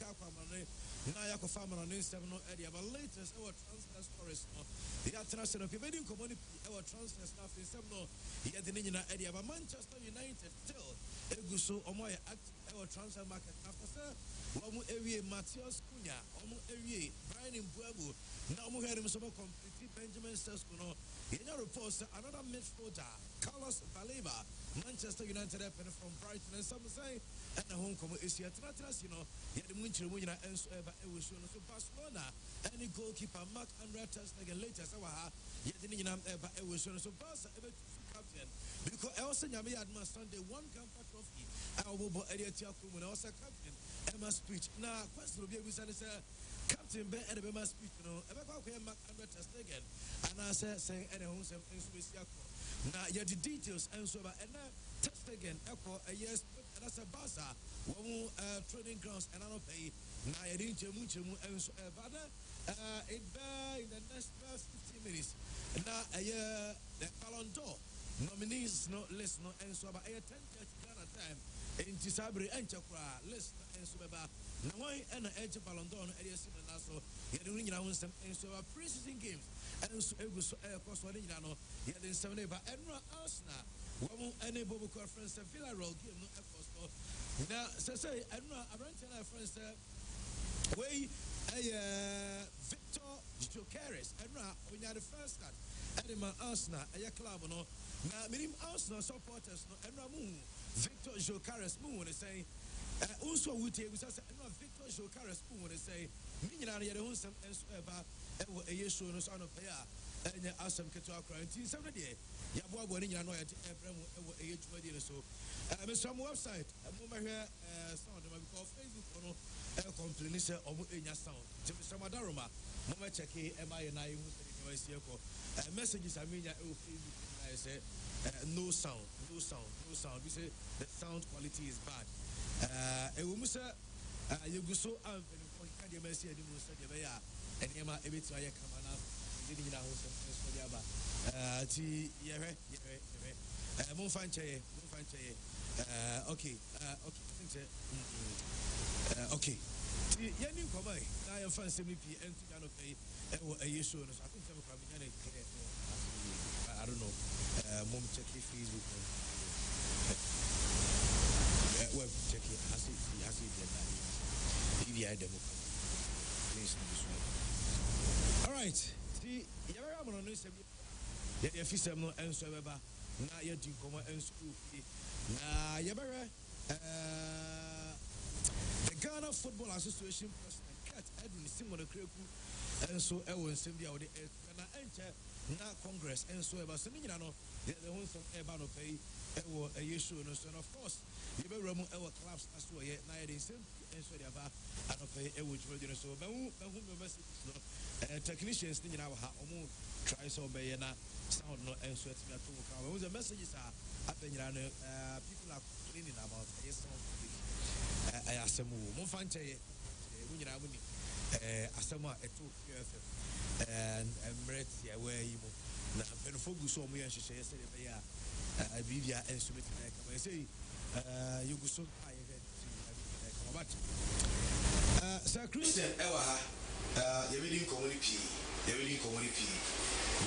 Kakwamane, Nayako Family, and Seven area, but latest our transfer stories. The international prevailing community, our transfer staff in Semno, yet the Nina area, but Manchester United still, Eguso, Omoya act our transfer market after sir, Omo area Matthias Cunha, Omo area, Brian Buebu, now we had him so complete Benjamin Sescuno. In your reports, another midfielder, Carlos Baleba, Manchester United from Brighton, and some say, and the home come is here. You know, yet the Munich winner and so ever it was shown to Barcelona. Any goalkeeper, Mark Andrea Testegen later, so yet the Nina ever it was shown to Barca ever captain. Because also Yami had my Sunday one camper trophy. I will be Eddie Tiakum when I was a captain. Emma speech. Now, question will be with Captain Ben and Emma speech, you know, ever go Mark Andrea Testegen. And I said, saying, any home and Swiss Yako. Now, yet the details and so and now test again, echo a yes, and that's a baza, one training grounds, and I don't pay. Now, I didn't and so in the next 15 minutes. Now, a year, the Ballon d'Or nominees, no list, no and so about a 10:30 Ghana time in Tisabri and Chakra list and so about. Now, and an edge of Ballon d'Or, and also, you're doing your own some and so pre-season games. And so it was across one Yano, yet in 7 by Enra Arsenal. One enable conference of Villarreal game no apostle. Now, say, Enra, I ran to our friends, way Victor Jokeres, Enra, when you had the first start, Edema Arsenal, a club, no. Now, minimum Arsenal supporters, no, Enra Moon, Victor Jokeres Moon, when they say, also, we take Victor Jokeres Moon, when they say, Minion, you don't some about. A year show us on a pair and awesome Katua quarantine 7 day. Yabwa winning an annoyed age or so. Some website, sound of call Facebook on a complaint of in your sound. Some Adaroma, Mama Cheki, MI and I messages. I mean, I say no sound. We say the sound quality is bad. A woman said, you go so and you may see a demonstration. And Yama every try come on up, didn't know for the other. Monfanche. Okay, okay. Yanni come by. Now you find 70p and to kind of pay a year show. I think some of I don't know. Mom check your Facebook. Web check it. Has it demo. All right. See, you're on this. If you say no answer, now you do come and school. Now, you're the Ghana Football Association President Cat Edwin Simon Kreku, and so Ewan Sylvia or the enter now Congress and so about Seminano, the ones from Ebano pay a issue, and of course, you will remove our clubs as well. Yet, now it is and so they have a pay a which will do so. But technicians think our home try so by sound no and so it's the messages are happening. People are complaining about a sound. I asked them, Monfante, when you're out, Asama, a 2 and Brett, where you now, when focus on me, and she says, I believe you and submit I say, you go so high. But Sir Christian, you're reading community,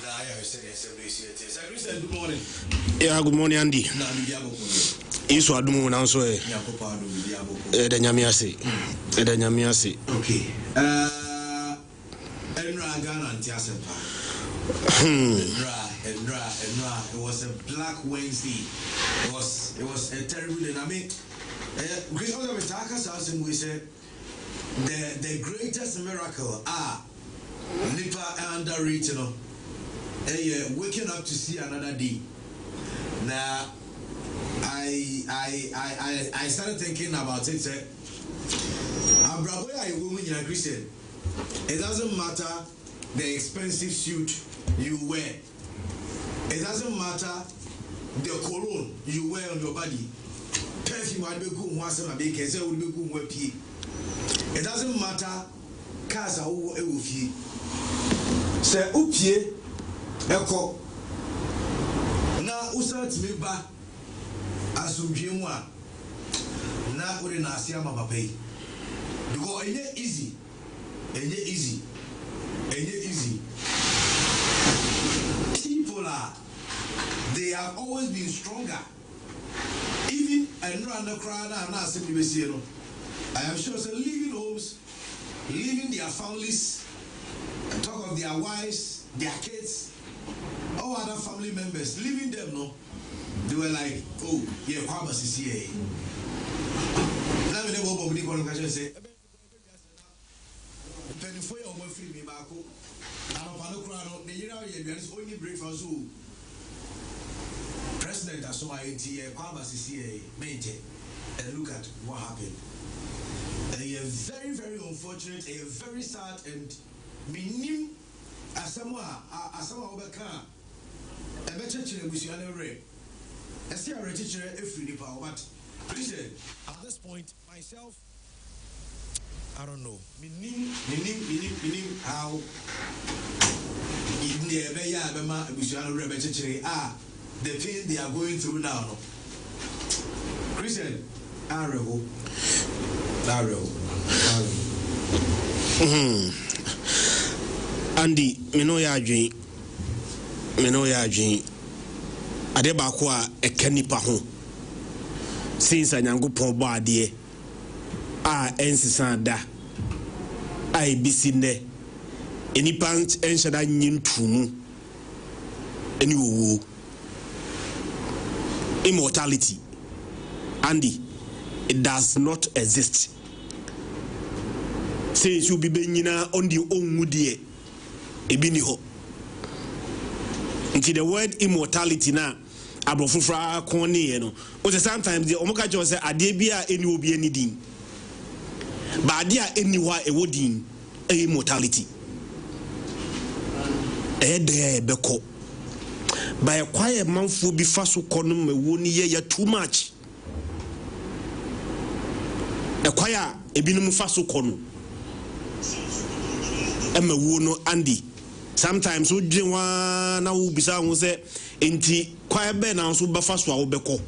Now, I said, Sir Christian, good morning. Yeah, good morning, Andy. Isu adumu na nso Nyamiase. Okay. Enra Ghana Antiasepa. Enra. It was a Black Wednesday. It was a terrible day. I mean, we said the greatest miracle Nipa underrated. Waking up to see another day. Now I started thinking about it. Christian. It doesn't matter the expensive suit you wear. It doesn't matter the cologne you wear on your body. It doesn't matter cars are over. Say upie eko na usat me ba asumdwe mu a na uri na asia ma papai because easy. People they have always been stronger. Even around the crowd, I am sure so leaving homes, leaving their families, and talk of their wives, their kids, all other family members, leaving them, no. They were like, oh, yeah, Kwabas is here. Now we never open the conversation say, penny for your free me back. I'm on the crowd, the year only breakfast. President as so Kwabas is here, maintain, and look at what happened. And they are very, very unfortunate, they are very sad, and meaning as someone overcome a better children with your ray. I see a teacher every power, but listen, at this point, myself, I don't know. Meaning how in the the pain they are going through now. No? Christian, Andy, me know ya dream. Ade ba ko a ekanipa ho. Since Nyankopon bo ade a ensisa da. Ai bisi ne. Enipa enhyada nyintumu. Eni wo. Immortality. Andy, it does not exist. Since you be benyina on the own mudie ebini ho. Into the word immortality na abrofufra koni ye no. O say sometimes the omoka jo say ade bia eni obi eni din. Ba ade a eni wa ewo din immortality. De beko. By a quiet manfo bi faso kono mewo ni ye too much. A quiet ebinum faso kono. Emewo no Andy. Sometimes we dream one na wo bisa wo say enti quiet be na so be faso a wo beko.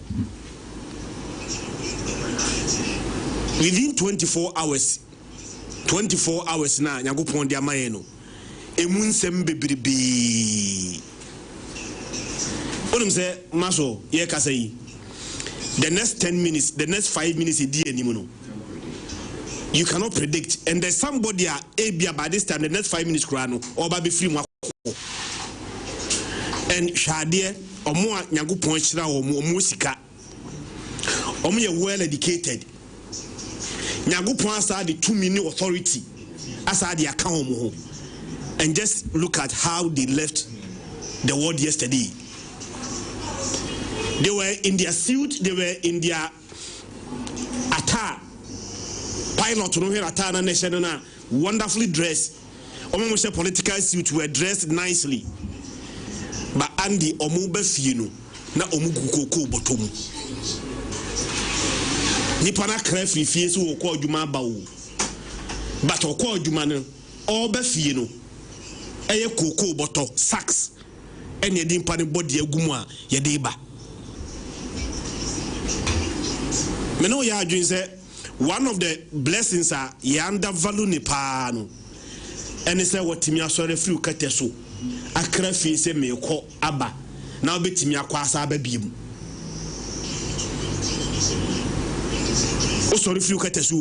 Within 24 hours na Nyankopon dia maye no. Emu nsem bebrebe. Onum say maso ye ka say the next 10 minutes, the next 5 minutes you cannot predict, and there's somebody abia by this time the next 5 minutes krano or ba be free mo and shade omo Nyankopon hira omo sika omo ye well educated Nyankopon asa the 2 minute authority asa the account omo, and just look at how they left the world yesterday. They were in their suit, they were in their attire. Pilot no here attire na nation na wonderfully dressed. Almost political suit were dressed nicely. But Andy omo be fie no na omo gukoko botom. Nipa na kra fie so okọ adwuma ba wo. But okọ adwuma no all be fie no eye koko boto sacks. Ene di mpa ne body agumu a ye de ba. Me know ya dream say one of the blessings are yanda value ne pa no. And say what timi asore free ukate so. Akra fi say me ko aba. Na obetimi akwa asa aba biem. O sorry free ukate so.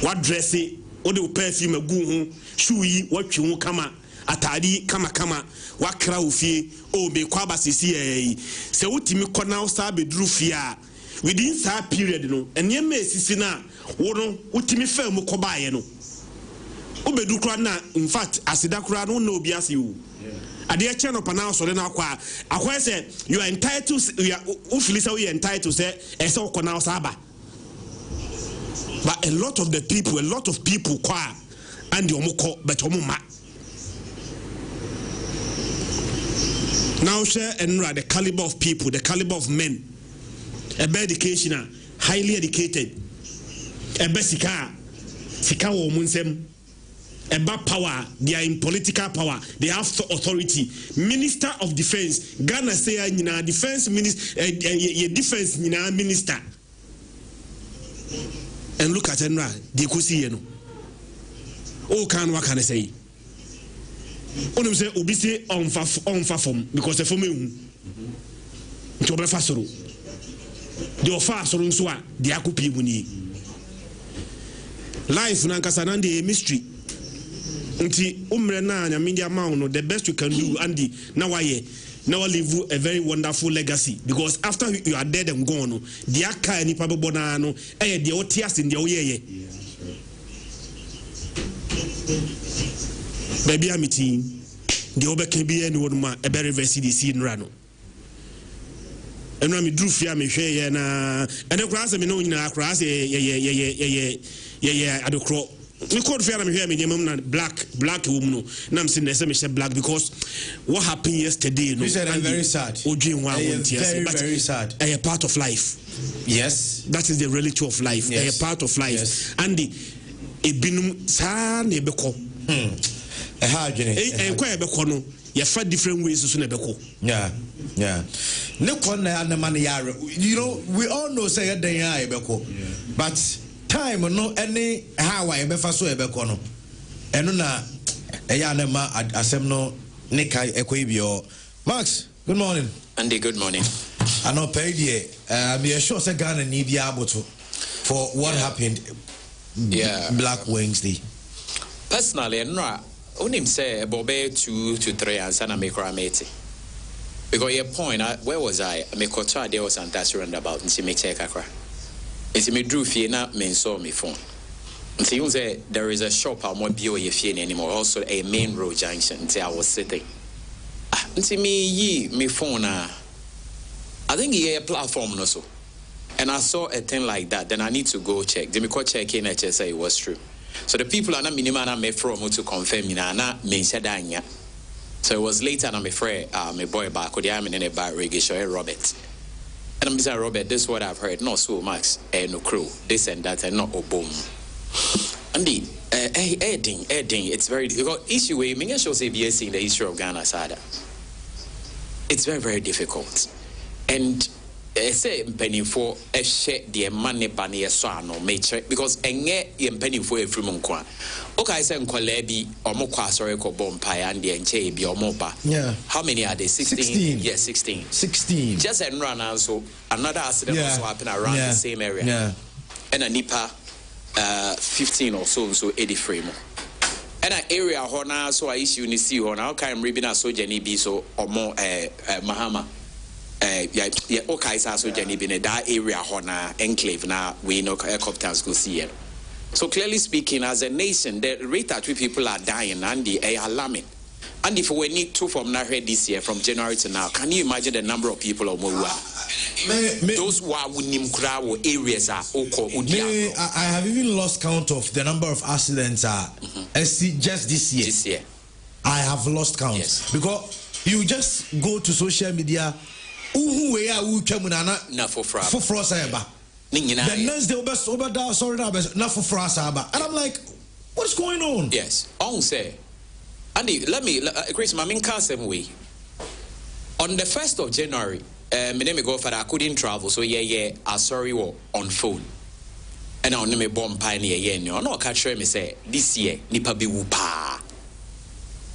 What dress it? O de perfume agu ho. Shoe yi watwe ho kama. Atari kama wakra ofie o be kwa basisi se wotimi kona usa bedru fie a within that period no enye mesisi na wo no wotimi fa mu kobaye no obedu kra na in fact asida kra no na obi ase wo ade eche no pana so na akwa say you are entitled, you are ufilisa we entitled say ese okona usa ba. But a lot of people kwa and omukọ but omuma. Now share and the caliber of people, the caliber of men. A better education, highly educated. A best sika wo munsem. A bad power, they are in political power, they have authority. Minister of Defense, Ghana say defense minister, defense minister. and look at Enra, they could see you. Oh, what can I say? Only say obisi on form because the form to be fasoro. The fasoro so the akupi muni. Life nankasa nande mystery. Nti umre na nya media no the best you can do Andy now live a very wonderful legacy because after you are dead and gone the aka ni pa bobona no the otias in the oyeye. Baby amiti the obe can be anyone ma a very CDC in rano. And when me drew fear me share na and the class me no na class I do crow. Me called fear me hear me na black woman na I'm saying me say black because what happened yesterday no. You said I'm very sad. Very sad. A part of life. Yes. That is the reality of life. Yes. A part of life. Yes. And the ebinum sa na ebeko. No you find different ways to nebeko. Yeah. You know, we all know say ebeko. But time no any how I ebefa so ebeko no. Eno na ma asem no nika ekwebio. Max, good morning. Andy, good morning. I know paid me sure say Ghana need be able to for what happened Black Wednesday. Personally, no, only say about 2 to 3 and sana make rameti. Because your point, where was I? Me kocha there was antassurant about and see me check akra. It's me drew fee na me saw me phone. And see you say there is a shop I won't be away fee anymore. Also a main road junction. Say I was sitting. And see me phone. I think he a platform no so. And I saw a thing like that. Then I need to go check. Then me go check in and say it was true. So the people are not minimum me from to confirm me na me said anya. So it was later and I'm afraid my boy back with the arm in a bar reggae Robert. And I'm saying Robert, this is what I've heard. No so Max no crew. This and that and not boom. Andy, adding, it's very difficult. Issue way, me show say BSc in the history of Ghana Sada. It's very, very difficult. And say penny for a share the money bunny a son or mature because a penny for a from Unqua. Okay, I say Kolebi or Mokwa sorry ko bompire and the Enche or Moba. Yeah. How many are they? 16? Yes, 16. 16. Just and run also another accident also happened around the same area. Yeah. And a Nipa 15 or so 80 frame. And an area honor so I issue ni see on how can ribbon so Jenny be so or more Mahama. Okay, so Jenny been that area honor enclave now we know helicopters go see it. So clearly speaking, as a nation, the rate at which people are dying and the alarming. And if we need to from now this year, from January to now, can you imagine the number of people or more? Those who are in areas are I have even lost count of the number of accidents just this year. This year. I have lost count. Yes. Because you just go to social media, the next day, and I'm like, what's going on? Yes. On say, Andy, let me, Chris, my main same way. On the 1st of January, my name go for I couldn't travel, so I sorry on phone. And I only me bomb pioneer no catch me say this year nipa be wupa.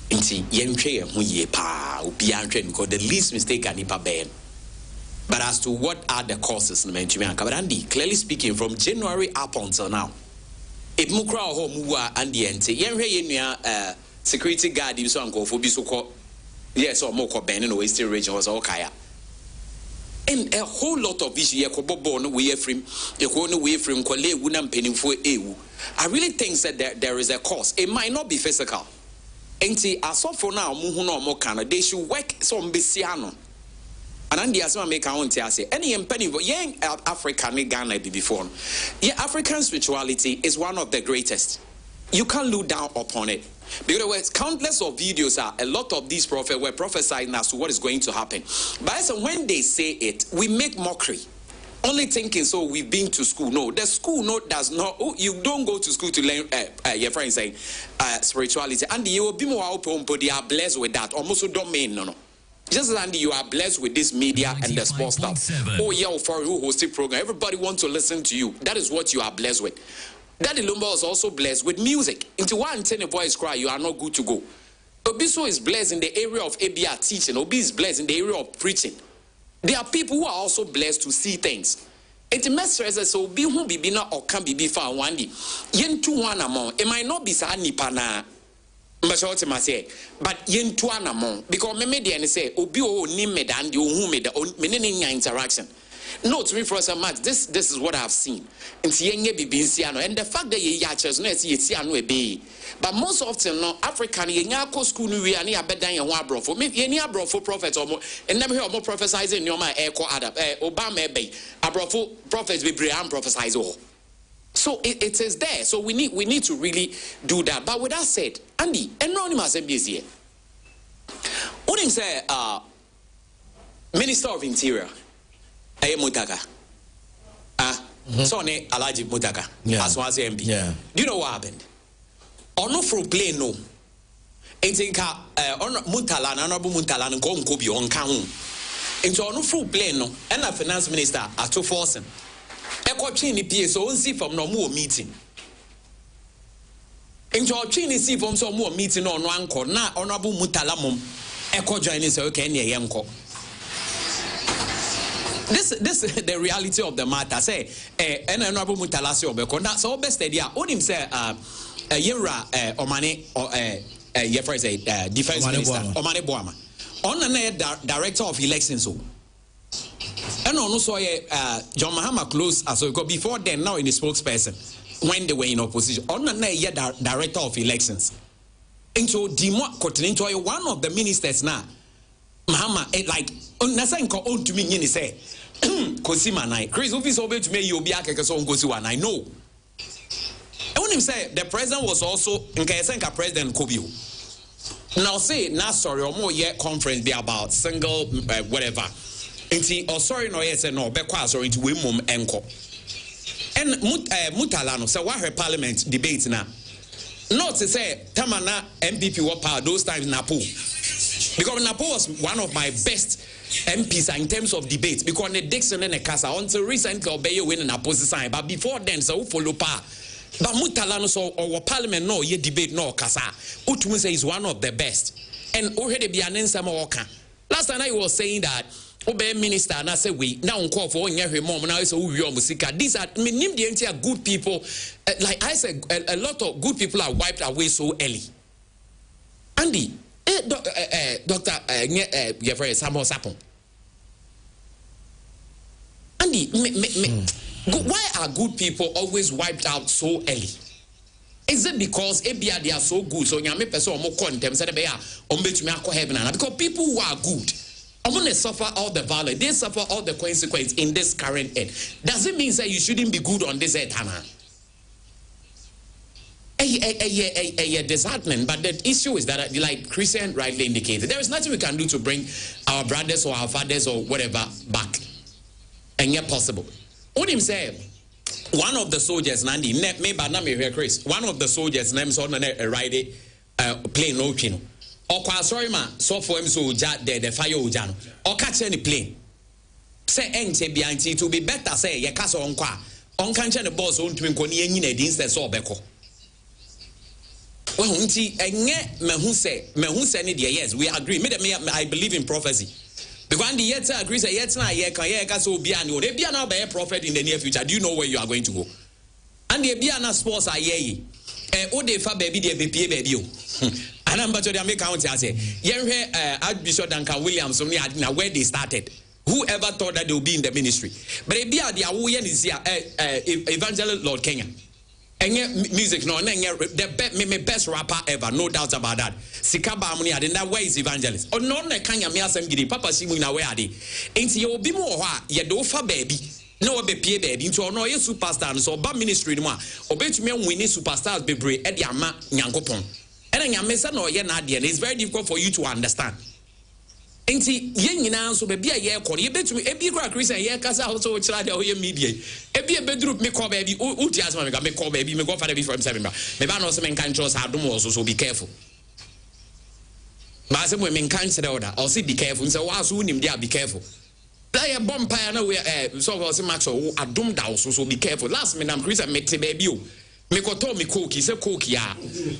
Inti yenche hu ye pa obi antwe because the least mistake are nipa ben. But as to what are the causes, clearly speaking, from January up until now, it mukra ho muwa and the ente. Yenre security guard you so uncle for biso yes or moko ben in the western region was okay. And a whole lot of issues no way from kwale wunam penifo ewu. I really think that there is a cause. It might not be physical. Enti aso for now muhu no mo kana they should work some besiano. And the asma make our say any penny young African Ghana before. Yeah, African spirituality is one of the greatest. You can't look down upon it. Because countless of videos are a lot of these prophets were prophesying as to what is going to happen. But when they say it, we make mockery. Only thinking so we've been to school. No, the school does not. Oh, you don't go to school to learn. Your friend saying spirituality, and you will be more open. But they are blessed with that. Almost don't mean no. Just as Andy, you are blessed with this media and the sports stuff. Oh yeah, for who hosts the program, everybody wants to listen to you. That is what you are blessed with. Daddy Lumba was also blessed with music. Into one ten a voice cry, you are not good to go. Obiso is blessed in the area of ABR teaching. Obi is blessed in the area of preaching. There are people who are also blessed to see things. It message so be who be na or can be found one day. Yen two one among. It might not be sa nipana. But yen two one among. Because me media say obi o ni me dan you who made the interaction. No, to me for us, this is what I've seen. And the fact that you yachers no see a be. But most often no African yenako school we are near bedan and one bro for me any bro for prophets or more and never hear more prophesizing your my echo adap Obama bay a prophets be brand prophesize all. So it is there. So we need to really do that. But with that said, Andy, anonymous and busy. What do you say Minister of Interior? Mutaka. Sonny Alaji Mutaka. As was MP. Yeah. Do you know what happened? On no from plane no. Ain't on Mutala, honorable Mutala, and go Kobi on Kahun. Into on no from plane no. And a finance minister at 2 forcing. Echo Chini PSO see from no more meeting. Into our Chini see from some more meeting on one call. Now honorable Mutala mum. Echo join is okay near Yamko. This is the reality of the matter. Say, and honorable Mutalasi Obeko. That's all best idea. Odim say, Yera Omane or Yefra say defense minister Omane Boama. On the director of elections. And also John Mahama close as well before then. Now in the spokesperson when they were in opposition. On the director of elections. Into Dimo continental one of the ministers now. Mahama like Nasanko own to me ni say Kosima nai Chris office obey to me you be akeke so ngosi one I know. And when him say the president was also nka president Kobio. Now say na sorry or more yet conference be about single whatever. Nti or sorry no yes no be kwa sorry into we mum enko. And Mutala no say what her parliament debate na. Not to say Tamana MPP what power those times Napo. Because Napo was one of my best MPs in terms of debate. Because the Dixon and the Casa until recently obey winning Napo's sign. But before then, so follow pa. But Mutalano so our parliament no ye debate no Casa. Utumu say is one of the best. And already be an answer more. Last time I was saying that obey minister and I say we now call for every mom now so we are musica. These are the entire good people. Like I said, a lot of good people are wiped away so early. Andy. Doctor Jeffrey Samuel Sapon. Andy, why are good people always wiped out so early? Is it because ABR they are so good? So you make person more contempt said they are heaven because people who are good, I'm gonna suffer all the value, they suffer all the consequence in this current earth. Does it mean that you shouldn't be good on this earth, Hannah? A disheartening, but the issue is that, like Christian rightly indicated, there is nothing we can do to bring our brothers or our fathers or whatever back, and yet possible. What him say? One of the soldiers, Nandi, maybe not me here, Chris. One of the soldiers names on a ride plane no chino. Or sorry ma, so for him so the fire ujano or catch any plane. Say ente behind to be better. Say ye castle on qua on can't the boss on to me in a distance so beko. Well, me who say yes, we agree. I believe in prophecy. Because the yet agrees a yet na so be an or be an prophet in the near future. Do you know where you are going to go? And the Biana sports are ye. Oh, they fa baby, they be baby. And I'm about to make count. I say, Archbishop Duncan Williams, now where they started. Whoever thought that they would be in the ministry? But a be the Awoyan is here, Evangelist Lord Kenya. And music, no, the best rapper ever, no doubt about that. Sikaba Amuni, and that way is evangelist. Oh, no, I can't gidi, Papa Simuna, where are they? Ain't you be more, ye do for baby. No, be pay baby, into no superstar, so bad ministry, no, obey to me, we need superstars be brave at Yama, Yankopon. And then Yamesa no, ye not, it's very difficult for you to understand. Ain't he young so be a year call you bet me a big Christian year casa also child or your media. A be a bedroom me call baby, Utias me call baby, me go for the from 7. Maybe I know some can trust how do also so be careful. But I said, when can't say that, I'll say be careful. And say, why so him there? Be careful. That a bomb pie na we so I say Max so I don't doubt so be careful. Last minute I'm Chris I met baby o. Me ko to me cookie say cookie ya.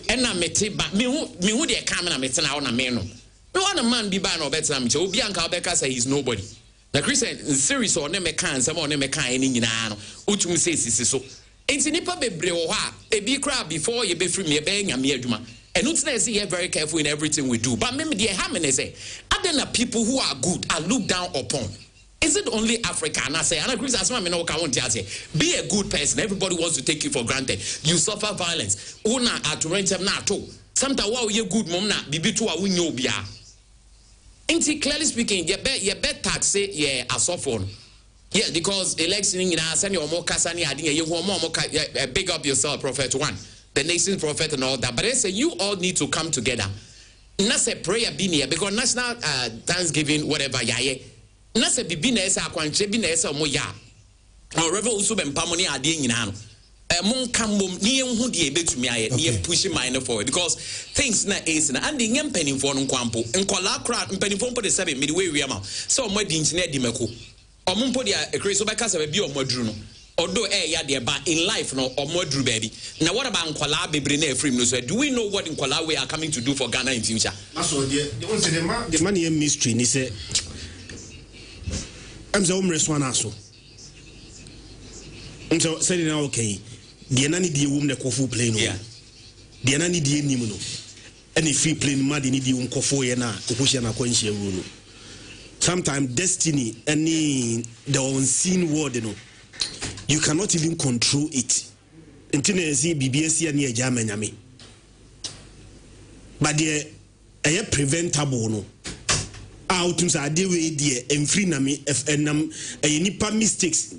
And na mete ba me who dey come na mete na na me no. Me want a man be ba na obeta me obi anka obeka say he's nobody. Na Chris series or na me kan some or na me kan any nyina no. Utum say sisi so. Enti nipa bebre wo ha e bi cry before you be free me be nyame adwuma. And it's not say very careful in everything we do. But maybe the harmony say, other than people who are good are looked down upon. Is it only Africa? And I say, and I agree with that. Be a good person. Everybody wants to take you for granted. You suffer violence. Una at rent na to. Sometimes wow you good mom na bibi to a winyo bia. Ain't it clearly speaking? You bet tax say yeah a sophomore. Yeah, because election in send your more kasani idea you want more big up yourself, Prophet One. The nation's prophet and all that. But I say you all need to come together. Not say prayer be near because national Thanksgiving, whatever, yeah. Not say be near, sa kwanche be near, sa moya. Or revel also ben pamoni adi in hand. Mon kambum near who the able to me, near pushing mine forward because things not is and the young penny for Nkwampo and Kolakra and penny for the 7 midway we am. So my dinner dimeko. Or Mumpodia a crazy backers of a bio modruno. Although but in life no or more drew baby. Now what about Nkwala Bebrine Free? Do we know what Nkwala we are coming to do for Ghana in future? The money and mystery ni say I'm the homeless one also. So saying now okay. The nani the woman the kofu plane. Yeah. The nani the nimuno. Any free plane mad ni the kofu yana kofu na kwenye runo. Sometimes destiny any the unseen word you know. You cannot even control it. Until you see BBS and your Germany. But they are preventable. No. Outums are the way dear and free nami if a nipa mistakes.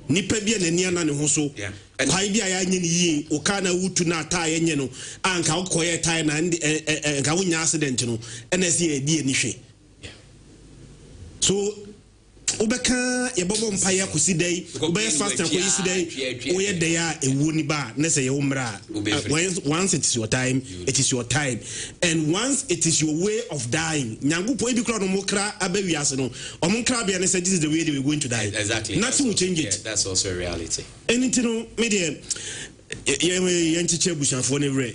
Nipa be an Indiana no so. Why be a ye or can a wood na tie and you know, and how quiet time and going accident, you know, and as the idea niche. So Obeka yebobo mpaya kusi day obey fast and kusi day oye day a woni ba na say umra once it is your time it is your time and once it is your way of dying nyangupo ebi kra no mokra abawi ase no omokra bia na say this is the way they were going to die. Exactly. Nothing will change it. That's also a reality. Anything no media yantiche bushafo ne re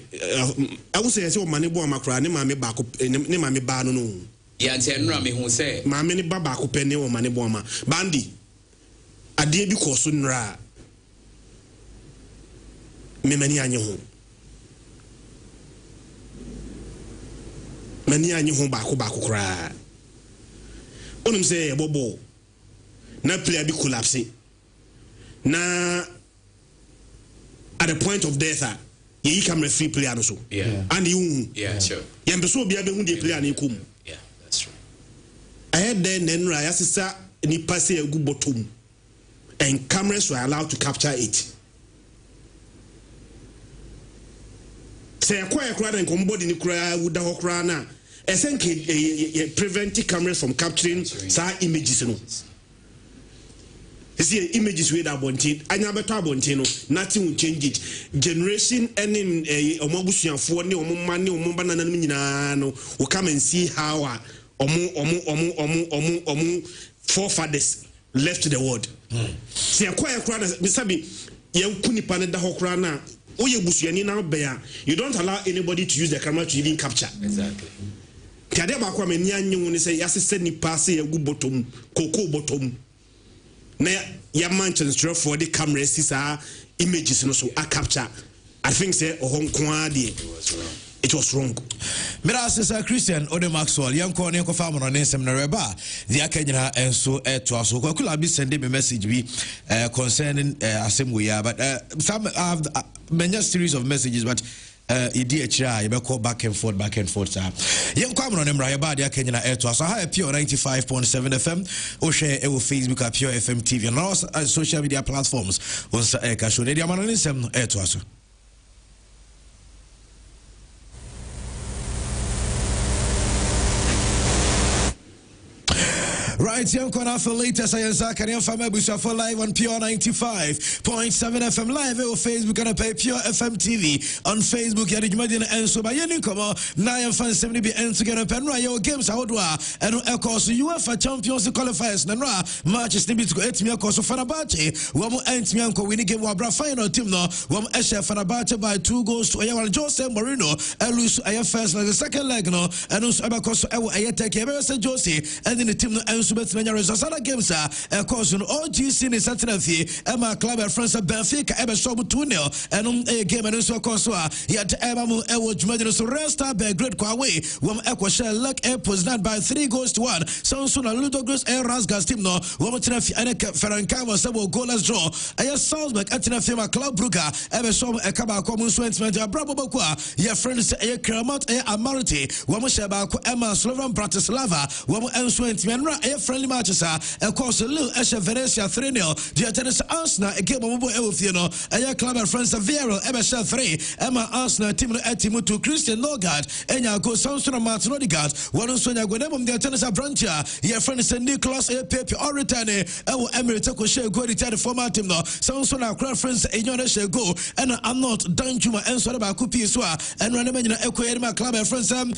I would say o mane bo amakra ne ma me ba ko ne ma me ba no Yeah, me who say, Mammy Baba Copene or Maniboma. Bandy. A dear because soon ra. Many I knew home. Many I knew home back cry. Onum say, Bobo. Na play a big collapse. Na at the point of death, ye come a free player so. Yeah. And you, yeah, sure. Yambeso be a big player and come. I had then Rayasisa ni pass a good bottom and cameras were allowed to capture it. Say a quiet crowd and combody in the crowd with the Hokrana. I think prevent cameras from capturing some images. You see images with that bontin, I never talk bontino, nothing will change it. Generation and in a Mobusian for no money or Mumbanano will come and see how forefathers left the world. See a quiet crowd, Misabi, Yankuni Panada Hokrana, Oye Busiani now bear. You don't allow anybody to use the camera to even capture. Exactly. Kadeba Kwame Nyanyu when they say Yassi pass a good bottom, cocoa bottom. Na ya manchester for the cameras sisa images no so a capture. I think say Hong Kong it was wrong. Mira Sister Christian Ode Maxwell yanko ne ko famu no nsem na reba the akanyina enso to aso ko kula bi send me message bi concerning asem we ya but some have many series of messages but EDHR you be call back and forth yanko amno ne mra ya ba the akanyina to aso ha pure 95.7 FM o share e wo Facebook at Pure FM TV and also social media platforms on sa ka show ne dia mano nsem no to aso. Right, young corner for latest. I am Zachariah from Ebusa for live on Pure 95.7 FM live on Facebook and pay Pure FM TV on Facebook. You imagine and so by any come on. Now I'm fan 70 be end together. Penra your games how do I and of course UEFA Champions qualifiers. Nanra matches need to go 8 me of course Fenerbahce. One end me uncle winning game wabra final team no. One Esha Fenerbahce by 2 goals to Ayawal Jose Mourinho. And lose Aya first leg the second leg no. And also because I take care Jose and then the team no and subet na results other games of course on OGC in Saturday Emma club at France Benfica ebe show 2-0 and a game and so of course yet Emma ewo jumadi so rest Belgrade kwa away wom ekwo share luck airports not by 3 goals to 1 so na Ludogorets Erasmus team no wom tina fi ene Ferencvaros sebo goalless draw aya Salzburg atina fi ma Club Brugge ebe show e kaba kwa mun so entment abrabo bakwa ya friends e Kramot e Amarty wom share ba ko Emma Slovan Bratislava wom enso entment a friendly matches of course Lille Esha Venezia 3-0 the tennis Arsenal a game of Elfino a club of France Villarreal Ebesha 3 Emma Arsenal team Etimu to Christian Nogard and ya go Samson Martin Odegaard one on Sonia Gwenebum the tennis Brantia your friend is Nicholas A. Pepe or return Ewo Emirates Koshe go return the former team no Samson our friends in your go and I'm not Danjuma and Soraba Kupi Swa and Ranamina Equema club of France and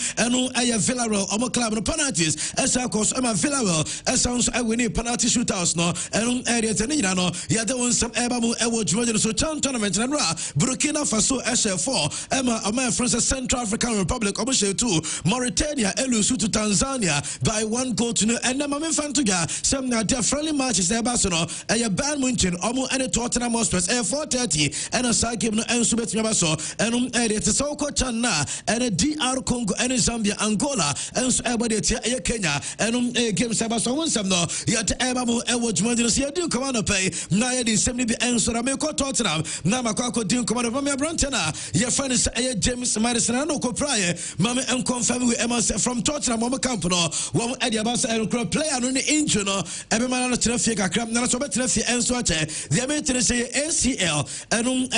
Aya Villarreal Omo club no penalties as of course Emma Villarreal as sounds I win penalty shootouts no and area tenina no ya the one some ebamu ewo jumadi so chan tournament and Burkina Faso SL4 Emma America France Central African Republic Oboshe 2 Mauritania elusu to Tanzania by 1 goal to 0 and Emma Fantuga some na their friendly matches there Barcelona and ya Bayern Munchen omo and Tottenham Hotspur 4:30 and a side game no and subet Mabaso and area to Soko Chana and DR Congo and Zambia Angola and so everybody Kenya and game Sabaso one some no yet Emma ewo jumadi so do come on pay na ya di semi be answer na me ko Tottenham na makwa din come on me Brantana your friend is James Madison no ko prayer mama and confirm with Emma from Tottenham mama camp no one area about and player no injury no every man no traffic akram na so better fi enso ache the meeting say ACL and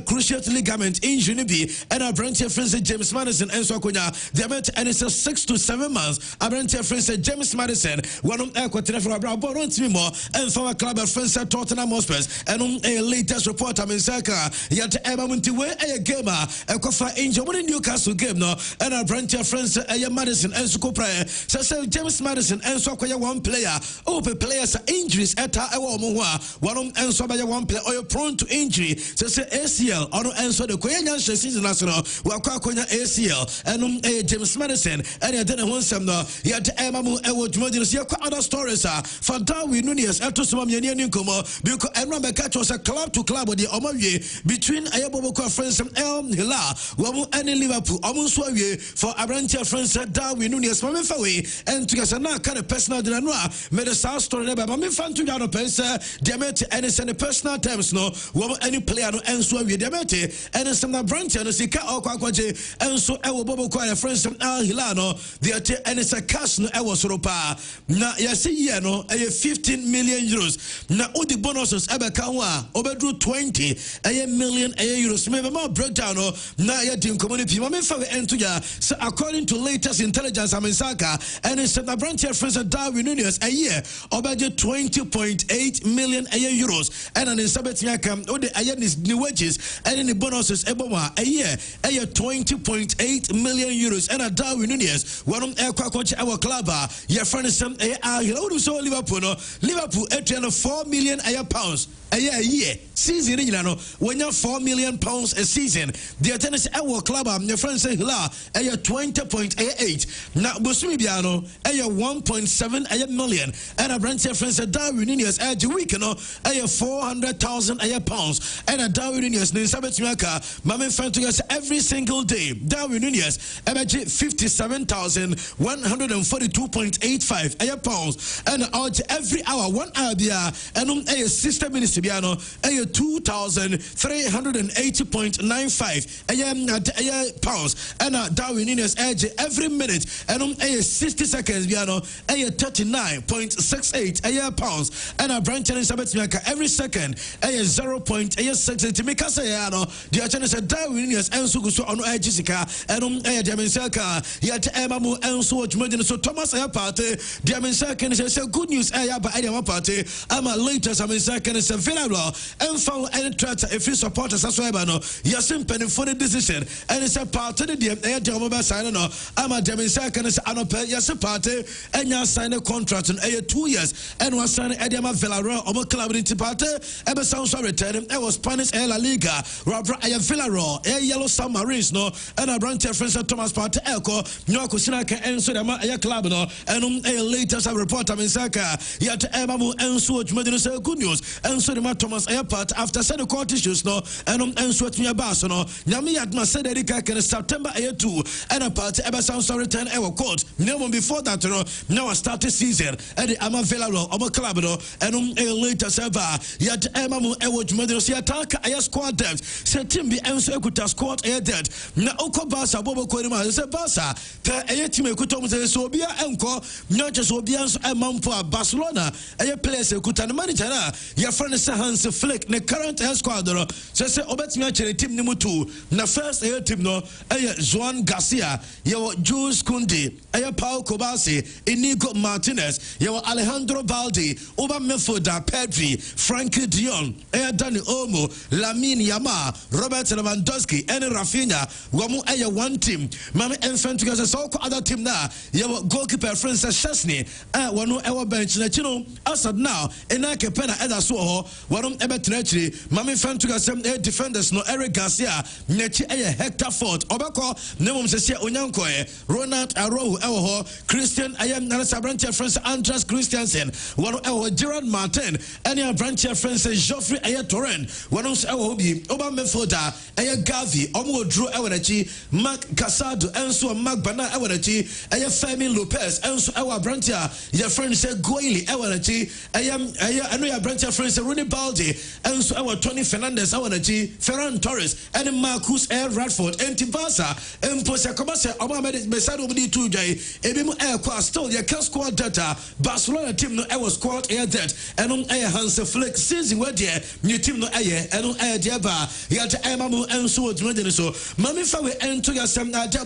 cruciate ligament injury be and a branch friend James Madison enso akonya the meeting and it's 6 to 7 months a branch friend James Madison one of for about more and from a club of friends at Tottenham Hotspur and a latest report I'm in Saka yet Emma Muntiwe a gamer a cofa angel in Newcastle game no and a branch of friends a Madison and Suko prayer so James Madison and Sokoya one player open players injuries at one and so by one player or prone to injury so say ACL or answer the Korean season national Wakakoya ACL and James Madison and I didn't want some no yet Emma other stories for Darwin Nunez after some Nkomo because I remember catch was a club to club with the Omoye between Ayaboko friends and El Hila Wamu and Liverpool Omuswaye for Abrantia friends Darwin Nunez Mame Fawe and to get a kind of personal dinner made a South story about Mame Fan to Yano Pensa Diamete and it's any personal terms no Wamu any player no Enswaye Diamete and some Abrantia no Sika Okwaje and so Ewo Bobo Kwaya friends from El Hilano the and it's a cash no Ewo Soropa na yasi year no 15 million euros na odi bonuses ebe kanwa obedru 20 million euros me ma breakdown no na ya dim community ma me fa ento ya so according to latest intelligence Amisaka and it's the branch friends of Darwin Nunez a year obedru 20.8 million euros and an sabet yakam odi ayenis ni wages and the bonuses ebowa a year 20.8 million euros and a Darwin Nunez one ekwa coach our club your friend is some Liverpool no Liverpool £4 million pounds a year season no when you 4 million pounds a season the tennis our club your friend say la 20.88 na bosumi biano 1.7 million and a branch of friends Darwin Nunez a week no 400,000 pounds and a Darwin Nunez ni sabet miaka mama friend to us every single day Darwin Nunez 57,142.85 pounds and out every hour 1 hour there and 60 minutes biano 2,380.95 pounds and Darwin Nunes edge every minute and 60 seconds biano 39.68 pounds and Branch Elizabeth every second 0.6 to make us say the chance Darwin Nunes and so on Jessica and Diamensaka yet Emamu and so so Thomas Party Diamensaka is good news by Aya Party. I'm a latest Diamensaka is available and found any threat if you support us as well. Yes, in penny for the decision and it's a party the mobile sign. I'm a Diamensaka is an open yes party and you sign a contract in 2 years and was signed Ediama Villarreal or collaborating party ever sounds returning. I was Spanish La Liga, Robert Villarreal, Yellow Submarines, no, and a branch of friends of Thomas Party Elko, no Kusinaka and Sudama Club, no, and a latest report of Misaka, yet Emamu and Swatch Medina good news, and Sudama Thomas Airport after said the court issues, no, and Swatch me a bass, no, Yami at Masederica can September 2, and a party ever sounds return our court. No one before that, no, now I started season, and the Ama Villarreal, Oma Club, no, and a later server, yet Emamu Ewatch Medina attack a squad depth, said Timby and Equita squad air dead. Na Oko Basa Bobo Korima is a Basa, per a team Kutom Sobia Enco, not just Obians and Mampa Barcelona, a place Kutan manager, your friend is Hans Flick, the current air squadron, says Obet match team number 2, na first air team no, Juan Garcia, your Jules Kundi, a Paul Kobasi, Inigo Martinez, your Alejandro Baldi, Oba Mefoda, Pedri, Frankie Dion, Air Danny Omo, Lamine Yama, Robert Lewandowski, and Rafinha, Wamu Aya one team, Mama Infant together, so other team now, your goalkeeper friends Chesney, one our bench, Chino, Assad now, and I can pen at a soho, one Ebetrechri, Mammy Infant together, some defenders, no Eric Garcia, Nechi Hector Fort, Obako, Nemum Sesia Onyankoe, Ronald Aro, Eho, Christian, I am Nasa branch friends Andres Christiansen, one our Gerard Martin, and your branch friends Geoffrey Aya Torren, one of our hobby, Obama Foda, Aya Gavi, Omo Drew Awanachi, Mark Casado, and so Mark Bana Awanachi, Aya Femi Lopez, and so our brancher, your friend said Goili Awanachi, I know your brancher friends Rooney Baldi, and so our Tony Fernandez Awanachi, Ferran Torres, and Marcus Air Radford, and Tibasa, and Posa Comasa, Obama Besado Budi Tujay, Ebimu Air Qua still your cast squad data, Barcelona team no Air squad air debt, and on Air Hans Flick, season where dear, new team no Air, and on Air Diaba, Yat Emamu and so so Mami Fawe and to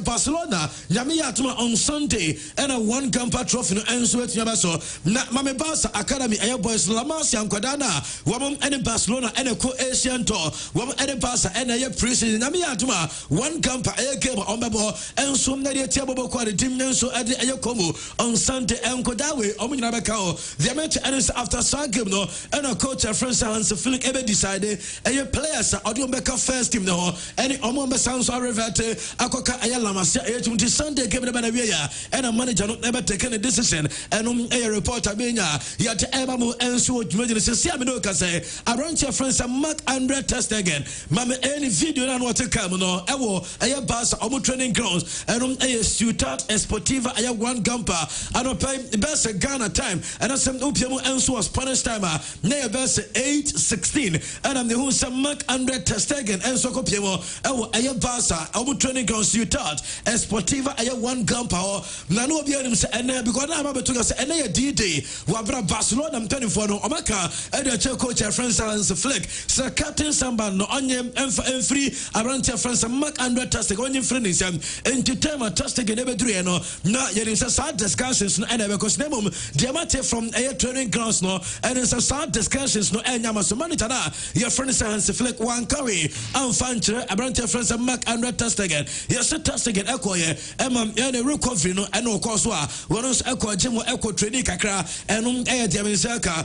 Barcelona, Yamiatuma on Sunday, and a one Gampa trophy and so Yabaso, Mami Barca Academy, Air Boys Lamas and Quadana, woman and Barcelona and a co-Asian tour, woman and Barca and a preseason, Yamiatuma, one Gampa Air Game on Babo, and so many table quality team so at the Ayakomu on Sunday and Kodawe, Ominabakao, the match ends after Sagim, no, and a coach of France Hans Philip ever decided, and your players are Odiombeka first team, no, any Omombe sounds are reverted, Akoka Ayalama, Sunday game the and a manager not never taken a decision, and a reporter being yet Emamu and so Siaminoka say, I branch your friends and Mark Andre test again, Mamma any video and what to come, no, Ewo, Aya Basa, Omo training grounds, and a Ciutat Esportiva, Aya one Gampa, and a pay best Ghana time, and I some Upiamo and so Spanish timer, near best 8:16, and I'm the who some Mark Andre test again, and so Copiamo, Ewo, Aya Basa, Omo training grounds, Ciutat Esportiva, Aya one Gampa, Nano Bianim, and because I'm about to say, and a D-Day, Wabra Barcelona, I'm 24, no, Omaka, and a coach, friends, and Flick, Sir Captain Samban, no onion, and free, around your friends, and Mark Andre Tastic, onion friends, and to tell my Tastic and every three, no, not yet in sad discussions, and because Nemum, Diamante from a training grounds, no, and it's a sad discussions, no, and Yamasomanitana, your friends, and Flick, one curry, and Fancher, around your friends, and Mark Andre Tastic, yes, Tastic and Echo, and a recovery, no, and no cause, one of Echo, Jim, Echo training, Kakra, and Air Diamisaka,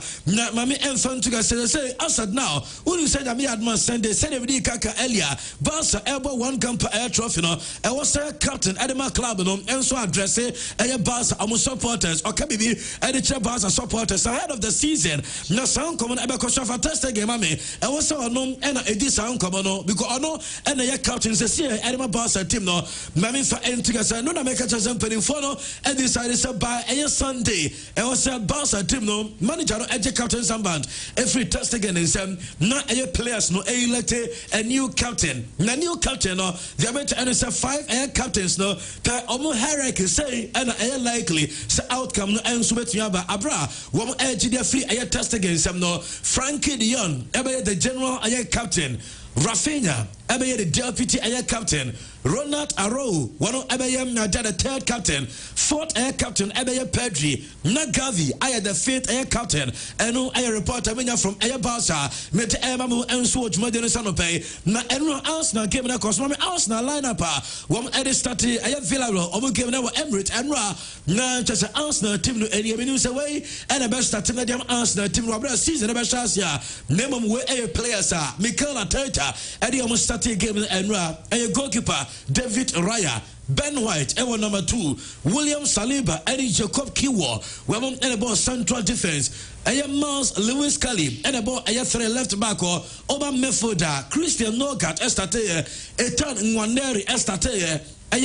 Mammy and Fantuga say, Assad now, when you said that me had must send a Senedi Kaka Elia, Barca elbow one Gampa air trophy, no, and was a captain at the club, no, and so address it, and Barca almost supporters, or can be editor Barca supporters ahead of the season. No sound common because of a test game, mammy, and was so unknown and a this sound common, no, because I know, and the captain says, here, Edema Barca team, no, mammy for Entigas, no, make a jumping for no, and decided to buy a Sunday, and was a Barca team, no, manager, no, edge captain, some band, every free test again in some not a players no elect a new captain. Na new captain no they are to answer 5 captains no per omo hierarchy say and a likely say outcome no and so betua ba abra wo edge dia free a test again some no Frankie de Jong ebe the general a captain. Rafinha, Abaye the deputy air captain. Ronald Arrow, one of Abayam Naja the 3rd captain. 4th air captain Abaye Pedri. Nagavi, I the 5th air captain. And no air reporter from Air Barca. Met Emamu and Swatch Modern Sanope. Na Enro Arsenal game na Cosmami Arsenal lineup. One edit started Air Villarreal. Omo game na Emirates Enra. Na just Arsenal team no any minutes away. And the best starting the Arsenal team Robert season the best chance ya. Name them where air players are. Mikel Arteta. Eddie almost started game in Enra. And your goalkeeper David Raya. Ben White, ever number 2, William Saliba, Eddie Jacob Kiwa, women and about central defense, Miles Lewis Kelly, and about 3 left back or Oba Mefoda, Christian Nogat, Estateye, Etan Nwaneri, Estateye,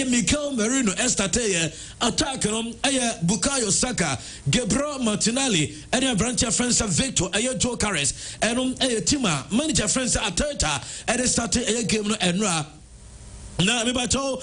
Mikel Merino, Estateye, Attacker, Bukayo Saka, Gabriel Martinelli, and branch of friends of Victor, Joe Carres, and Tima, manager friends at Teta, and Estateye game no Enra. Now, I'm about to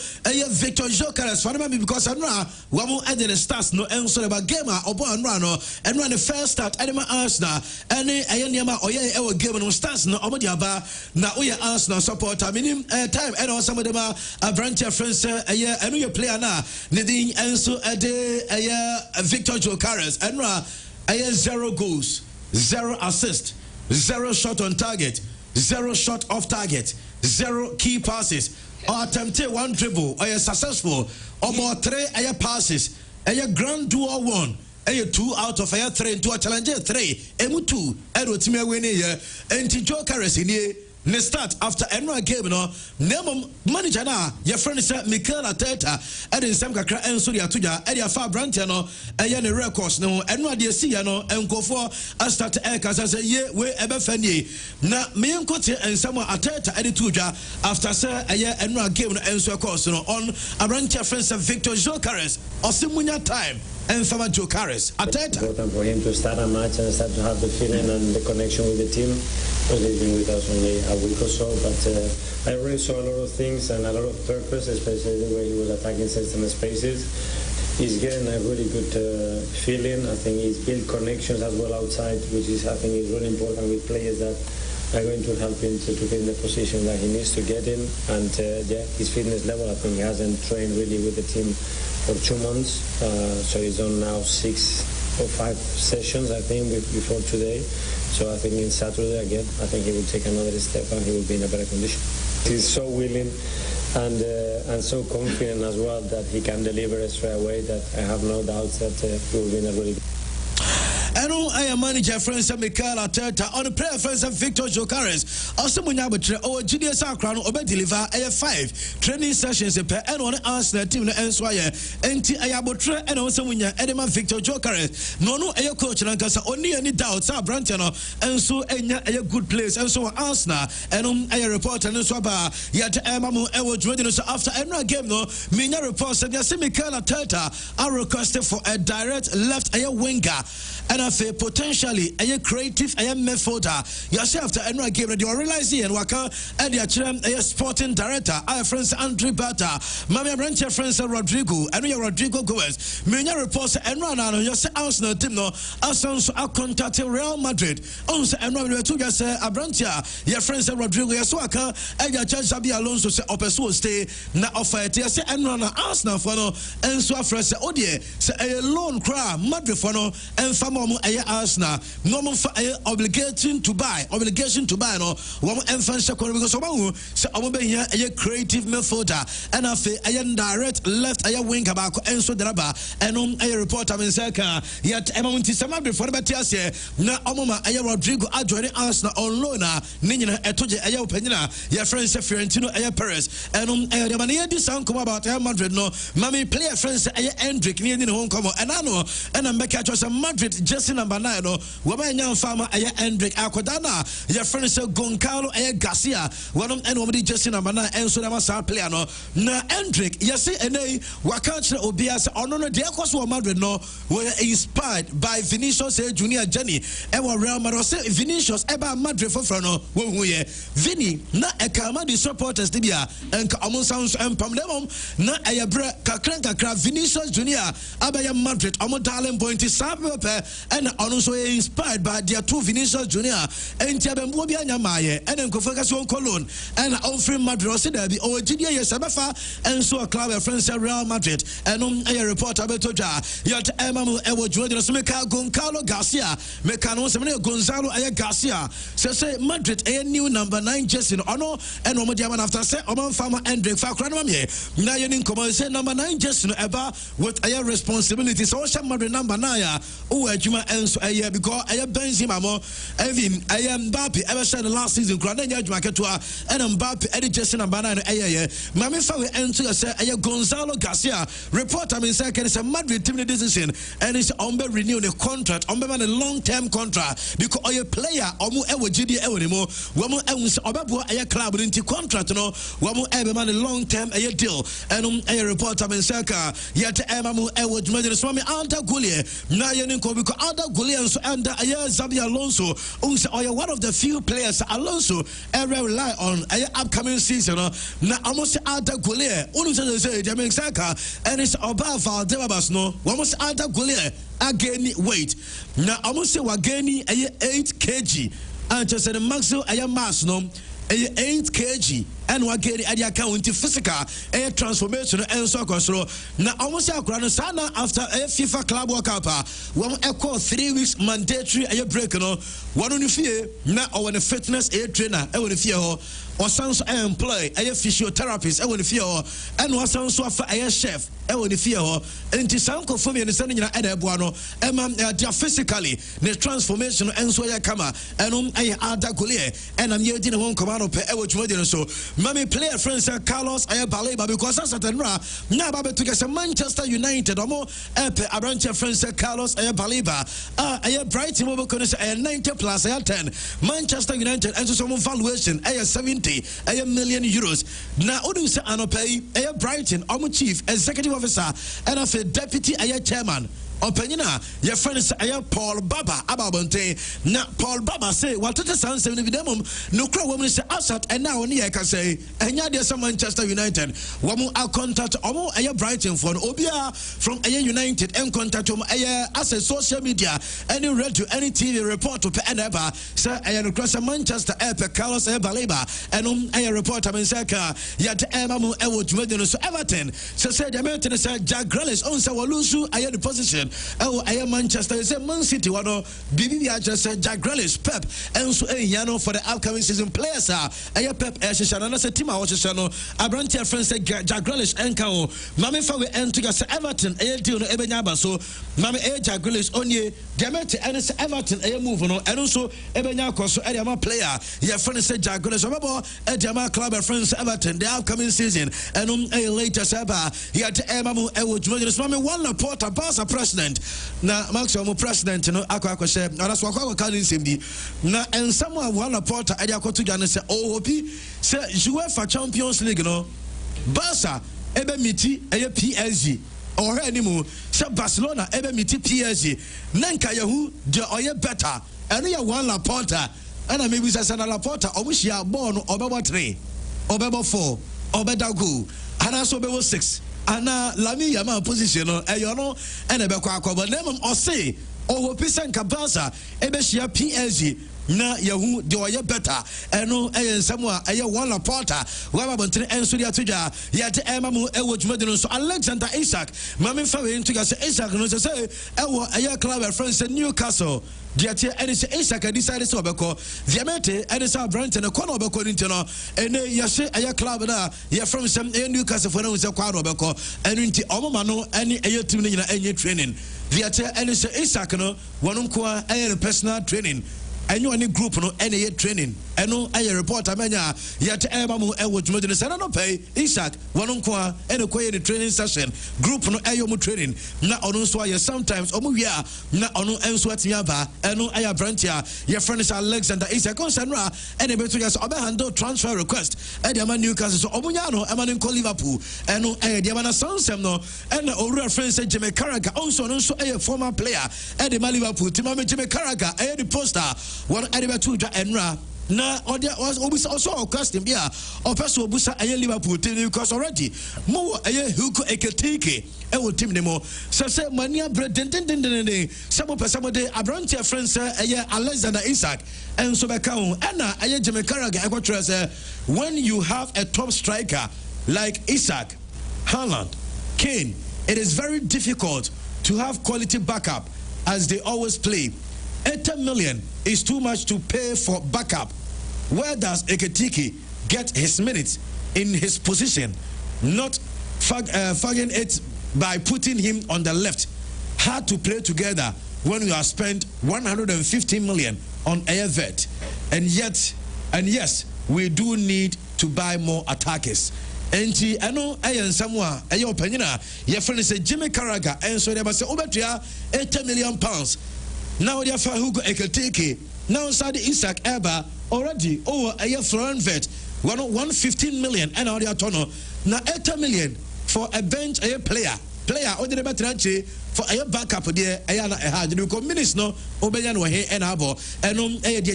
Victor Jokeres for me because I'm not one more added the stars no answer about gamer or born runner and run the first start anima Arsenal and Ayama or our game no stars no Omodiaba. Now we are Arsenal supporter minimum time and also some of them are a branch of friends a year and we player now needing answer a day a Victor Jokeres and a 0 goals, 0 assist, 0 shot on target, 0 shot off target, 0 key passes. Or attempted 1 dribble, or successful, or more 3 air passes, a grand duo 1, a 2 out of air 3 into a challenger 3, M2, Edward winning here, and Joe Carres in here. Ne start after Enra game no name manager na your friend say Mikel Arteta and in some kakra enso dia tuja e dia fa branch no e ne records no Enra de si ya no enkofo start e ka say ye we e be fanie na me enkote ensam Arteta e de tuja after say e Enra game no enso course no on a branch friend say Victor Jokeres osimunya time and from Joe Carres. Arteta. Important for him to start a match and start to have the feeling and the connection with the team. Because he's been with us only a week or so, but I already saw a lot of things and a lot of purpose, especially the way he was attacking certain spaces. He's getting a really good feeling. I think he's built connections as well outside, which is I think is really important with players that are going to help him to be in the position that he needs to get in. And yeah, his fitness level, I think he hasn't trained really with the team for 2 months, so he's on now 6 or 5 sessions, I think, before today. So I think in Saturday again, I think he will take another step and he will be in a better condition. He's so willing and so confident as well that he can deliver straight away that I have no doubts that he will be in a really good. And I am manager friends of Mikel Arteta on the player friends of Victor Jokeres. Also, when you have a junior crown or deliver a 5 training sessions per and on Arsenal team and Swire. And I have a and also when you Edema Victor Jokeres. No, a coach and only any doubts are Brantano and so a good place and so Arsenal and a report and so yet Emamu Ewo joining us after every game. No, Mina reports that Mikel Arteta are requested for a direct left a winger. And I feel potentially a creative a methoder. Yourself after Enra game that you realize here and waka and your children a sporting director. Our friends Andrew Bata, Mamma Branch friends Rodrigo, and we are Rodrigo Gomez. Many reports Enra now your Arsenal team no Arsenal are contacting Real Madrid. Also Enra we to just a branch your friends Rodrigo Yaswaka and your church Sabi Alonso say opeso stay na offer it. Yes Enra na Arsenal for no and so friends odie say a loan cry Madrid for no and Arsenal, no obligation to buy no one emphasis because so I will be here a creative methoder and I feel a direct left a wing about and so draba and on a reporter in Saka yet amount is some before the Batias na Omoma a Rodrigo adjoining Arsenal on Lona Nina Etoje a Penina your friends Fiorentino a Perez and on a mania this sound come about Real Madrid no Mammy player friends a Hendrick near the home come and I know and I'm back at Madrid just jersey number 9 no woman young farmer aya Hendrik Akodana your friend say Goncalo aya Garcia one and woman jersey number 9 and so na sa player no na Hendrik yes eney waka kire obiase ono no de akwaso Madrid no were inspired by Vinicius Junior Jenny e wa Real Madrid say Vinicius eba Madrid for no wo hu ye Vini na e kama di supporters de bia enka omo sounds empam dem na aya bra kakra Vinicius Junior abaya Madrid omo darling point sabe and ono so inspired by their two Vinicius Junior enti abembo bia nyamaye and enkofo ka so Cologne and offering Madrid say there be o gidie ye sabefa and so a club friends Real Madrid and a reporter betoja yet emamu ewo juwe so meka Goncalo Garcia meka no se me Gonzalo aya Garcia say Madrid a new number 9 jersey ono and omo diamond after say omo farmer Hendrik fa kra no me na ye nin komo say number 9 jersey no eba with a responsibility so Madrid number 9 o adwuma enso aya because aya Benzema mo even aya Mbappe ever said the last season kra na adwuma ketua and Mbappe edi jersey number 9 aya mame fa we ento say aya Gonzalo Garcia report I mean second is a Madrid team decision and it's on be renew the contract on be man a long-term contract because oye player omo ewo gidi ewo ni mo womo ense obebo aya club nti contract no womo ebe man a long-term aya deal and aya report I mean second yet emamu ewo jumede so me Alda Goulier na ye nko because Alda Goulier so and aya Xabi Alonso unse oye one of the few players Alonso ever rely on aya upcoming season na almost Alda Goulier unu say Jamaican Saka and it's about Valdebabas no almost Alda Goulier again weight na almost say wageni 8 kg and just the maximum aya mass no 8 kg and wageni at the account physical a transformation and so control now almost a sana after a FIFA Club World Cup one echo 3 weeks mandatory a break no one on fear now or fitness a trainer I want to fear or sounds employ a physiotherapist I want to fear and what sounds so a chef I want to fear and to sound conform and sending at a buano physically the transformation and so I come and I Alda Goulier and I'm here in one command of so Mami player friends Carlos aya Baleba because that's at now Baba to get Manchester United omo epe abranche friends Carlos aya Baleba aya Brighton mobile connect aya 90 plus aya 10 Manchester United and so some valuation aya 70 aya million euros na odu se anopay aya Brighton omo chief executive officer and of a deputy aya chairman Opanyina, your friend say Paul Baba Ababonte. Now Paul Baba say what to the sound 70 demum no crowd woman say outside and now I can say and ya there's some Manchester United. Woman I'll contact Omo aya Brighton for Obia from aya United and contact aya as a social media any read to any TV report to ever say aya across Manchester Epic Carlos aya Baleba and aya report I mean saka yet emamu ewo jumedeno so Everton so said the American said Jack Grealish on say walusu aya the position oh I am Manchester say Man City wano bibi just say Jack Grealish Pep and so yano for the upcoming season players aya Pep shishano na say team a shishano abrantia friends say Jack Grealish enka o mame fa we ento say Everton aya deal no ebenya ba so mame Jack Grealish onye demete and say Everton aya move no and so ebenya koso area ma player your friend say Jack Grealish obabo ejama club friends Everton the upcoming season and later saba yet emamu ewo jumede mame one Laporta Barca president na maximum president no akwa share na that's why we can nsem na and someone one Laporta ade akoto gane say ohopi say UEFA Champions League no Barca ebe miti eye PSG or anymore say Barcelona ebe miti PSG nanka yahu de oye better and ya one Laporta and maybe say na Laporta omushia ball no obebo 3 obebo 4 obeda go and also obebo 6 ana lami yama position no eyo no ene be kwa akwa but name o say o hope senka Barca ebe hia PSG na yahu de oye better eno eye nsam a eye one Laporta wa babontre enso dia tudwa yet emamu ewo dwumade no so Alexander Isak mame fa we ntuga say Isak no say ewo eye club friends Newcastle Diatia and it's Isak decided to obeko Diamete and it's our brand and a corner obeko intino and yashe aya club na ya from some Newcastle for no kwa obeko and inti omano any aya team na any training Diatia and it's Isak no wanum kwa aya personal training and you any group no any training and no a report amenya yet emamu e wo dwumade no say no pay Isaac wono nko a ene koye the training session group no ayo mu training na ono nso aye sometimes omu wi a na ono enso atia ba eno aya branch a your friend is Alexander Isaac konsenra ene beto yes obe handle transfer request e de ma Newcastle so omunya no e ma nko Liverpool eno e de ma na sansem no ena owura friend say Jimmy Carragher also no nso a former player e de ma Liverpool tima me Jimmy Carragher e de poster one e de beto dwa enra na obusa also question bia opeso obusa aye Liverpool team because already mo aye Hugo Ekitike e wo team ne mo say mania bredendendendende some person de abrantia friends aye Alexander Isaac and so beka ho na aye Jimmy Carragher e kwatre say when you have a top striker like Isaac, Haaland, Kane, it is very difficult to have quality backup as they always play. 80 million is too much to pay for backup. Where does Ekitike get his minutes in his position? Not fagging it by putting him on the left. Hard to play together when you have spent 150 million on a vet. And yes, we do need to buy more attackers. Enti ano ayen samwa aye opanyina your friend say Jimmy Carragher and so they say obetua 80 million pounds. Now they have Hugo Ekitike. Now inside Isaac Eba already over a foreign vet 115 million and now they are tono now 80 million for a bench a player on the better for a backup there ayana had you come minutes no obeyan wa he and abo and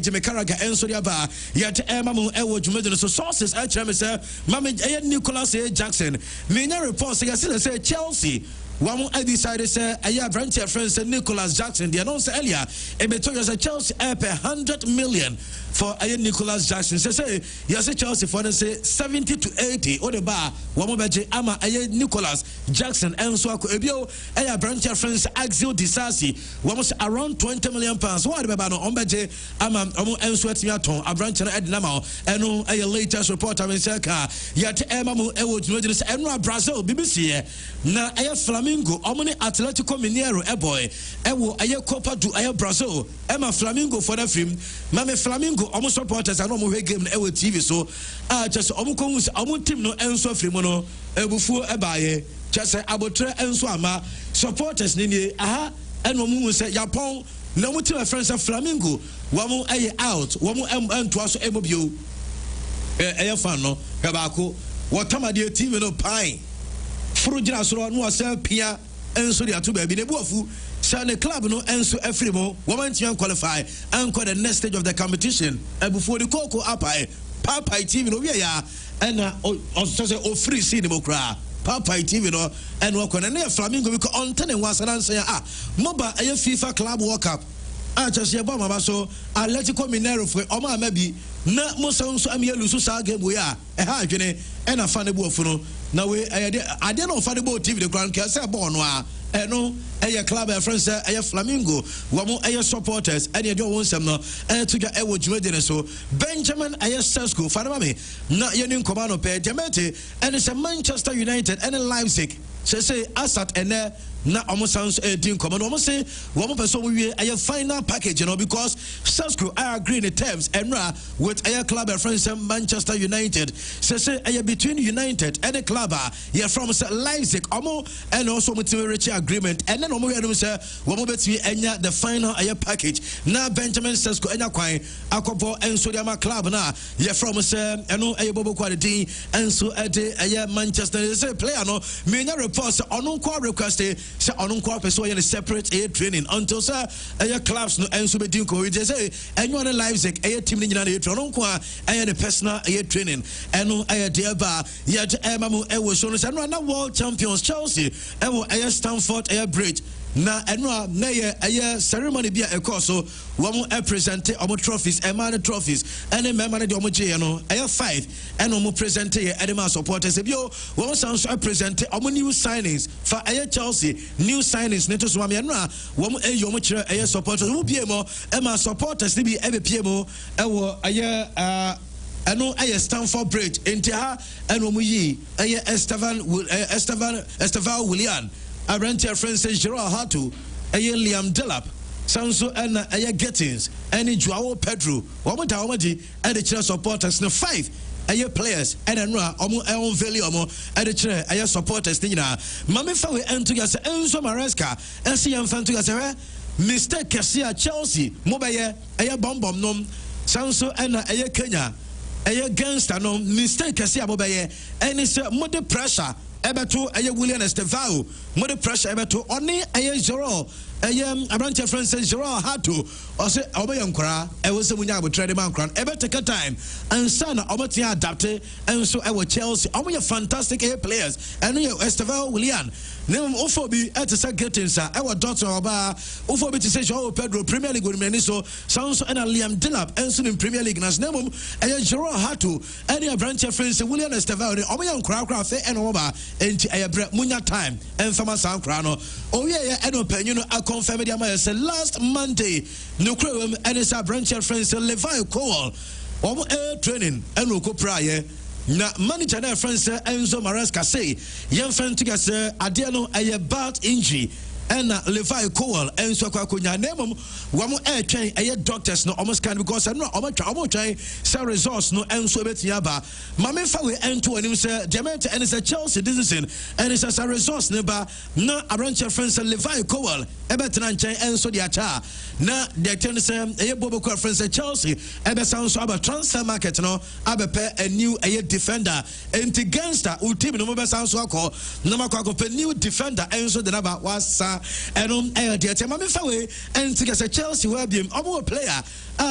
Jimmy Carragher and so ba yet emamu ewo dwumade so sources actually say mama Nicholas Jackson me reports say Chelsea one decided say a branch friend said Nicholas Jackson the announced earlier a better as a Chelsea pay 100 million for a Nicholas Jackson say yes Chelsea for say 70 to 80 or the bar one beje ama a Nicholas Jackson and so ebio a branch friends Axel Disasi almost around 20 million pounds what about no beje ama and so atiaton a branch na ednama and a latest report I say ka yet emamu ewo dwumade and Brazil BBC na a Flamingo omni Atletico Mineiro boy ewo aye Copa do aye Brazil ema Flamingo for the film mame Flamingo omo supporters and omo game na ewo TV so just omo konus omo team no enso free no ebufu ebaye just abotre enso ama supporters ni aha eno omo say Japan na omo team friends Flamingo womo aye out womo entoa so emobio aye fan no kabako wotamade team no pine Frujina so no asel pia enso dia to baby nebuafu say the club no enso afrimo woman tian qualify and the next stage of the competition before the Coco Apai Papa TV no we ya and also say o free see dem kra Papa TV no and we ko na Flamingo we ko on 10 and 1 say moba a FIFA Club World Cup just ya ba ma so Atletico Mineiro for o ma bi na mo so am ye lusu sa game we ha adwene and a fan ebuafu no na we I don't know fan ebuafu TV the ground can say ball no a eno eye club friends eye Flamingo womo eye supporters and you won some no to ga ewo dwumade so Benjamin eye Sesko fanama me na ye nin komano pe Demete and it's a Manchester United and Leipzig say asat ene na omo sounds din komano omo say womo person we eye final package you know because Sesko I agree in the terms and with eye club friends Manchester United say eye between United and the club here from Leipzig omo and also with agreement and then omo yadum say womo betwi enya the final aye package na Benjamin Sesko enya kwan akobo enso dia ma club na ye from say eno aye bobo kwade enso ade aye Manchester say player no menya reports ono kwa request say ono kwa person ye separate aye training until say aye clubs no enso be din ko we say enyo na Leipzig aye team ni nyina na ye ono kwa aye the personal aye training eno aye dia ba ye emamu ewo so no say no na world champions Chelsea ewo aye Stamford air bridge na eno na ye aye ceremony bia e so womo present omo trophies man trophies and member de omo je no aye 5 and omo present ye edema supporters bio womo sounds present omo new signings for aye Chelsea new signings neto so am eno womo omo kire aye supporters wo bia mo ma supporters ni bi e be mo ewo aye eno aye Stamford bridge enti eno mo yi aye Estevan Willian Abrante friend says Gerard Hatu, Liam Delap, Sanso and Gettins, and Joao Pedro, Wamadi, and the chair supporters, no 5 players, and own value and the chair, supporters, Mammy Fawe and to us, Enzo Maresca, and see fan to us, Mr. Cassia Chelsea, Mobile, bomb nom, Sanso and Kenya, gangster no, Mr. Cassia Mobile, and it's more pressure. Ebeto William Estevao, more pressure Ebeto only Jero. Abranche Francis Gerard had to or say Obayankra, I was a winner with Trade Man Crown, ever take a time and son Obatia adapted, and so I was Chelsea. All your fantastic players, and you Estevao William. Name Ophobi at the secretary, sir. Our daughter Oba Ophobi to say Joao Pedro, Premier League with Meniso, Sounds and Liam Dillap, and soon in Premier League. Nas name and Gerard had to any Abranche Francis William Estevao, Obayankra, and Oba, and Munya time, and Fama San Crano. Oh, yeah, and open, confirm it last Monday. No crime and it's a branch of friends Levi Cole. Air training and Roko Prayer. Na manager na friends Enzo Maresca say, young friend to us Adiano a bad injury. And Levi Cole and so Kwakunya name one more air train doctors no almost can because I'm not almost trying some resource no and so betiaba. Mame Fawe and to him say Dement and it's a Chelsea citizen and it's as a resource neighbor na a branch of friends Levi Cole Ebetan and so the acha na the tennis a Bobo friends Chelsea Ebe sounds so about transfer market no Abepe a new defender and the gangster ultimate no mobile sounds so call no a new defender and so the number was and dear Mami Fawe and to get Chelsea will be a player.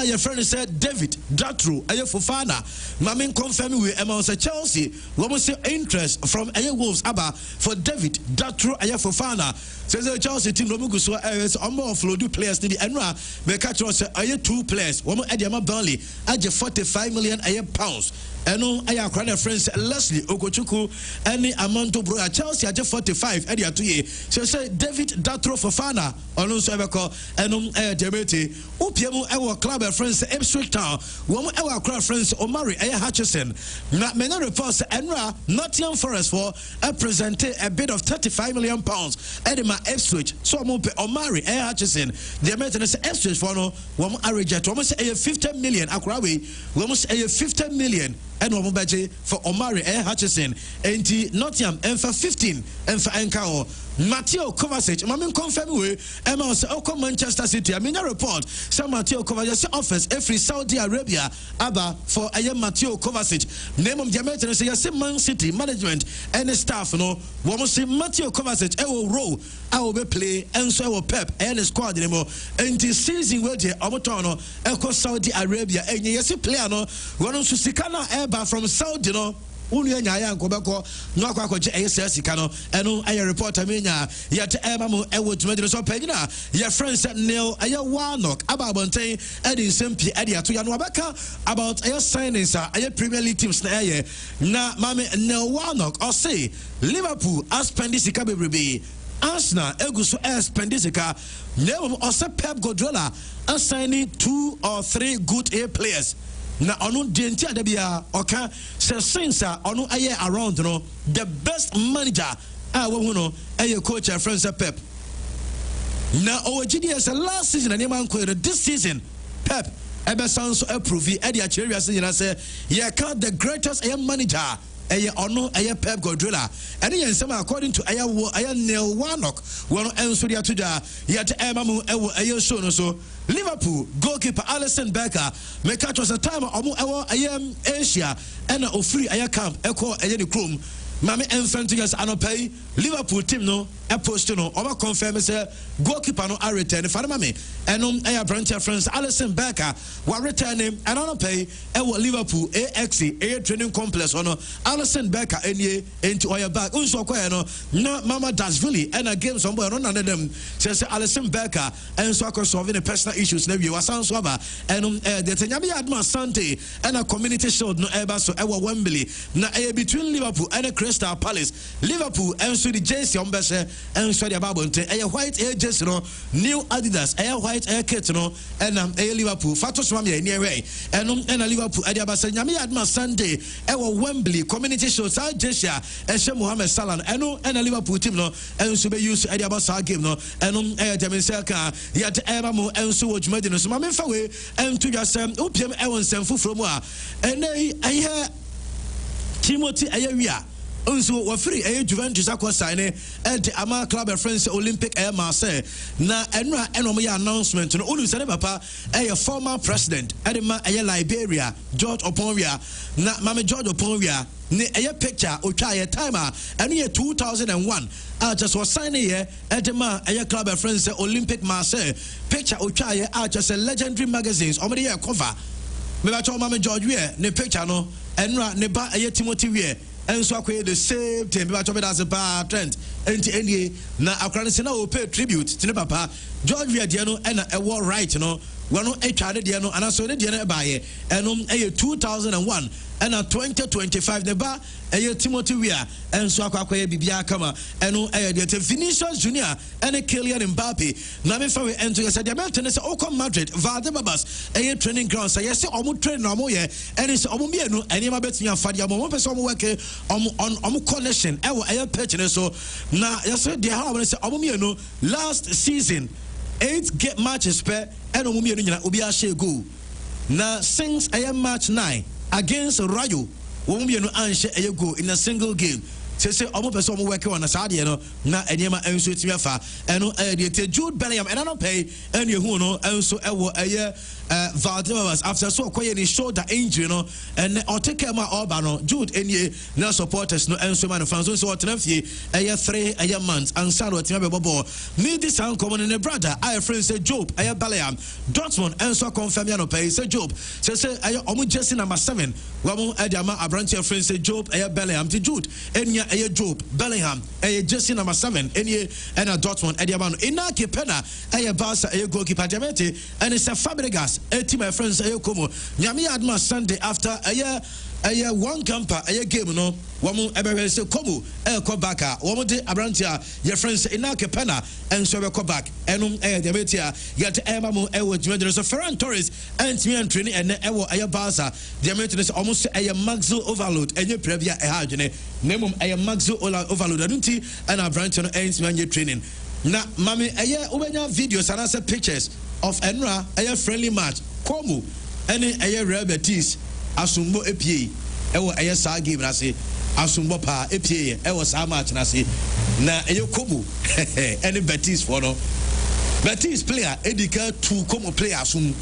Your friend said David Datru, Fofana. Mami confirm with Emma Chelsea. What was your interest from Wolves Abba for David Datru, Fofana? Says the Chelsea team Romuguso is almost flow do players to the Enra. Becatro say 2 players. One more Adiama Burnley, at 45 million pounds. And no, I have cried friends Leslie Okochuku, any amount of bro Chelsea at 45 Edia 2 years. So say David Datro Fofana, or no Sabaco, and Debete, Upiamu, our club friends Ipswich Town, one our club friends Omari Hutchison. Not many reports Enra, Nottingham Forest for presented a bid of 35 million pounds. Edema Ipswich, so Omari Hutchison, the maintenance Ipswich for no one reject almost a 50 million Akrawi, almost a 50 million. And one budget for Omari Hutchison, and Nottingham, and for 15, and for Enkao. Matteo Kovacic, Mamin confirm with Emma Oko Manchester City. I mean, a report. Some Matteo Kovacic offers every Saudi Arabia, Abba for a Matteo Kovacic. Name of Diameter say, yes, Man City management and the staff, no, one say Matteo Kovacic, I will roll, I will play, and so I will pep and the squad anymore. And the season where the Omotono, Echo Saudi Arabia, and yes, player, no, one of Susikana Eba from Saudi, no. Unia nyaya nkobeko nwakwa kwaje ASS kano eno aye reporter menya yet emamu ewo tumediro so pagina your friends Neil aye Warnock ababonten edi sempi edi ato ya no abeka about aye signings aye Premier League teams na aye na mame Neil Warnock or say Liverpool aspendisika bebrebe Arsenal eguso aspendisika newo or say Pep Guardiola assigning 2 or 3 good players. Na onu dientia de bia oka se since onu aye around no the best manager wo no aye coach friends Pep na owajidi as last season and man ko this season Pep ebe sounds approve e dia cherry season say ye count the greatest manager aye onu aye Pep Guardiola and yen some according to aye Neil Warnock one enso dia tuja yet emamu ewo aye show no so Liverpool goalkeeper Alisson Becker make it was a time Asia and a free aya camp echo aye the chrome Mami enfront us anopay Liverpool team no a post no over confirm say goalkeeper no are return mami and aya branch friends Alisson Becker were returning and anopay Liverpool AXE training complex ono Alisson Becker enye into oya back unso kwa no na Mama Dashvili and a game somewhere no none of them says Alisson Becker and so solving the personal issues na we was so ba and the Tenyami Adma Sante and a community shield no eba so Wembley na between Liverpool and Crystal Palace. Liverpool enso the jersey ombese enso the babonte eye white air jersey no new Adidas air white air kit no enam air Liverpool fatos mama ye newe enum ena Liverpool ade abasa nyame adma Sunday ewo Wembley community show sa jersey ehye Mohamed Salah eno ena Liverpool team no enso be use ade abasa game no enum demense ka yet ema mo enso wo dwumadi no so mama fa we entu dwasem opiem ewon semfu from a ene aye Timothy Ayawia unso wafiri Juventus akosane and ama club friends Olympic Air Marseille na enra enom ya announcement no unu sene papa former president edema Liberia George Oponwia na mama George Oponwia ne picture otwa timer enu ye 2001 just was signing here edema club friends Olympic Marseille picture otwa just legendary magazines omede ye cover me ba cho mama George we ne picture no enra ne ba Timothy we enso akoye the same thing me ba cho me that's a trend enti na akrane se na o pay tribute to ne papa George we de no na ewo right no wano etwade de no anaso ne de no baaye enom 2001 and 2025 the ba Timothy Weah and so akwaye bibia kama eno de Vinicius Junior and Kylian Mbappe na me fa we ento ye said the American say o come Madrid Valdebebas training ground say yes omo train na omo ye and say omo mienu enema betumi afade omo pese omo work on connection e wo pitch ne so na yes de how say omo mienu last season 8 matches per and omo mienu nyina obi a share goal na since match 9 against Rayo womubienu anshe go in a single game say omo person omo work on asade no na enema enso etimi afa eno de Jude Bellingham and no pay and yehu no enso ewo Valdebebas after so koye ni shoulder injury no and otekema oba no Jude enie na supporters no enso man fans so otenafie 3 months and sado etimi be bobo me this an common ne brother I friend say Job Bellingham Dortmund enso confirm ya no pay say Job say omo jersey number 7 wamo adiama abranche friend say Job Bellingham to Jude enia Job Bellingham jersey number 7 enie and Dortmund adiama no inake pena Barca goalkeeper Jamete and it's a Fabregas my friends komo nyame adma Sunday after one camper game no womu ebere se komu ko back womu de abrantia your friends inake pena and so be ko back enum de betia yet ema mo dwedere so Ferran Torres and me training and Barca de metia almost maximum overload enye previa adwene nemum maximum overload adunti and abrantia no me training na mami ubenya videos and say pictures of enra friendly match komu any Real Betis asumbo epie ewo sa game na se asumbo pa epie ewo sa match na se na komu any Betis for no Betis player edika two komu player asum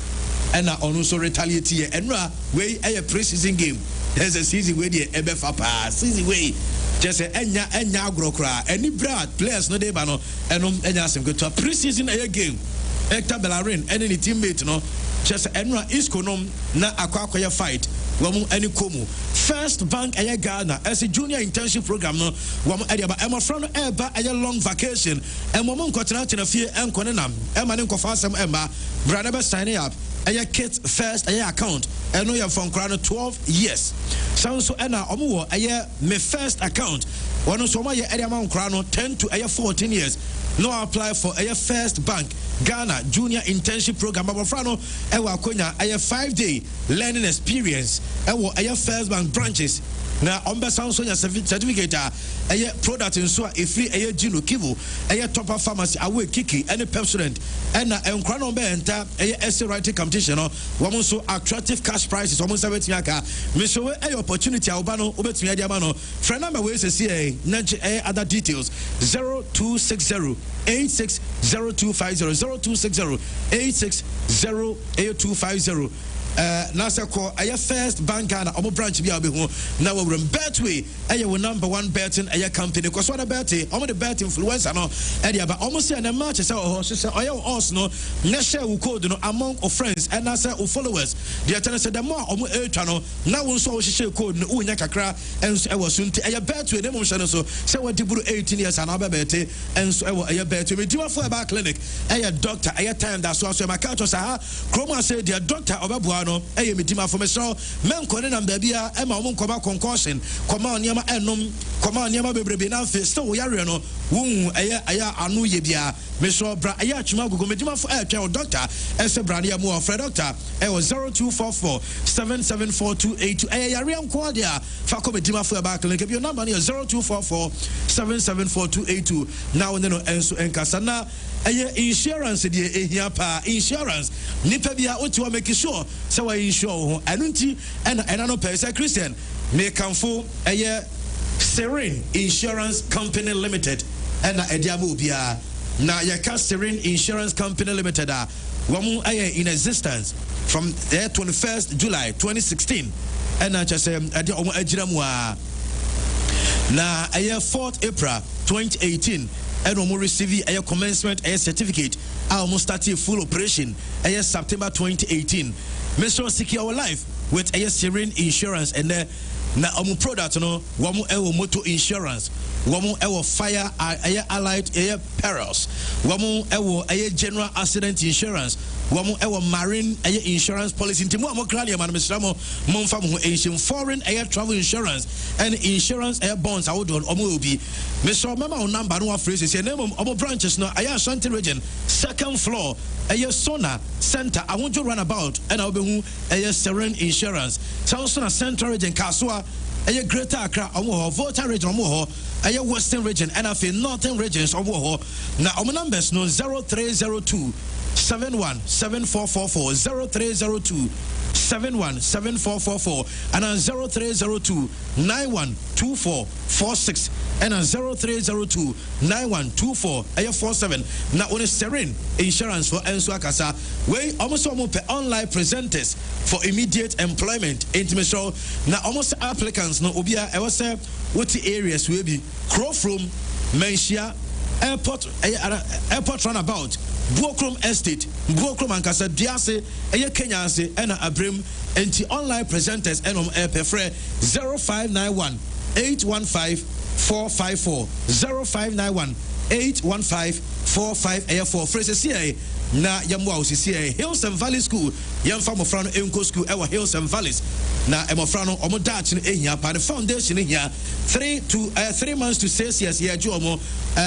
and on also retaliate enra we pre-season game there's a season where the ebefa pa season way just enya agrokra any brad players no dey ba no enom enya sem go to pre-season game Hector Bellerin and any teammate no just enra iskonom na akwakoye fight wamu any komu First Bank Ghana as a junior internship program no wamu ediaba ema from eba long vacation and wamu nkotena tena fie enkonenam ema ne nkofa asem ema brother be sign up kit first account and no you from crown 12 years sounds so ena omo wo me first account one so my ediama crown 10 to 14 years no apply for First Bank Ghana junior internship program abofrano ewa konya 5-day learning experience ewo First Bank branches na ombe sound so nya certificate product in so free Gino Kivu Topper Pharmacy away Kiki any Pepsodent and enkra no be enter essay writing competition no wo so attractive cash prices almost 70 aka me so opportunity oba no obetumi ade ama no friend number we say other details 0260 860250 0260 860250 nasa ko First Bank Ghana omo branch bi abehu na we Betway we number 1 betting company because what about it omo the bet influencer no aba omo say na match say so us no na share we code no among of friends and na say of followers the tell say the more omo etwa no na won so share code no unya kakra enso sunti Betway dem mo share so say we diburu 18 years and ababete enso Betway me diwa for about clinic doctor time that so my couch say ha chroma say the doctor obabu no eye medima for me so men kone na bia e ma omo nkoma concussion koma oniama enom koma oniama bebrebe na fe still wo yare no wo eye anu ye bia me so bra eye atwuma gogo medima for twa doctor ese brande ya mo ofre doctor e 0244 774282 eye yare anko dia fa ko medima for ba clinic your number is 0244 774282 now no enso enkasa na eye insurance die ehia pa insurance nipa bia otiwa make sure say we insure ho anunti ena no pesa Christian me kanfo eye Serene Insurance Company Limited ena ediamo bia na yaka Serene Insurance Company Limited wamu eye in existence from the 21st July 2016 ena chase edi omo agiramu na eye 4th April 2018 and we receive a commencement a certificate. Almost started full operation a September 2018. Mr. Secure our life with a Serene Insurance and na omu product no wamu ewo motor insurance wamu ewo fire allied perils wamu ewo general accident insurance wamu ewo marine insurance policy ntimu amokrania man mesramo momfa mo Asian foreign travel insurance and insurance bonds awodon omu obi mesro mama on number no phrase say name omo branches no Ashanti region 2nd floor Sona Center I want to run about and I will be Serene Insurance South Central region Kasua Greater Accra Volta region Western region and I feel Northern regions now our numbers no 0302 717444 0302 717444 and 0302 912446 and 0302 912447 now on Serene Insurance for Enso Akasa we almost online presenters for immediate employment intimation now almost applicants no obia I was say what areas will be Crowfrom Menshia airport runabout Buokrom Estate, Buokrom Ankasa Diase, Kenya se, and Abrim, and the online presenters and Pefre 0591 815 454 0591 815 4584 phrases here. Na yamwa usisiye Hills and Valley School yamfa mofrano enko school ewa Hills and Valleys na emofrano omo dach ni ehia pa the foundation ehia 3 months to 6 years here jomo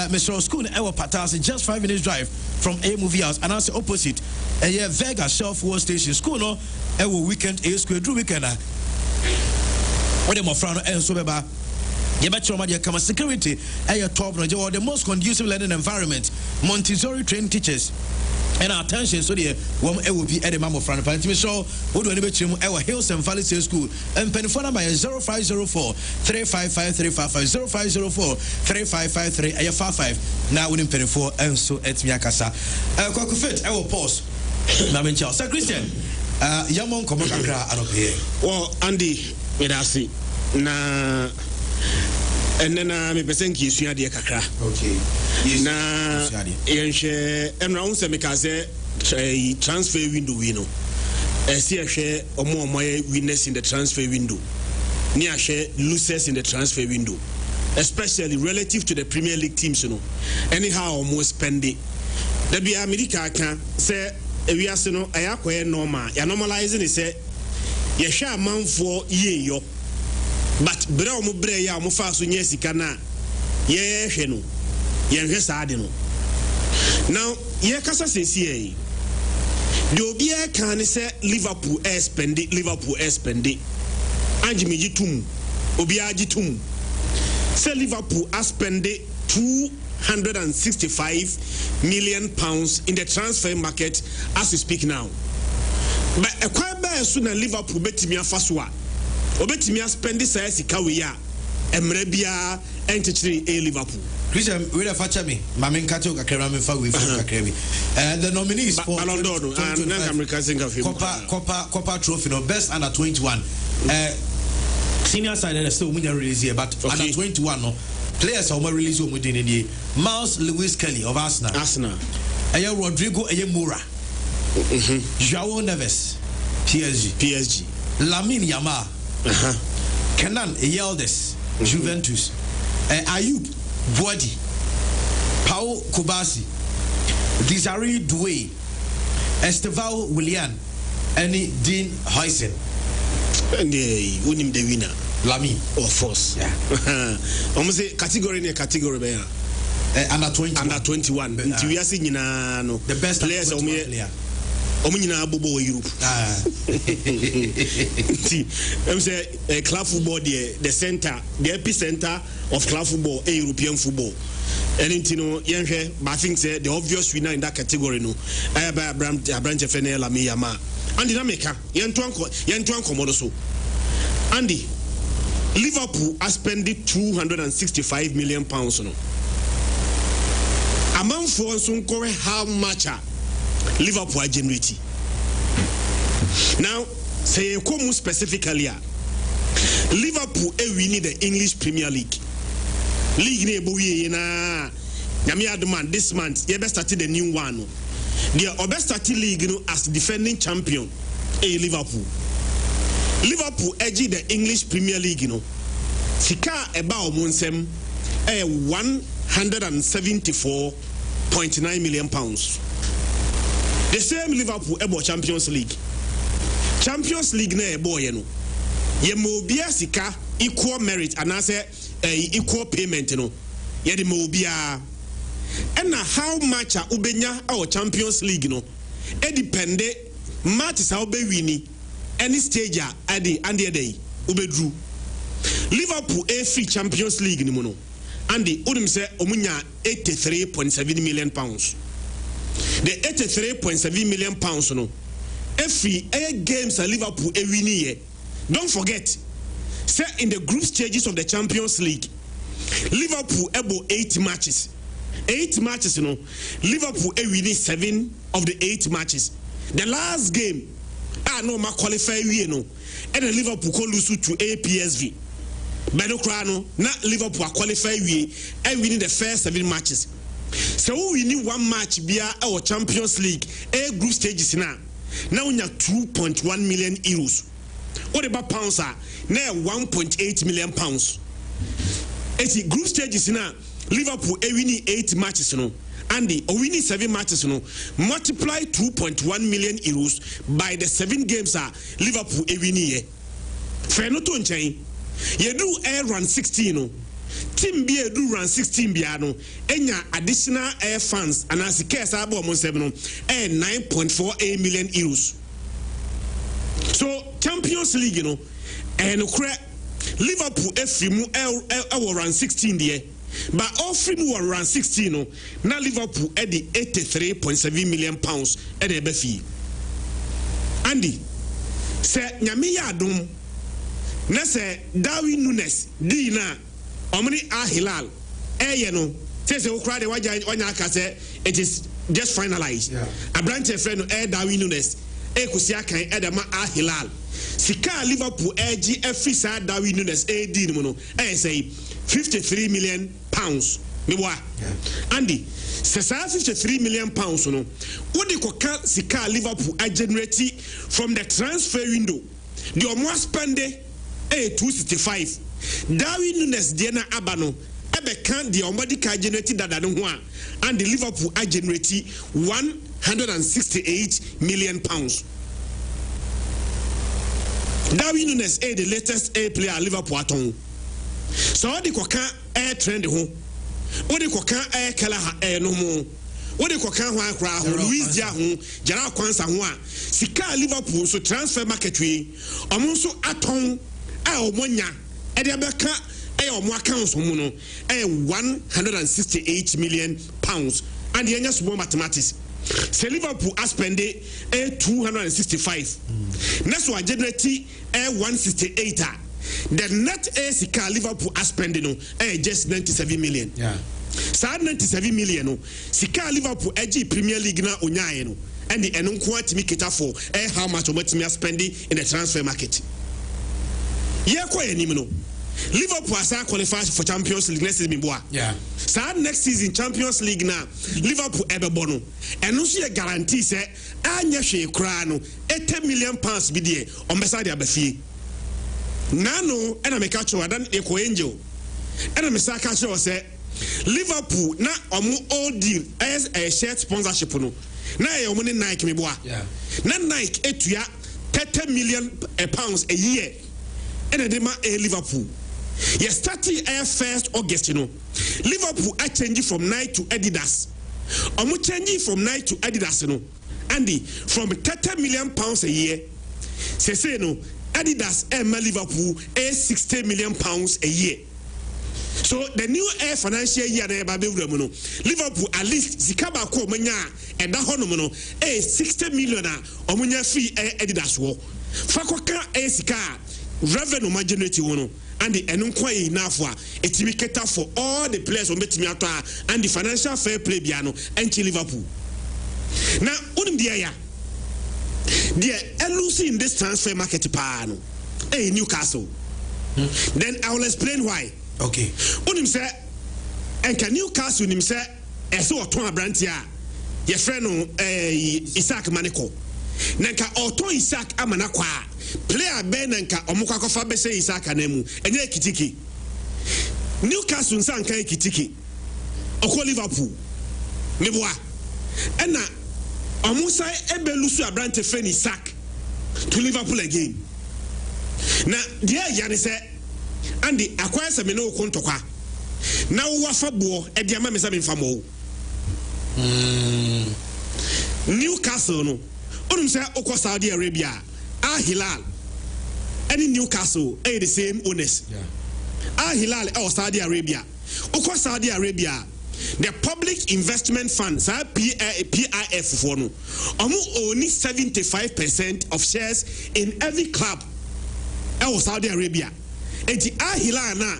Mr. School ewa patasi just 5 minutes drive from A movie house and as opposite Vega Shelf War Station school no ewa weekend A school do weekend ode mofrano enso beba Yabachoma security top no the most conducive learning environment Montessori trained teachers and our attention so the one will be at the mammo front of so what do anybody our Hills and Valley School and penphone number 0504 355 355 0504 3553 55 now winning penny 4 and so at Miakasa Kokufit I will pause Namencha Sir Christian Yamon Komaka here well Andy Medasi na and then me person ki sua de kakra okay na yenhwe emra unse me kaze transfer window we no esi ehwe omo winners in the transfer window ni ahwe losers in the transfer window especially relative to the Premier League teams you know anyhow almost spend it da bia America kan say ewiase no ayakoye normal ya normalizing is say ye hwa amanfo ye yo but bra mo bra ya mo fa so nya sika na ye hwe no ye hwe saade no now ye kasa sesi e de obi e kan say Liverpool spend anjimi gitum obi agitum say Liverpool spend 265 million pounds in the transfer market as we speak now but e kwa ba so na Liverpool betimi afa so a obetimi spend say sika we ya emre bia entity a Liverpool Christian we the facha me mama nkate okakra me fa we fa kakra me the nominees for Ballon d'Or and American singer Copa trophy no best under 21 senior side and still munya release here but okay. Under 21 no players are release o mudin ni Miles Lewis Kelly of Arsenal Rodrigo Moura João Neves PSG Lamine Yamal Kenan Yildiz Juventus Ayub Boadi Paul Kubasi Desiree Doué Esteval Willian Any Dean Huysen. And the winning the winner. Lamy. Of course. Yeah. Almost a category in a category. Under 21. Under 21. Until we are seeing the best players of player. Omina Bobo Europe. See, I'm saying club football, the center, the epicenter of club football, European football. And you know, but I think the obvious winner in that category, no, I have a branch of Fenella Miyama. And in America, Yantuan Comodoso. Andy, Liverpool has spent £265 million. No. Among for some how much Liverpool are generating. Now, say come specifically, Liverpool winning the English Premier League. League na this month, you best started the new one. The best started league as defending champion, Liverpool. Liverpool edging the English Premier League, Sika about Monsem, £174.9 million. The same Liverpool about Champions League. Champions League na boy ye mobia sika equal merit and I say equal payment ye the mobia. And how much ubenya our Champions League e depende matches how be winning any stage at the day ube drew Liverpool a free Champions League ni mono and the udum say omunya £83.7 million. The £83.7 million no every 8 games at Liverpool a winning. Don't forget, say in the group stages of the Champions League, Liverpool able 8 matches. 8 matches, Liverpool a winning 7 of the 8 matches. The last game, no ma qualify and then Liverpool could lose to APSV. But no crano, not Liverpool qualify and winning the first 7 matches. So we need 1 match via our Champions League a group stages now. Now we have €2.1 million. What about pounds are now £1.8 million. It's group stages now. Liverpool a winning 8 matches and the winning 7 matches multiply €2.1 million by the 7 games are Liverpool a winning. Fair no to chain. You do air run 16 Team B do run 16 biano enya additional air funds and as the case abo mo 7 and €9.48 million. So Champions League and Liverpool every mu run 16 there but all free mu run 16 now Liverpool at the £83.7 million at the fee. Andy say nyame ya adom na say Darwin Nunes Dina Omni Hilal, says it is just finalized. A branch of friend Darwin Nunes, Kusiaka, Edama Hilal. Sika Liverpool, every side Darwin Nunes, say £53 million. Andy, says £53 million. What they call Sika Liverpool generated from the transfer window. The almost spend $265. Darwin Nunes Diana Abano ebe can the omodika generated that and the Liverpool are generating £168 million. Darwin Nunes the latest player at Liverpool at home. So the koka air trend home. What the koka air color no more. What the koka Luis Diahu, Jara Kwanza Sika Liverpool so transfer market we also at home Monya. Ediabeka accounts £168 million and the small mathematics. Say Liverpool has spent $265. Next one generating $168. The net Sika Liverpool has spent just $97 million. Sad $97 million. Sika Liverpool Premier League na onyaye and the enunko me cater for how much we are spending in the transfer market. Liverpool has qualified for Champions League next season. Next season Champions League now Liverpool ebe bono and also a guarantee say anya hwe kra no £80 million be there on beside abafie nano and make catch wadan eko angel and me say catch say Liverpool na omo all deal as a shirt sponsorship no na e omo ni Nike me boa na Nike etua 30 million pounds a year. And then a Liverpool. Yes, starting 1st August, Liverpool are changing from Nike to Adidas. I'm changing from Nike to Adidas, Andy, from 30 million pounds a year. Say no, Adidas and Liverpool is 60 million pounds a year. So the new financial year Liverpool at least Zikaba ko manya and that honomono 60 million omunya free Adidas wo. Fakoka sika revenue ma generate wono and the enunkwai nafwa etimi cater for all the players on betimi ato and the financial fair play biano enchi Liverpool. Now unim dia ya losing in this transfer market pa no Newcastle. Then I will explain why. Okay. Unim say enka Newcastle unim say ese oton abrantia ye frɛ no Isaac Maneko. Nanka oton Isaac amanakwa player ben nanka omukwa kofa be say Isaac anemu enye kitiki. Newcastle nsan kan kitiki. Oko Liverpool. Meboa. Ena omusa ebelusu abrante frɛ ni Isaac to Liverpool again. Na dia ya ne say Andy acquire some no kontokwa. Now wafa bo e dia ma me say me famo. Newcastle no. Onum say okwa Saudi Arabia. Al Hilal. Any Newcastle the same owners. Yeah. Al Hilal Saudi Arabia. Okwa Saudi Arabia. The Public Investment Fund, PIF for no. Only 75% of shares in every club Saudi Arabia. Eti Ahila na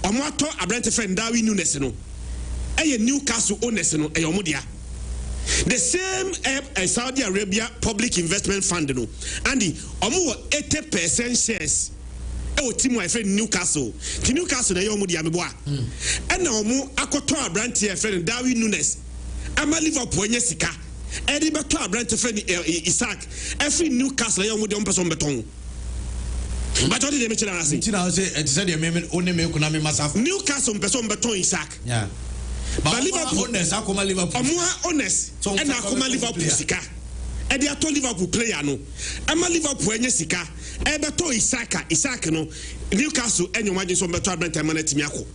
omoto abrante friend Darwin Nunes no Newcastle owners no omodia the same Saudi Arabia Public Investment Fund no and omo 80% shares team my friend Newcastle na omodia meboa and omo akoto abrante friend Darwin Nunes ama Liverpool nya sika edi beto abrante friend Isaac every Newcastle omodia person beton. But what did they mention? I say the amendment only make Newcastle person beton Isaac. Yeah. But Liverpool honest, Akoma Liverpool. More honest. And Akoma Liverpool sika. And they are told Liverpool player no. Ama Liverpool enya sika. E beto Isaac no. Newcastle enyo imagine so beto abenta maneti miako.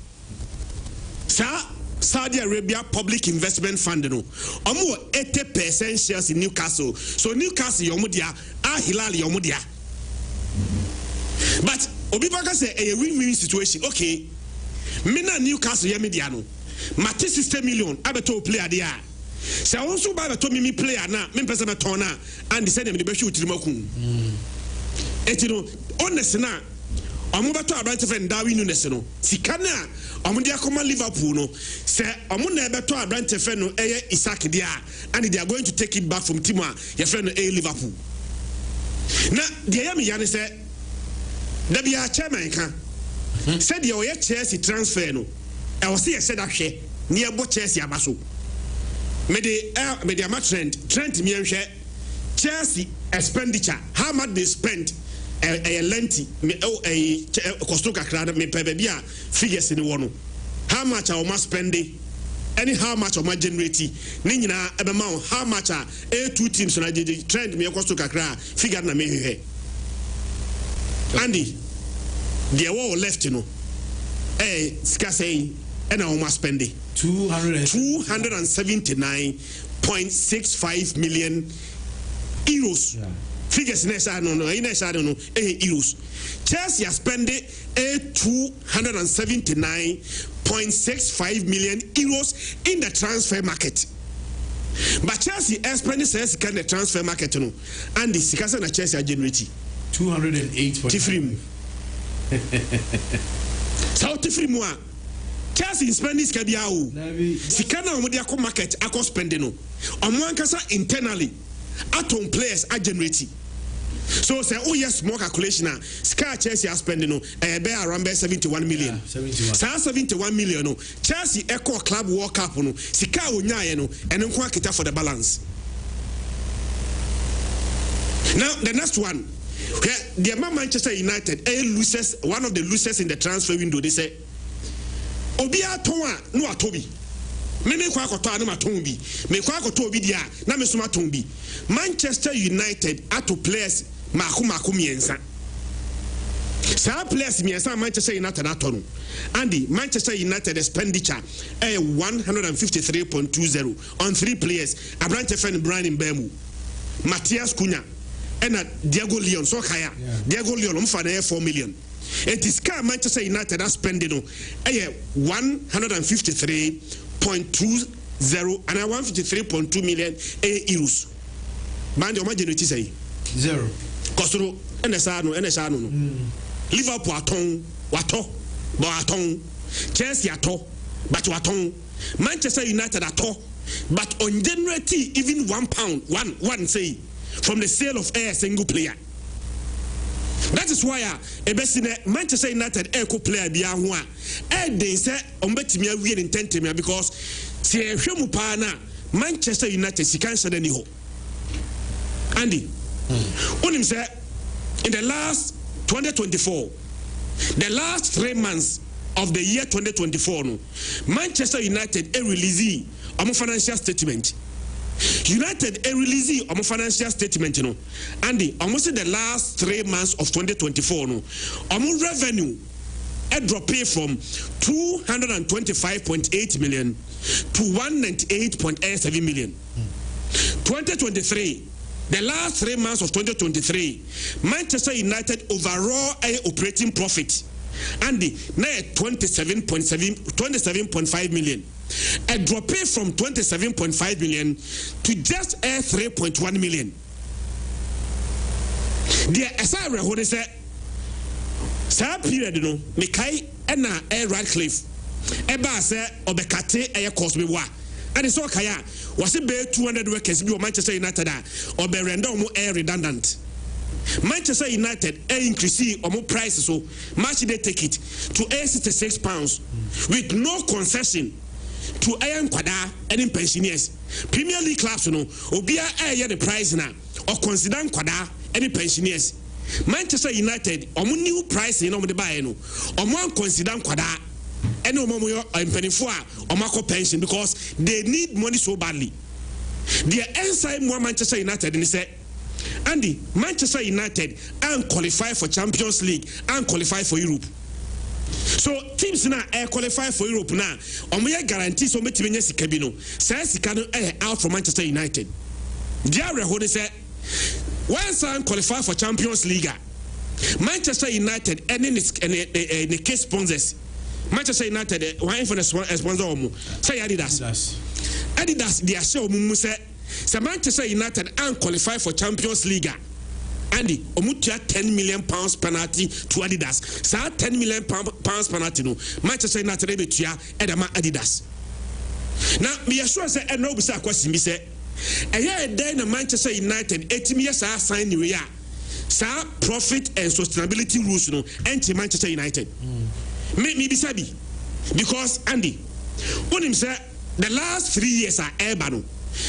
Sa Saudi Arabia Public Investment Fund no. Omo 80% shares in Newcastle. So Newcastle yomudia, Al Hilal yomudia. But Obibaka say a win-win situation. Okay, Mina Newcastle Yemidiano, Mati 60 million, Abeto player there. So also by the Tommy player now, Memphis Abatona, and the send him the Beshu to the Mokum. Etino, honest na, Omubato Abrante friend Darwin Nuneseno, Sikana, Omundiakoma Liverpool, no, say Omuna Beto Abrante friend no Isaac dia, and they are going to take it back from Tima, your friend Liverpool. Now, the Yami Yanni said, there be a chairman said your Chelsea transfer no. I was here said that near both Chelsea abaso. Me the Trent me Chelsea expenditure. How much they spent a lengthy a costoka crowd me pebebia figures in the one. How much I must spend any how much of my generate nina amount how much are two teams na Trent me costoka crowd figure na me here. Andy, the war left, Skasei, and I must spend 279.65 million euros. Yeah. Figures next I don't know, euros. Chelsea has spent 279.65 million euros in the transfer market. But Chelsea has spent the transfer market, and the Skasa na Chelsea generate 208.5. South Tifrimwa. Chelsea Spanish Kabiao. Sikana omudia ko market akọ spending no. Omwankasa internally atom players are generating. So say oh yes more calculation na Sky Chelsea are spending no be around 71 million. Yeah, 71 million no. Chelsea Eco Club World Cup no. Sika onyaye no eno nko akita for the balance. Now the next one. The Manchester United loses one of the losers in the transfer window. They say Obia Toa no Atobi. Meme kwa kotoa no matombi. Me kwa kotoa obi dia na me so matombi. Manchester United ato players mako miensa. Sa players miensa Manchester United atono. Andy, Manchester United expenditure 153.20 on 3 players. Abrante Fen Brian Mbemu, Matthias Cunha, and Diego Leon. So kaya Diego Leon umfana 4 million. It is car Manchester United are spending 153.20 and 153.2 million euros. Band your margin say 0. Costro NSano. Liverpool aton wato. Boaton, Chelsea ato, but waton, Manchester United ato, but on January even £1, one say, from the sale of a single player. That is why Manchester United eco player be a they say on betimia we intent because see Mupana Manchester United she can't send any hope. Andy, Unim said in the last 2024. The last 3 months of the year 2024, Manchester United released a financial statement. United released a financial statement, and almost the last 3 months of 2024, revenue dropped from 225.8 million to 198.87 million. 2023. The last 3 months of 2023, Manchester United overall operating profit and the 27.5 million. A drop from 27.5 million to just 3.1 million. The SR what is that? Sa period no, Mikai and Radcliffe. Eba say obekate eye cost me wa. And it's all kaya was it be 200 workers be Manchester United or be render more air redundant. Manchester United increase or more prices so match they take it to £66 with no concession to Iron Quada and in pensioners. Premier League clubs no obia air the price na or consider Quada any pensioners. Manchester United new price no the buy no or more consider Quada. And no more or pension because they need money so badly. Their inside more Manchester United and they say, Andy, Manchester United and qualify for Champions League and qualify for Europe. So teams now qualify for Europe now. We guarantee so much money cabino. Says can out from Manchester United. Diare who they say once I qualify for Champions League, Manchester United and in the case sponsors. Manchester United, why for the sponsor? Say Adidas, they are so say Manchester United and qualify for Champions League. Andy, Omutia £10 million penalty to Adidas. Sa £10 million penalty no. Manchester United betua Edama Adidas. Now, me assure say no be say question me say. Eye then Manchester United 18 years sign new year. Sa profit and sustainability rules no enti Manchester United. Me bisabi because Andy when him say the last 3 years are Ebano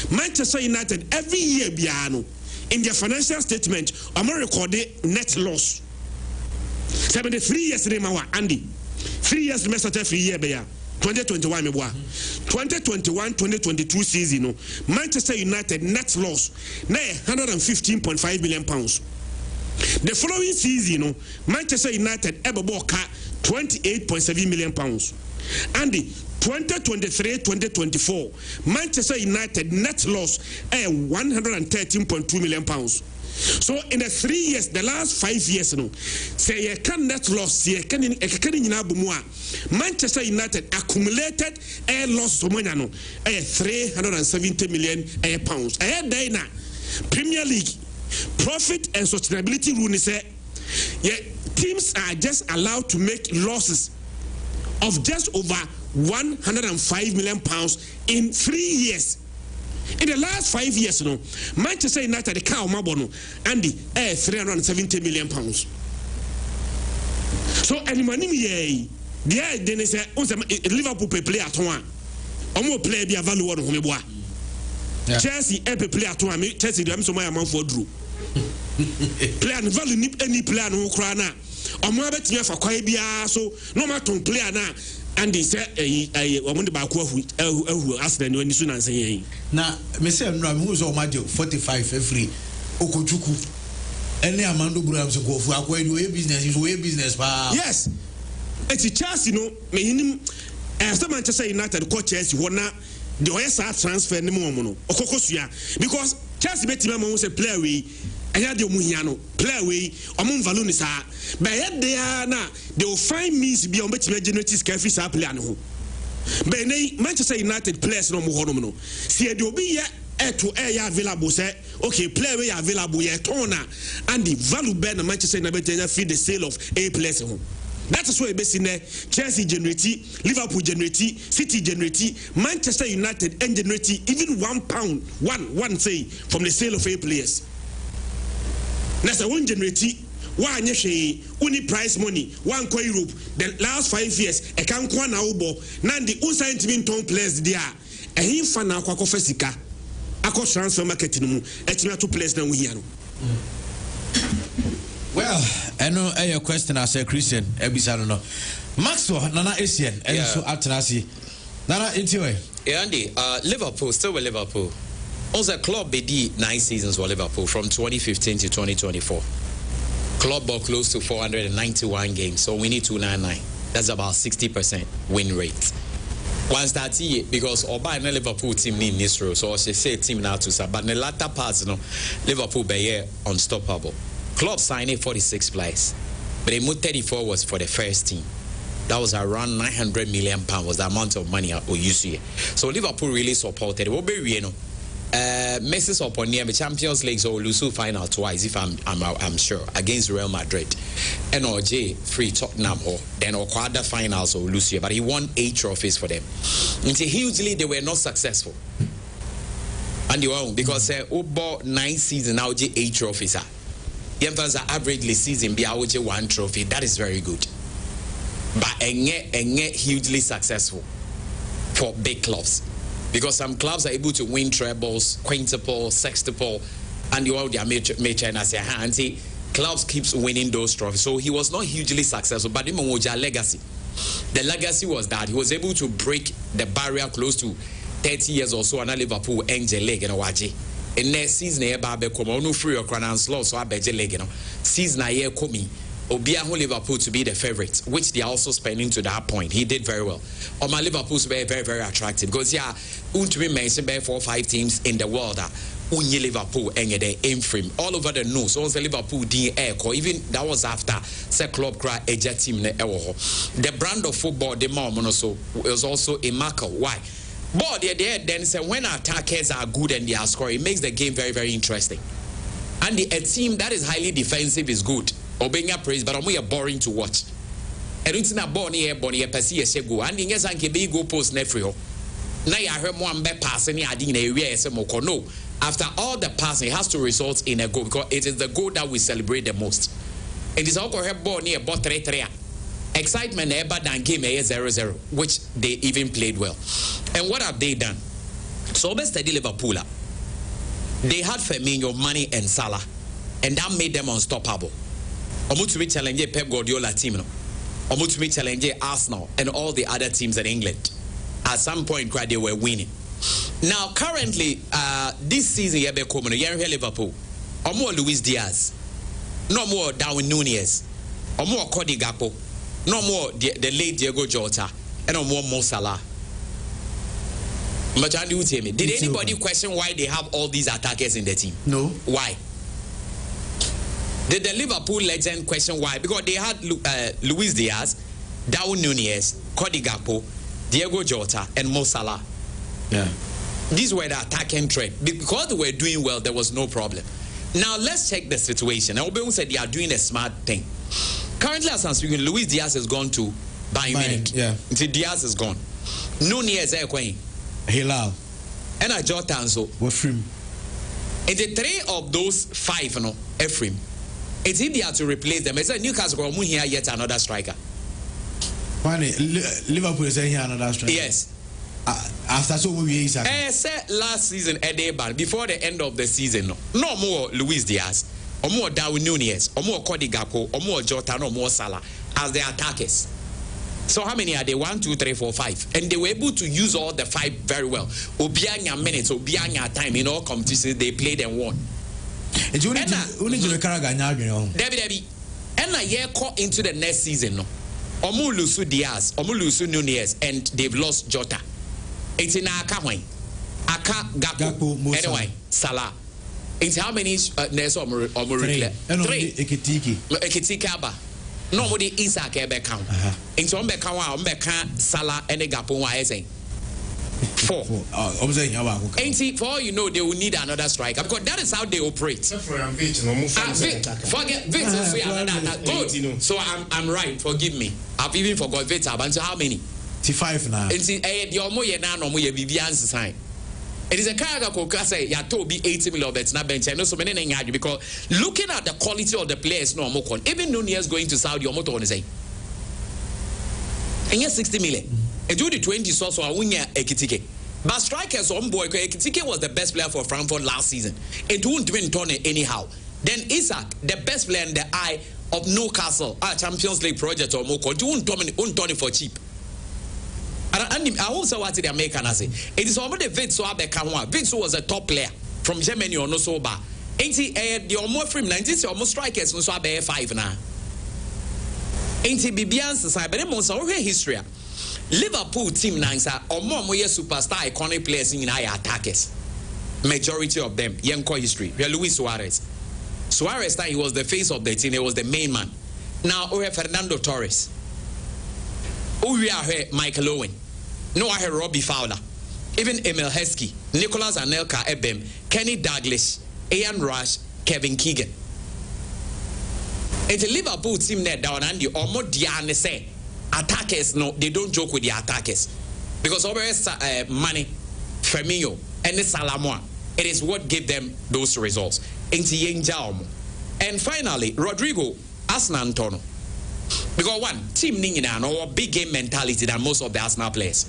Manchester United every year biano in their financial statement recorded net loss 73 years remawa Andy 3 years started 3 year beya 2021 meboa 2021-2022 season Manchester United net loss na £115.5 million. The following season Manchester United ebobo ka £28.7 million. And the 2023-2024 Manchester United net loss £113.2 million. So in the 3 years, the last 5 years, say you can net loss, Manchester United accumulated air loss of money, £370 million. Premier League profit and sustainability rule say teams are just allowed to make losses of just over £105 million in 3 years. In the last 5 years, Manchester United the cow mabono and the £370 million. So any money then say Liverpool play at one. Omo play be a value one homeboa. Chelsea play at one. Chelsea do so my amount for Drew. Play and value any player no cry na. Omo betime fa kwai bia so no matter player na. And they say omo de ba ko ahu Arsenal when so na say na me say no am who so majo 45 every Okojuku Any Amando Brams go for a business is way business. Yes, it's a Chelsea, no, me as the Manchester United coach Chelsea, the OSR transfer anymore, because Chelsea bet him was a player way, and had the Muhiano, player way, among Valunis are. But yet they are now, they will find means beyond which generative carefree plan. But Manchester United players no more. See, there will be to air available, say, okay, player way available, yet owner, and the value better Manchester United feed the sale of a place. That is why basically Chelsea generate, Liverpool generate, City generate, Manchester United and generate even £1, one say from the sale of A players. That's a one generate, one yeshe, only price money, one co Europe. The last 5 years, a can kwa na ubo, nandi unsigned team ton players there. A him fan na kwa fesika, ako transfer market mu, etima 2 players na wiyano. Well, I know a question as a Christian, Ebisano. Maxwell, Nana Asian, and so Atanasi. Nana, into it. Yeah, Andy, Liverpool, still with Liverpool. Also, club BD 9 seasons for Liverpool from 2015 to 2024. Club ball close to 491 games, so we need 299. That's about 60% win rate. Once that year, because Oba and Liverpool team need this role, so I say team now to but in the latter parts, Liverpool be unstoppable. Club signed 46 players, but they moved 34 was for the first team. That was around £900 million was the amount of money we used here. So Liverpool really supported it. What be messes up on the Champions League or lose final twice if I'm sure against Real Madrid. NRJ free Tottenham or then or quarter finals or lose here, but he won 8 trophies for them. Until hugely they were not successful. And you won't because over 9 seasons now 8 trophies are. Average season be 1 trophy. That is very good, but hugely successful for big clubs because some clubs are able to win trebles, quintuple, sextuple, and you all their major and as a clubs keeps winning those trophies. So he was not hugely successful, but legacy. The legacy was that he was able to break the barrier close to 30 years or so, and Liverpool Angel League and Awaji. In next season, no free or crown slow, so I bet you leg, season a year komi, Obia Liverpool to be the favorite, which they are also spending to that point. He did very well. Or my Liverpool's very, very, very attractive because to be mentioned by 4 or 5 teams in the world that Unye Liverpool and they aim frame all over the news. So the Liverpool or even that was after the club cry a jet team. The brand of football, the mom so was also a marker. Why? But then say when attackers are good and they are scoring, it makes the game very, very interesting. And a team that is highly defensive is good. Obeying praise, but we are boring to watch. And it's not born here, Bonnie, a Pessia Sego, and in yes, I can be go post Nefrio. Now I heard one bad passing, I didn't area SMO. No, after all the passing, it has to result in a goal because it is the goal that we celebrate the most. It is all correct born here, but 3-3. Excitement ever than game 0-0, which they even played well. And what have they done? So best study Liverpool. They had Firmino, Mane, and Salah, and that made them unstoppable. Omutumi challenge Pep Guardiola team, Omutumi challenge Arsenal and all the other teams in England. At some point, they were winning. Now, currently, this season, you're coming here Liverpool. Or more Luis Diaz, no more Darwin Núñez, or more Cody Gakpo. No more the late Diego Jota and no more Mo Salah. But did anybody question why they have all these attackers in the team? No. Why? Did the Liverpool legend question why? Because they had Luis Diaz, Darwin Núñez, Cody Gakpo, Diego Jota, and Mo Salah. Yeah. These were the attacking trade. Because they were doing well, there was no problem. Now let's check the situation. Obeun said they are doing a smart thing. Currently, as I'm speaking, Luis Diaz has gone to Bayern Munich. Yeah. Until Diaz is gone. Núñez is going. Hilal. And Jota and so. Ephraim. It's the 3 of those 5, Ephraim. It's easier to replace them. It's a Newcastle will here yet another striker. Funny, Liverpool is here another striker. Yes. After so many years. Said last season at Deban before the end of the season. No more Luis Diaz. Or more Darwin Núñez, or more Cody Gakpo, or more Jota, or more Salah as the attackers. So how many are they? 1, 2, 3, 4, 5. And they were able to use all the 5 very well. Obianya minutes, Obianya time in all competitions, they played and won. It's only Karaga Nagano. Debbie. And a year caught into the next season. No. Omulusu Diaz, Omulusu Nunez, and they've lost Jota. It's in Aka Gakpo, anyway, Salah. It's how many there's Omurikle? Three. Ekitiki Aba. Nobody Isaac Ebe count. Into Ombeka, Salah, and a Gakpo, I say. 4. Ain't for all you know, they will need another striker because that is how they operate. Forget Vic. So I'm right. Forgive me. I've even forgot Vita. But how many? 5 now. And see, it is a character called say ya to be 80 million bets na bench. I know so many things because looking at the quality of the players, no more. Even Nunez going to Saudi, your motor on say. And yes, 60 million. And do the 20 so I win Ekitike. But strikers on boy, Ekitike was the best player for Frankfurt last season. It won't win Tony anyhow. Then Isaac, the best player in the eye of Newcastle, our Champions League project or Moko, do Tony for cheap. And I also what the American say. It is almost the Vitz so Abekanwa. Vitz was a top player from Germany or no so bad. 80 the almost from 90s almost strikers so Abe 5 now. 80 Bibians side, but most of history. Liverpool team nansa or more superstar iconic players in high attackers. Majority of them, young history. We are Luis Suarez. Suarez time he was the face of the team, he was the main man. Now we have Fernando Torres. We are here Michael Owen. No, I have Robbie Fowler. Even Emil Heskey, Nicholas Anelka Ebem, Kenny Douglas, Ian Rush, Kevin Keegan. It's a Liverpool team that down and you almost Diane say attackers no, they don't joke with the attackers. Because always money, Firmino, and the Salamoa, it is what gave them those results. And finally, Rodrigo Asnantono. Because one, team Ningina or big game mentality than most of the Arsenal players.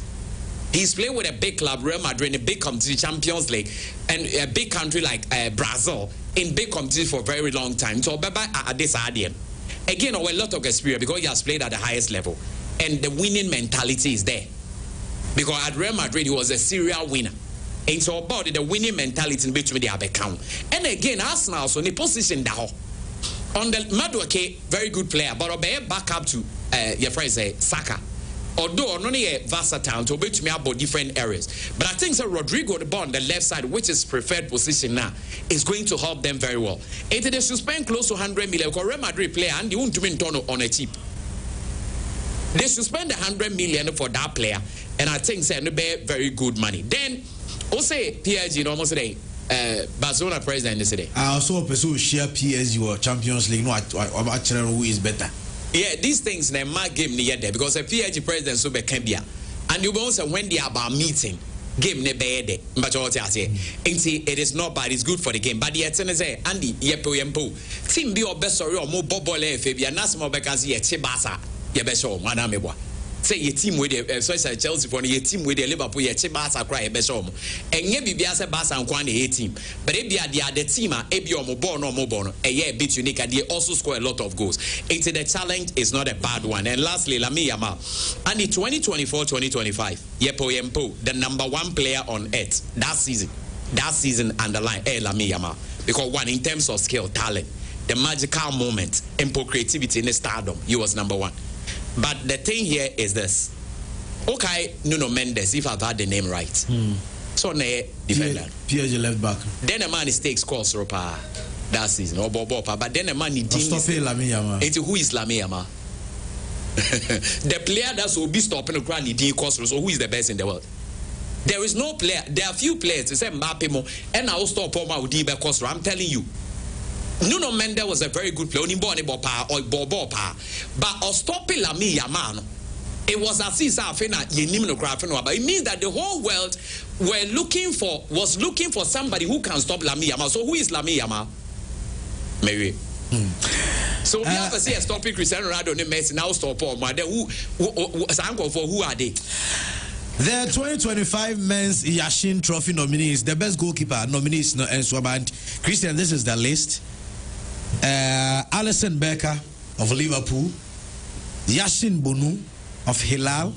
He's played with a big club, Real Madrid, in a big competition, Champions League, and a big country like Brazil, in big competition for a very long time. So, at this idea. Again, a lot of experience because he has played at the highest level. And the winning mentality is there. Because at Real Madrid, he was a serial winner. And so, about the winning mentality in between the account. And again, Arsenal, so in the position down. On the Madueke, very good player, but obey back up to your friend say Saka. Although not a versatile to obey to me about different areas. But I think so Rodrigo the ball on the left side, which is preferred position now, is going to help them very well. It they should spend close to 100 million because Real Madrid player and they won't win turn on a cheap. They should spend 100 million for that player, and I think so it'll be very good money. Then also PSG almost today. Barcelona president yesterday. I also pursue share PSG or Champions League. No, actually, who is better? Yeah, these things they might game near there because a PSG president so be can be, and you also when they are about meeting game ne be but what I say, it is not bad. It's good for the game. But the attendance say Andy yempo team be your best story or more bobole FB and that's more because ye chibasa ye best show manamebwa. Say your team with the so Chelsea for your team with the Liverpool your chibasa cry best show and ye be as a basa and kwan the team but if they are the team ebi or born or born a year bit unique and they also score a lot of goals. It's the challenge is not a bad one. And lastly Lami Yamal and the 2024-2025 Yempo the number 1 player on earth that season underline Lami Yamal because one in terms of skill talent the magical moment and creativity in the stardom he was number 1. But the thing here is this. Okay, Nuno Mendes, if I've had the name right. So, defender. PSG left back. Then a man takes calls that season. But then a man who is Lami Yamal? The player that will be stopping the crowd, so who is the best in the world? There is no player. There are few players. They say Mbappe and I will stop I'm telling you. Nuno Mendes was a very good player. But stopping Lami Yamal, it was as if but it means that the whole world was looking for somebody who can stop Lami Yamal. So who is Lami Yamal? Maybe. So we have to say a stopping Cristiano Ronaldo and Messi now stop Paul. Who are they? The 2025 Men's Yashin Trophy nominees, the best goalkeeper nominees, and so about Christian. This is the list. Alisson Becker of Liverpool, Yashin Bonu of Hilal,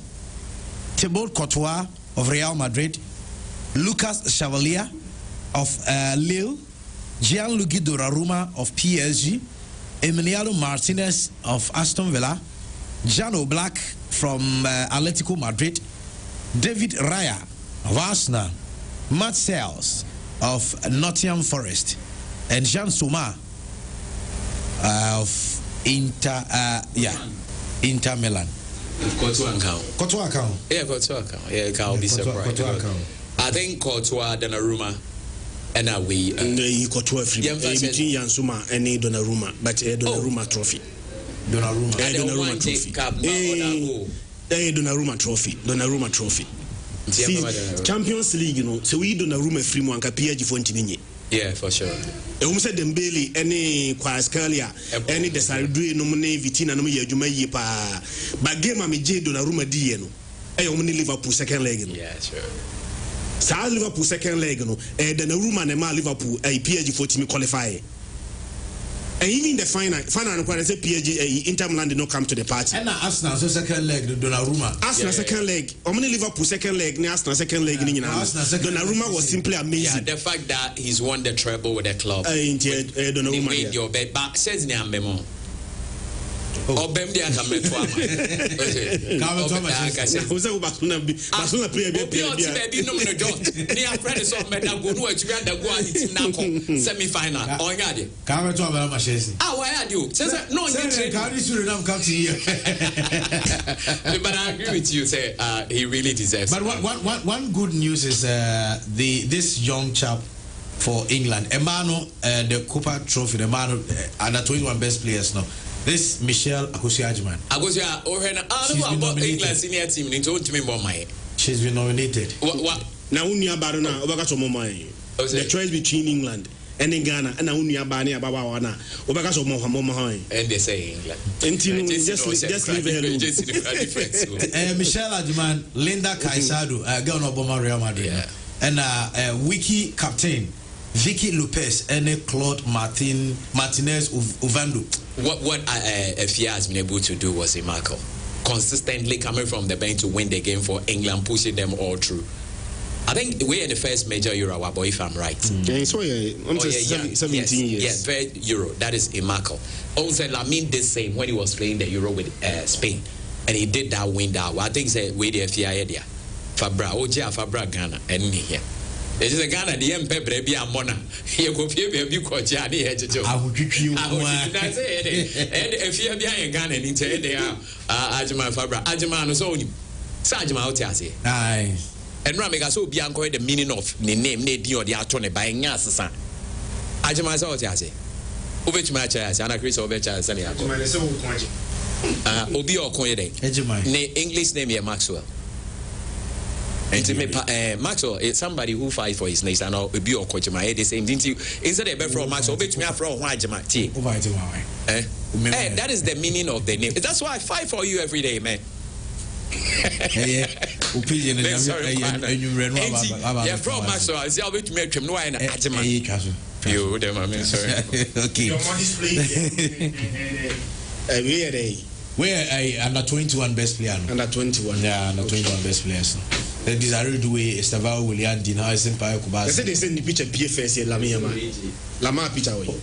Thibaut Courtois of Real Madrid, Lucas Chevalier of Lille, Gianluigi Donnarumma of PSG, Emiliano Martinez of Aston Villa, Jan Oblak from Atletico Madrid, David Raya of Arsenal, Matt Sales of Nottingham Forest, and Jean Souma of Inter Milan. Courtois account. Yeah, Courtois account. Yeah, can't be surprised. I think Courtois, Donnarumma, and we. Courtois free between Jan Souma and Donnarumma, but Donnarumma trophy. Donnarumma trophy. Donnarumma trophy. See, Champions League, you know, so we Donnarumma free one PSG for Ntini. Yeah, for sure. Said Dembele, any Quascalia, any Desiree, no money, Vitina, no Yajuma pa. But game I'm a J Donnarumma Dieno. Only Liverpool second leg. Yeah, sure. Sa Liverpool second leg, no, Donnarumma and Liverpool, a PSG for team qualify. And even the final, I say PSG, Inter Milan did not come to the party. And Arsenal second leg, Donnarumma. Arsenal second leg. How many Liverpool second leg? Arsenal second leg. Donnarumma was simply amazing. Yeah, the fact that he's won the treble with the club. Donnarumma. Your bet, but says the Memo. Oh, Bemdi and Kametwa. Who's a Basuna player? Baby, no, near friends of Medago, which we had the one semi final. Oh, yeah, Kametwa Machesi. Ah, why are you? No, you come to here. But I agree with you, say he really deserves it. But one good news is this young chap for England, Emmanuel, the Cooper Trophy, the man under 21 best players now. This Michelle Akosia-Agyemang. England senior team. She's been nominated. What? Now, the choice between England and Ghana, and now Babawana, and they say England. Just leave it alone. Michelle Agyemang, Linda Caicedo, girl Obama Real Madrid, and wiki captain Vicky Lopez and Claude Martinez Ovando. What FIA has been able to do was remarkable. Consistently coming from the bench to win the game for England, pushing them all through. I think we're the first major Euro, boy, if I'm right. 17 years. Yes, very Euro. That is remarkable. Also, Lamine did the same when he was playing the Euro with Spain. And he did that win that. I think it's way the FIA idea. Fabra Ghana, and me here. It is a Ghana, the Emperor, baby, and Mona. Here go baby, coach, I would treat you. And if you're behind Ghana, and into they are Agyemang Fabra. Agyemang is only Sajma out here. Aye. And Ramega so Bianco, the meaning of the name, Nady or the attorney by Yassa. Agyemang out here. Which match has Anna Chris or Betcha Sanya? Obi or Coyde. English name here, Maxwell. Maxwell is somebody who fight for his nation and I'll be your coach. My head the same. Didn't you? Instead of from Maxwell, bet me from Wajama. That is the meaning of the name. That's why I fight for you every day, man. Yeah, from Maxwell. I say I'll bet me from Wine Ajama. You, them, I mean, sorry. Okay. Where I under 21 best player. Under 21. Yeah, under 21 best players. The desire do we Estavao William Dina Empire Kubas. They send the picture PFS here, Lama picture way.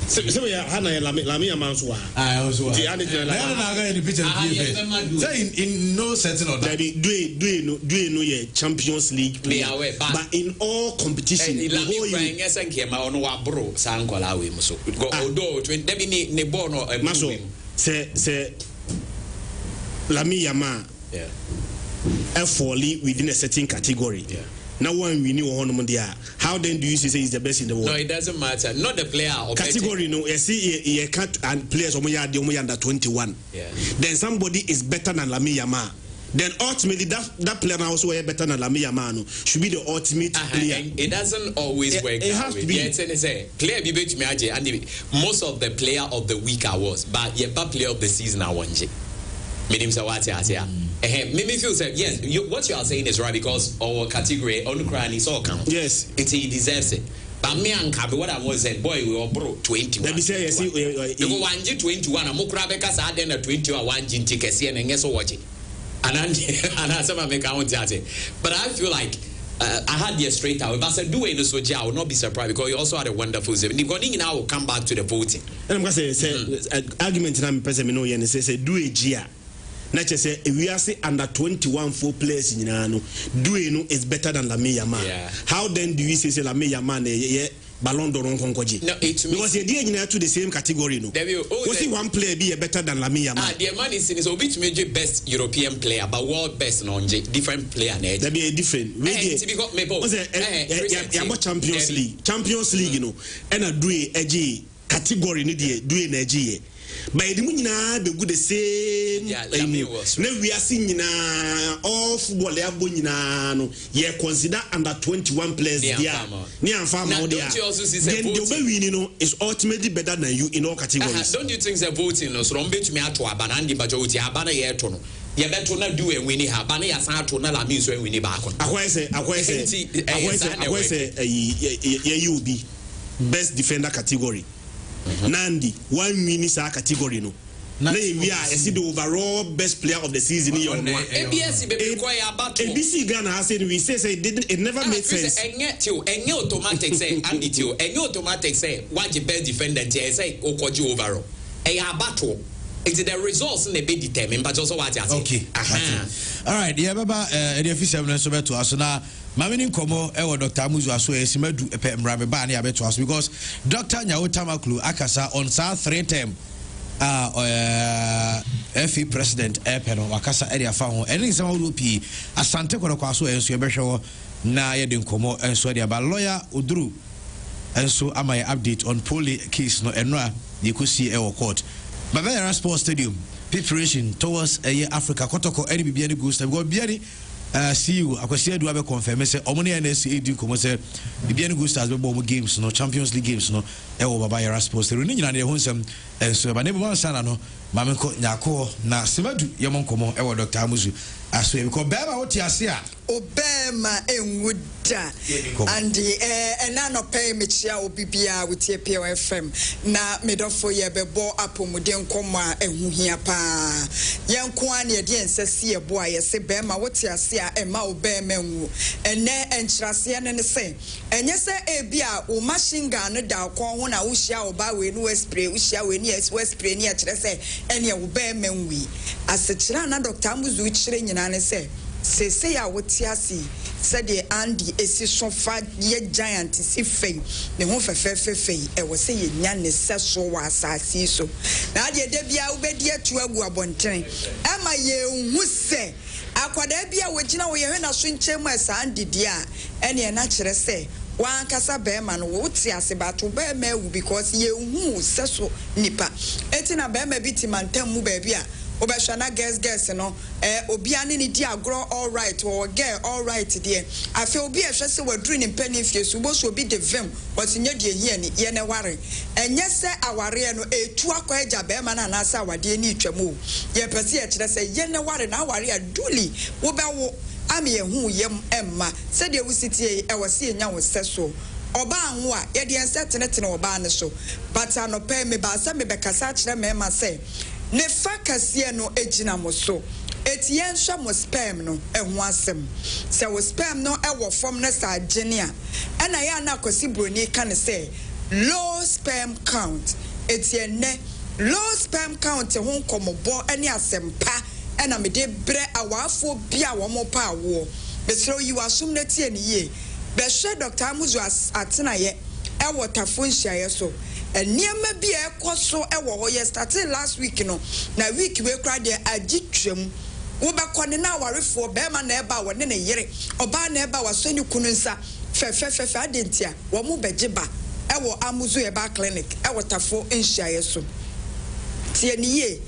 So Hannah Lamia Manswa. I also the picture PFS. In no setting of that. Do no Champions League player, but in all competition, the whole say Lamia Ma. Yeah. Fully within a certain category. Yeah. Now one we knew how then do you say he's the best in the world? No, it doesn't matter. Not the player or category. No, you see, you can't and players only under 21. Yeah. Then somebody is better than Lamine Yamal. Then ultimately that player now also better than Lamine Yamal should be the ultimate player. It doesn't always work. It has to be. Yeah, player be better and most of the player of the week I was, but player of the season I won. Meaning so what I say. Maybe feel say yes. What you are saying is right because our category on crying is all count. Yes, he deserves it. But me and Kabi, what I was saying, boy, we were bro 21. Let me say, you see, you go 1G21. I'm Mokrabeka said then a 21 1G ticket and guess what? And I make out that. But I feel like I had the straight out. If I said do it, so I will not be surprised because you also had a wonderful season. The Ghanaian now will come back to the voting. And I'm going to say argument I'm present no yen say do a gia. Nature say we are say under 21 4 players in Yano. Do is better than Lamine Yamal. How then do you say Lamine Yamal Ballon d'Or Konkoji? No, because you're dealing to the same category. No, see one player be better than Lamine Yamal. The man is a bit major best European player, but world best no different player. There be a different. Champions League, you know, and a do a category ni do energy. But the munina be good the same. Now we are seeing all football they are no. You consider under 21 players there. Near farmer there. Then the way we know is ultimately better than you in all categories. Don't you think the voting no? So don't bet me at to abanandi bajoti abana yeto no. You better not do it when you have abana yasa to na la means when we need back on. I say you be best defender category. Nandi, 1 minute category no. We are the overall best player of the season. ABC Ghana has said we say it never made sense. And automatic say and it automatic say what the best defender say Okoji overall. A battle. It's the results in the bit determined, but also what I say. Okay. All right. Yeah, Baba. The official minister to us now. Mamini Komo, Dr. Amuzu Aso, Esimedu Mrame Bani abe to us because Dr. Nyao Tamaklu Akasa on South 3-term FE President Epeno Akasa area found any some Lupi Asante Konokaso and Suebesho na Yedin Komo and Swedia by lawyer Udru and so am I update on Poli case no enra you could see our court. Bavarian Sports Stadium preparation towards a year Africa Kotoko any Biani Gusta go Biani. See you. I do have a confirm. Say, Omni NSA do come say, the Bian Gustas be bomb games, no Champions League games, no. Ewo Baba supposed to renew na honsem. And so, my name one son, no. Mamenko Nyako na Simadu Yamon Komo. Ewo Dr. Amuzu. As we because Bema what you see. Obama enwuda and enano pay me chia obibia with POFM na medofo ye bebo apomuden koma ehuhia pa yenko an ye de nsese ebo aye se bema what you see a ema obama enwu ene enkyerase ne se enye se ebia o machine gun da kon ho na wo hia oba we no spray wo hia we ni spray ni a kyerɛ se ene obama enwi asekyerɛ na Dr. Amuzu kyerɛ nyina ne se say ya wotiasi said the Andy esi so fa ye giant si fei ne ho fefefefei e wo say ye nya ne seso wa asasi so na de bia wo bedi atu agu abonten e ma ye hu se akwada bia wo gina wo ye hwe na so nchemu esa Andy dia ene na kire se wan kasa be ma no wo tiase bato be ma wu because ye hu seso nipa eti na be ma bitimantam mu ba bia Obashana guess no obiane ni di agro all right or girl all right there I feel obi ehwe se wadru ni penny fie so bo so obi de vem but nya de hie ni ye ne ware enye se aware no etu akwa eja be ma na na sa awade ni twam ye pese ye kire se ye ne ware na aware aduli wo be wo ame ehu yem emma se de wo sitie e wo se nya wo se so oba anwo a ye de ense tenetene oba ne so but anope me ba se me be kasa kire me ma se ne fakasie no ejina mo so etien hwa mo sperm no eho asem se wo sperm no ewo form na sa agenia ena ya na akosi broni ka ne se low sperm count etien ne low sperm count ho nkomobo ene asempa ena me de bre awafo bia wo mo pa awo besro yi wasum na tie ne ye be hwe Dr. Amuzu atena ye ewo tafo nhia so niema bi ekoso ewo ho ye started last week no na week we kra de agitwam wo be kone na warefo be ma na eba wo ne ne yere oba na eba wasoni kunu nsa fefefefe adentia wo mu begeba ewo Amuzu eba clinic ewo tafo nhia so tie niye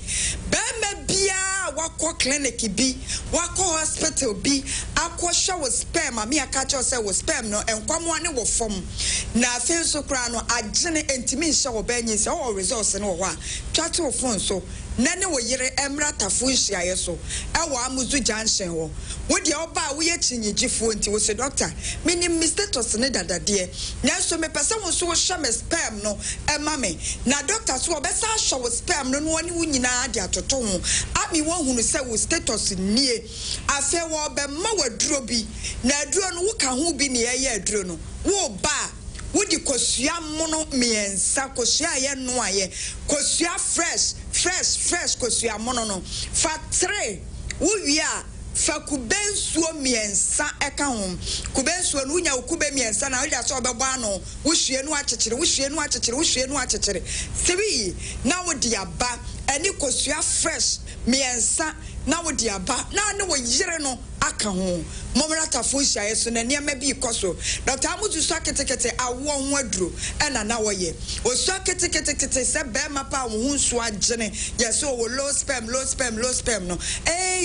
be ma bia wakọ clinic bi wakọ hospital bi akọ show sperm ami aka cho say wo sperm no enkwamo ne wo fom na afi so kra no agene entimi nhyɛ wo banyi se o results ne wo ho a twate wo phone so na ne wo yere emra tafo nhyiaye so ewo Amuzu junction wo wo de oba wo ye chinyigifo nti wo se doctor mini status ne dadade na so me pese wo so wo hye me sperm no ema me na doctor so obesa hye wo sperm no no ne wo nyina de atoto ho ami won hunu se wo status nie afe wo be ma waduro bi na aduro no wo ka ho bi ne ye aduro no wo ba wodi kosua mono miensa kosua ye no aye kosua fresh kosua mono no fa 3 wo wi a fa kubensuo miensa eka ho kubensuo no nya kube miensa na wodi aso obebo ano wo hwie no akekere 3 na wodi aba eni kosua fresh miensa na wodi aba na ne wo yire no aka ho momrata fo hia so na niam bi ikoso Dr. Amuzu so ketekete awo ho aduro ena na wo ye o so ketekete se be mapa wo hu so agene yeso wo low sperm no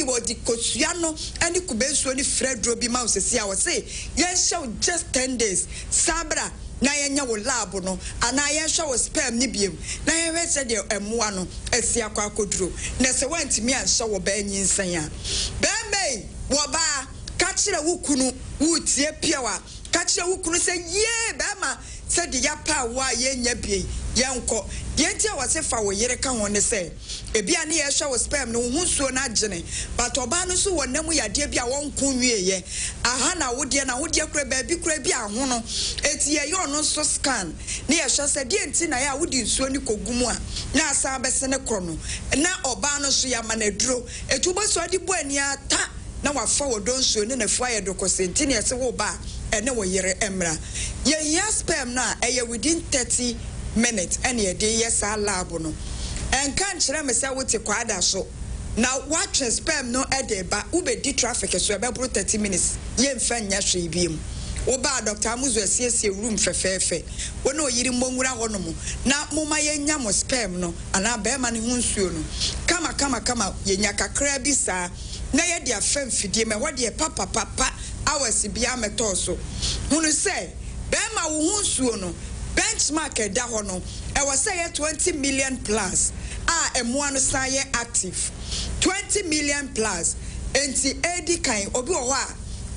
wo di kosua no eni kubensuo ni fredro bi ma osesi a wo se yen show just 10 days sabra na yenya wo lab no ana yehwa wo sperm ni biem na yehwe de emoa no asi akwa akoduro na se wantimi anhye wo ba nyinsan a bembe wo ba ka kire wo kunu wo tie piawa ka kire wo kunu se ye bema se de ya pa wa yenya bie yenko yenti a wase fa wo yere ka ho ne se ebia ne yehwa wo sperm no hu suo na agene but oba no so wonam yade bia won ko nwieye aha na wode kura ba bi kura bi aho no eti ye yo no so scan ne yehwa se de enti na ya wodi nsuo ni kogumu a na asa bese ne kro no na oba no so ya manaduro etu bo so de bo ani ata na wafa wo don nsuo ne na fua ye dokosenti ne se wo ba ene wo yere emra ye ya sperm na eye within 30 minutes and ye dey yes lab no en kan kire me say wote kwada so na what sperm no e dey ba ube di traffic so e be 30 minutes ye mfa nya hwe biem wo ba Dr. Amuzu asiesie room fefefe wo na oyiri mbonwura hono mo na moma ye nya mo sperm no ana be ma ne hunsuo no kama ye nya kakra bi saa na ye dia famfidie me wo de papa awasi bia metoso hunu say be ma wo hunsuo no benchmark eda ho no e was say 20 million plus emoa no say active 20 million plus enti edi kan obi wo a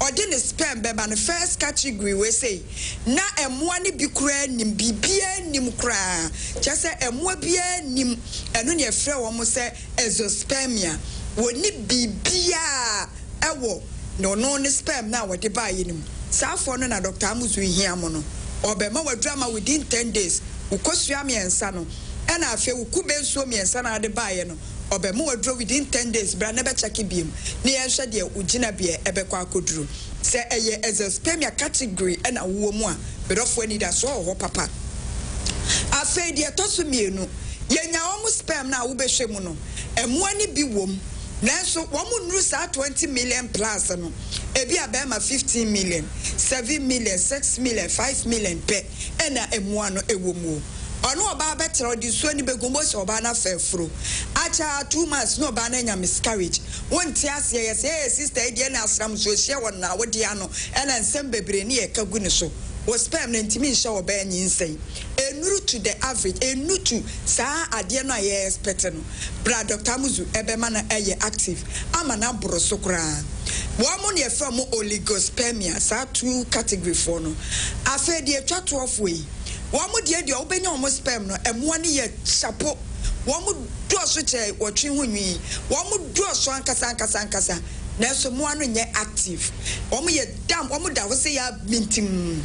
odi ne sperm beba no first category we say na emoa ne bi kura nim bibia nim kura che say emoa bia nim eno ne efre wo mo say exospermia woni bibia ewo no ne sperm na wo de ba yenim safo no na Dr. Amuzu hia mo no obema wadrama within 10 days ukosua miensa no ena afi ukubensuo miensa na de baye no obema wadro within 10 days bra na be check biem na ye hwe de ugina bie ebekwa akoduru se eye exospermia category ena wo mu a bedofo ani da so ho papa afi de toso mienu yenya omu sperm na wo behwe mu no emu ani bi wom nanso wo mu nuru sa 20 million plus no ebi abema 15 million 7 million 6 million 5 million pe ena emu ano ewomu ono oba betre di so ni begombo so oba na fefro acha 2 months no oba na nya miscarriage wonti ase ye say sister e na asram so hye won na wodi ano ena nsem bebre ni e kagu ni so wo sperm na ntimi nhye oba anyi nsen enuru to the average enu to saa ade no ye expect no bra Dr. Amuzu ebema na eye active ama na boro so kra wo ne from oligospermia saa 2 category for no afa de atwa 12 way wo de obenya omo sperm no emo ne ye chapo wo do so che wotwe honwi wo do so ankasa na so mo anu nye active omo ye dam omo da wo se ya mintim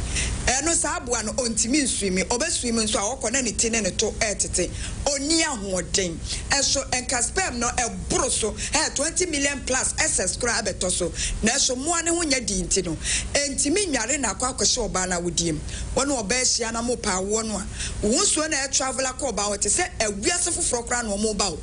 no sa aboa no ontimi nswimi obeswimi nso awokọ na ne tine ne to etete oni ahoden eso enka sperm no eboro so 20 million plus ss kra abeto so na so mo anu ho nya di nti no entimi nware na akwakwhye oba na wodiem wono oba ehia na mo pa wo no a wo so na e traveler ko oba wote se awiase foforo kra na omo ba wo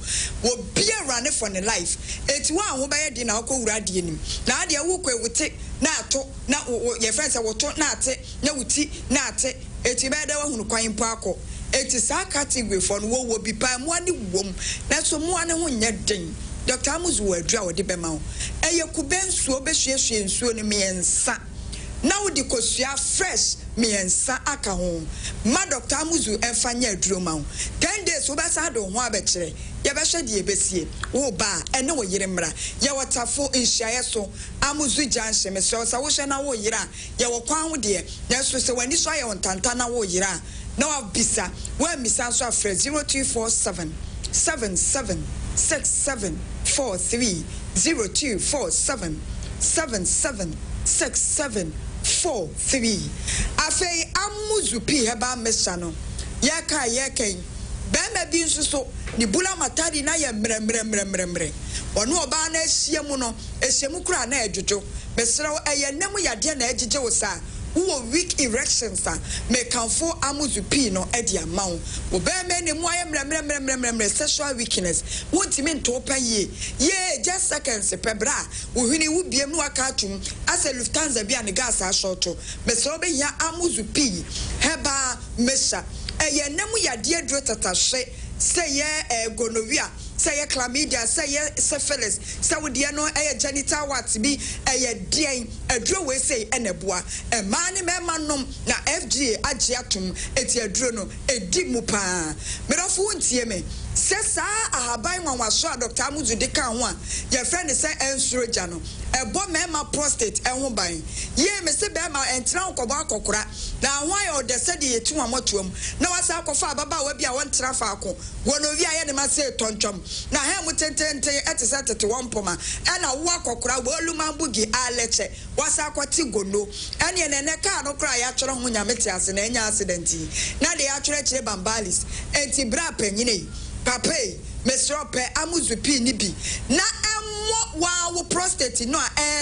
bia run for the life eti wa ho ba ye di na akọ die nim na ade wo wote na ato na ye friends woto na ate na wuti na ate eti be da wahunu kwan po akọ eti sa category for no wo bi pa mo ani wom na so mo ani ho nya den Dr. Amuzu wadua wode be ma wo eye kubensuo be hwehwe nsuo ne miensa na wodi kosua fresh miensa aka ho ma Dr. Amuzu enfanya aduro ma wo 10 days wo ba sa do ho abekire ye be hwe de ebesie wo ba ene wo yire mra ye wotafo nhyiaye so Amuzu janhye me so sa wo hwe na wo yire a ye wo kwan ho de na so se wani so aye wontanta na wo yire a na wa bisa wa misa so afre 0247 7767 0247 776743 afei amuzupi heba mesano yaka bema bi nso so ni bula matadi na ye mremre ono oba na ehiem no ehiem kura na edwojo mesrew eyenem yade na egige wo sa wo weak erections a mekanfo amuzupi no edi amawo wo bema ne mu aye mremre sexual weakness wontimi ntopa ye just seconds pebra wo hwini wo biem no aka atum ase Lufthansa bia ne gas a shorto mesrew be ya amuzupi heba mesha eyenem yade adro tatashe say ye gonorrhea say ye chlamydia say ye syphilis say wo de no genital warts bi dean adro we say eneboa e ma ne mema nom na FDA agye atom eti adro no edi mu pa merofo ntie me sesa ahaban wanwaso a Dr. Amuzu de kan ho a ye friend say ensoroja no ebo mema prostate enho ban ye me se be ma entra nkobo akokora na hwan o de se de yetu amotoam na wasa akofa ababa wa bia won tra fa ako wono wi aye ne ma se tonchom na he mu tentente etisa tete wompoma na wo akokora wo luma bugi aleche wasa akwati gono ene ne ka no kra ya tworo ho nyamete ase na enya accident na de ya twere kire bambalis enti bra panyine pape mesrope amuzupi ni bi na wow prostate no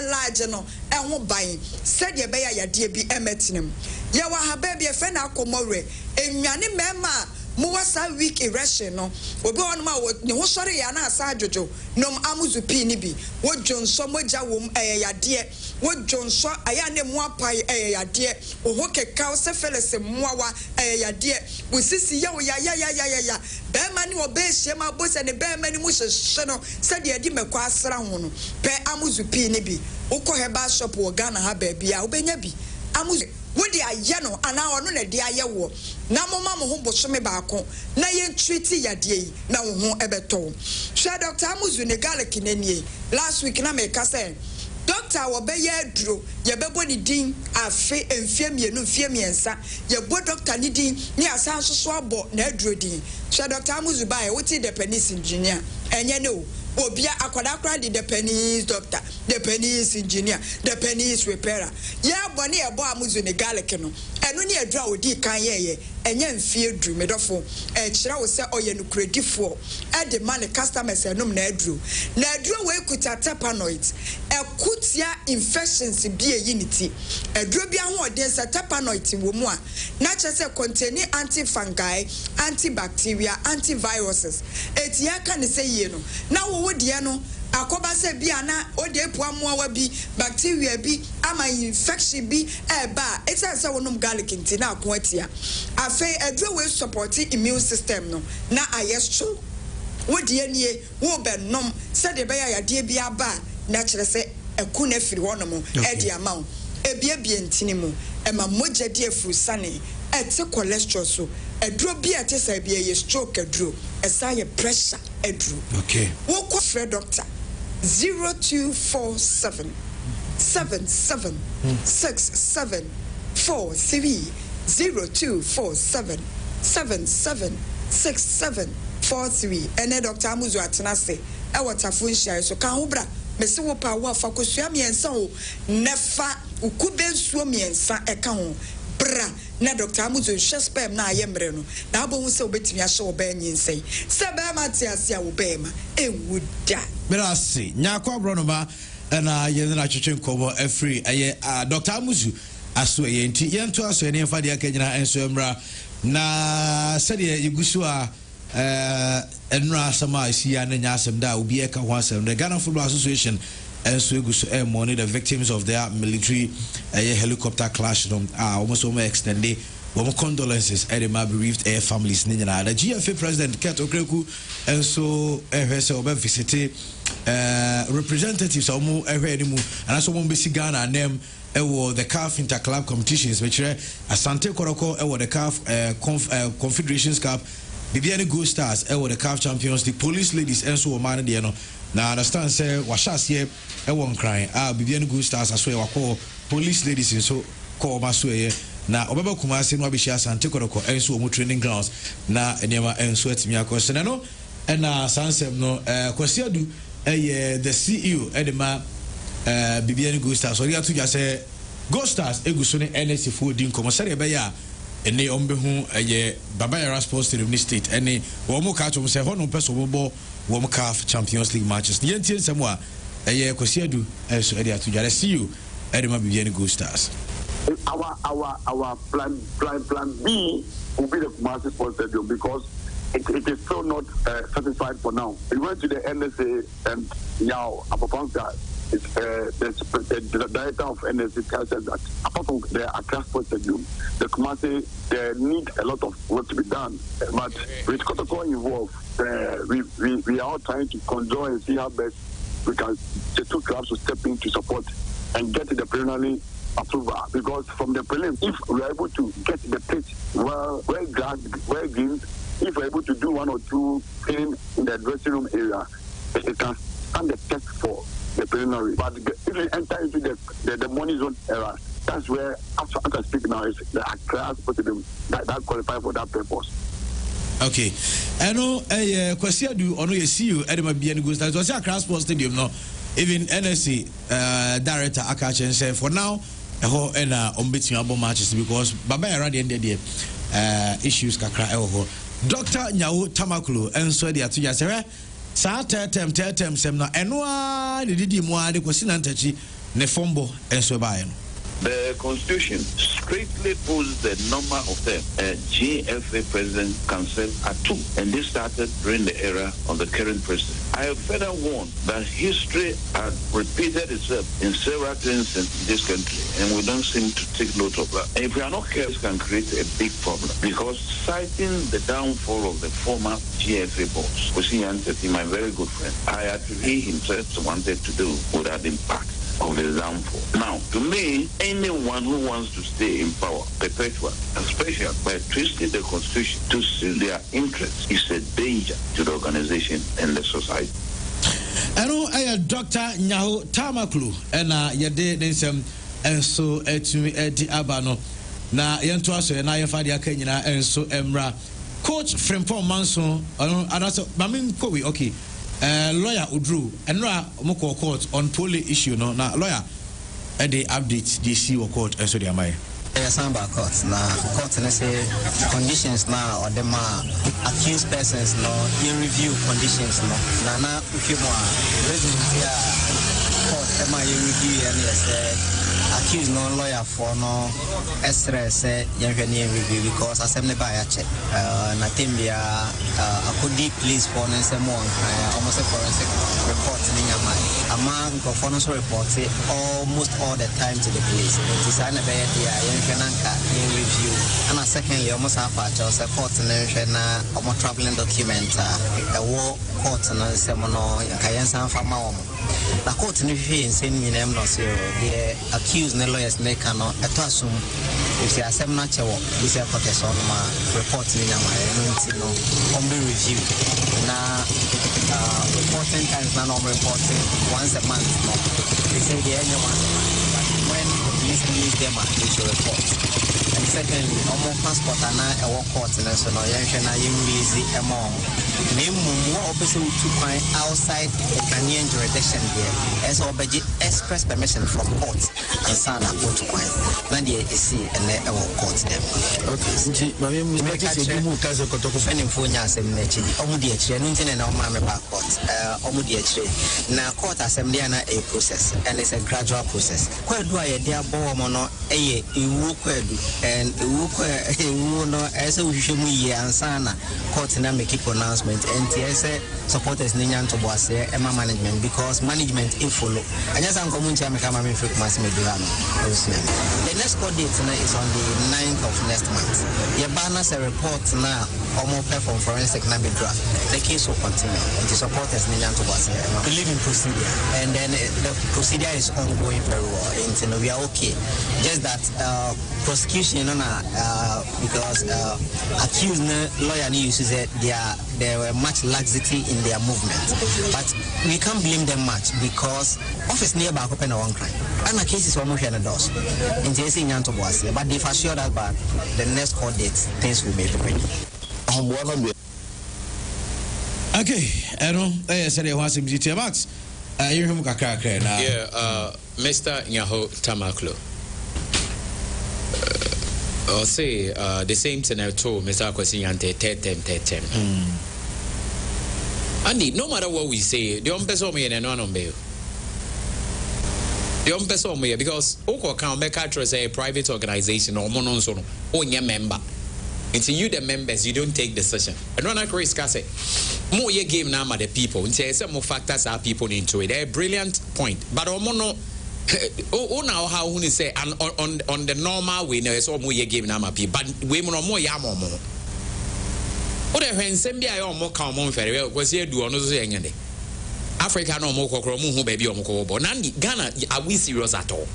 large no ho ban said ye be ya de bi emetinem ye wa ha ba bi e fe na akomore enwane mema mo wasa weak erection no obi on ma ne ho sori ya na asa adwojo nom amuzupi ni bi wo jonso moja wom ya de wo jonso aya ne mo apai ya de wo ho keka wo se felese moawa ya de wo sisi ya ya be ma ni obe hye ma bo se ne be ma ni mu hye no se de adi mekwa asra ho no pe amuzupi ni bi wo ko heba shop wo Ghana ha ba bia wo benya bi amuzu wodi aye no ana ono na de aye wo na moma mo ho bosome baako na ye treat yade yi na wo ho ebeto hwe Dr. Amuzu ne garlic nanie last week na me ka say doctor wo be ye aduro ye bebo ni din afe emfie mienu mfie miensa ye bo doctor ni din ni asan soso abo na aduro din hwe Dr. Amuzu ba ye woti the penis engineer enye no obia akwada the Japanese doctor, the Japanese engineer, the Japanese repairer. Yeah, boni ebo Amuzu ne garlic no. Eno ni adra odi kan ye enye mfie dru medofo. Kira wo se oye no credifo. E de man customers enum na adru. Na adru we kuta tapanoid. Ekutia infections bi eyiniti. Adru bia ho odin se tapanoid wo mu a. Na chese contain antifungi, antibacteria, antiviruses. Etia kan se ye no. Na wo die no akoba se bia na ode epuamoa wa bi bacteria bi ama infection bi eba etsa se wonum garlic nti na akoatia afi adro we support immune system no na ayeso wo die nie wo benom se de be ya de bi aba na kire se eku na firi wonom e de amaw ebie ntini mu ema moja de afurusane ete cholesterol so adro bi ete sa bia ye stroke adro esa ye pressure adro okay wo ko frɛ doctor 0247 776743 0247 776743 ene Dr. Amuzu atenase e wotafo nhia so ka ho bra mese wo pa wo afa kosua miensa o nefa ukube nsuo miensa e ka ho bra na Dr. Amuzu spam na ayemre no na abo hu se obetimi ahye wo ba nyinsei se ba ma te ase a wo ba ma ewuda merasi nyakwa bro no ba na ye na twetwe nkobo afri aye Dr. Amuzu aso ye nti ye nto aso ne mfa de akanyina enso emra na se de yegusu a enra sama isia na nya asem da obi e ka ho asem the Ghana Football Association enso egusu money the victims of their military helicopter crash almost extend condolences at the bereaved air families the GFA president Kurt Okreku enso se oba visit representatives omo ehwedimu and also one basic Ghana name the CAF interclub competitions which Asante Koroko the CAF Confederations Cup Bibiani Gold Stars the CAF Champions League police ladies enso man de no na understand say washas here won crying Bibiani Gold Stars aswe wako police ladies so call maswe na obeba kumase no abihia Asante Koroko enso omo training grounds na enema enso atimi akosene no na sansem no kwasiadu the CEO edema Bibiani Go Stars so to just say Go Stars egusone NSC for din komo sere be ya ene ombehu Baba Yara Sports Stadium State ene wo mo ka to say hono person bo wo mo CAF Champions League matches yentie nsemo a Kosiadu so ade atujare CEO edema Bibiani Go Stars. Our plan B will be the Kumasi Sports Stadium because it is still not satisfied for now. We went to the NSA and now Apapanka is the director of NSA said that apart from the Accra Sports Stadium, the Kumasi need a lot of work to be done. But with Kotoko involved, we are all trying to conjoin and see how best we can the two clubs to step in to support and get the preliminary approval, because from the prelim, if we are able to get the pitch well green, if we're able to do one or two things in the dressing room area, it can stand the test for the preliminary. But if we enter into the money zone era, that's where after speaking now is the Accra Sports Stadium that qualify for that purpose. Okay, I know question do ono you see you Edema Bibiani Go Stars was Accra Sports Stadium no even NSC director Akachen say for now ho na ombetin abo matches because Baba Yara the end there issues kakra ho Dr. Nyawo Tamakulu enso de atuja say sa tetem sem na eno a de didi mu ade kwesi na ntachi ne fombo enso bae no. The Constitution strictly puts the number of them GFA president can serve at 2, and this started during the era of the current president. I have further warned that history had repeated itself in several things in this country, and we don't seem to take note of that. And if we are not careful, this can create a big problem, because citing the downfall of the former GFA boss, my very good friend, I attribute he himself wanted to do with that impact of the downfall. Now, to me, anyone who wants to stay in power, perpetual, especially by twisting the Constitution to suit their interests, is a danger to the organization and the society. I know Dr. Nyawo Tamakulu and Yade Nensem and so Edi Abano. Na Yanto so na Yafadi Akenya and so Emra. Coach Frempong Manson, and also Mamin Kowi, okay. Lawyer Udru and Moko court on poly issue no na lawyer the update DC or court and so they are my Samba court na court na say conditions na or them accused persons no in review conditions no na ukimo reason here court am I review and say accused no lawyer for no stress yan review because assembly by check na timbia akodi police for no say more almost a forensic report ni nyama ama go for no report almost all the time to the police it is an be there yan nanka in review and secondly almost half a just court na almost traveling document war court na say no kayan san fama the court ni fi insane ni nem no say the accused the lawyers make no eto asum if you asem na chewo this is protection ma report ni nyama no on be review na reporting times na no reporting once a month no they say the anyone when police need them they should report. And secondly almost passport na e work court na so no yan hwe na yem release among name mu obese to find outside the Ghanaian jurisdiction there as obege express permission from court and sana go to find na dey see and e work court them. Okay nti mame mu make say mu ka se kotoko fani fo nya asem na chi omu dey akire no nti na ma me back court omu dey akire na court assembly na a process and it's a gradual process kwadu a ye dey abo mo no eye ewu kwadu and ewu no as we hwe mu ye ansana court na make pronouncement and say supporters ni nyanto boase ema management because management if follow anya san komunchi ameka ma me fake mass media no the next court date na is on the 9th of next month ye bana say report na omo perform forensic na bedra the case will continue and the supporters ni nyanto boase believe in procedure and then the procedure is ongoing very well and we are okay just that prosecution because accused lawyer uses it there were much laxity in their movement but we can't blame them much because office near back open one crime and the cases were moving and doors in the but they've assured us that the next court date things will be ready. Okay, I know. I said I was in GTA Max. You hear me kakra now. Yeah, Mr. Nyaho Tamaklo. I'll say the same thing I told Mr. Kwesinyante 10. And no matter what we say, the person me and no bail. The person me because Oko can make a private organization or mononso or your member. Until you the members, you don't take decision. And when I say more ye game now the people, and say some more factors are people into it. They're a brilliant point. But omono now how we say and on the normal way, there's all more ye game now people. But we more yamo more. Other when Sembia or more common very well was here do on the Africa no more who baby or more. Nandi Ghana are we serious at all?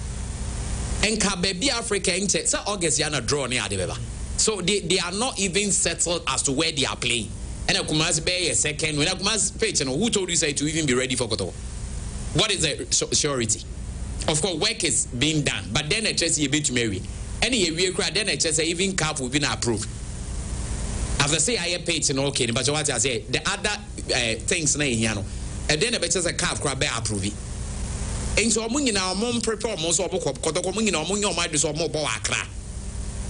And ka baby Africa in so August yana draw near the so they are not even settled as to where they are playing. And I must be a second when I must page and who told you say to even be ready for Koto? What is the surety? Of course, work is being done, but then I just a bit to marry. Any real crowd, then I just say even CAF will be approved. After say I page and okay, but what I say the other things na yano, and then I bet just a CAF crowd be approved. And so among in our mom prepare most of Koto coming in among your mind is more Boakra.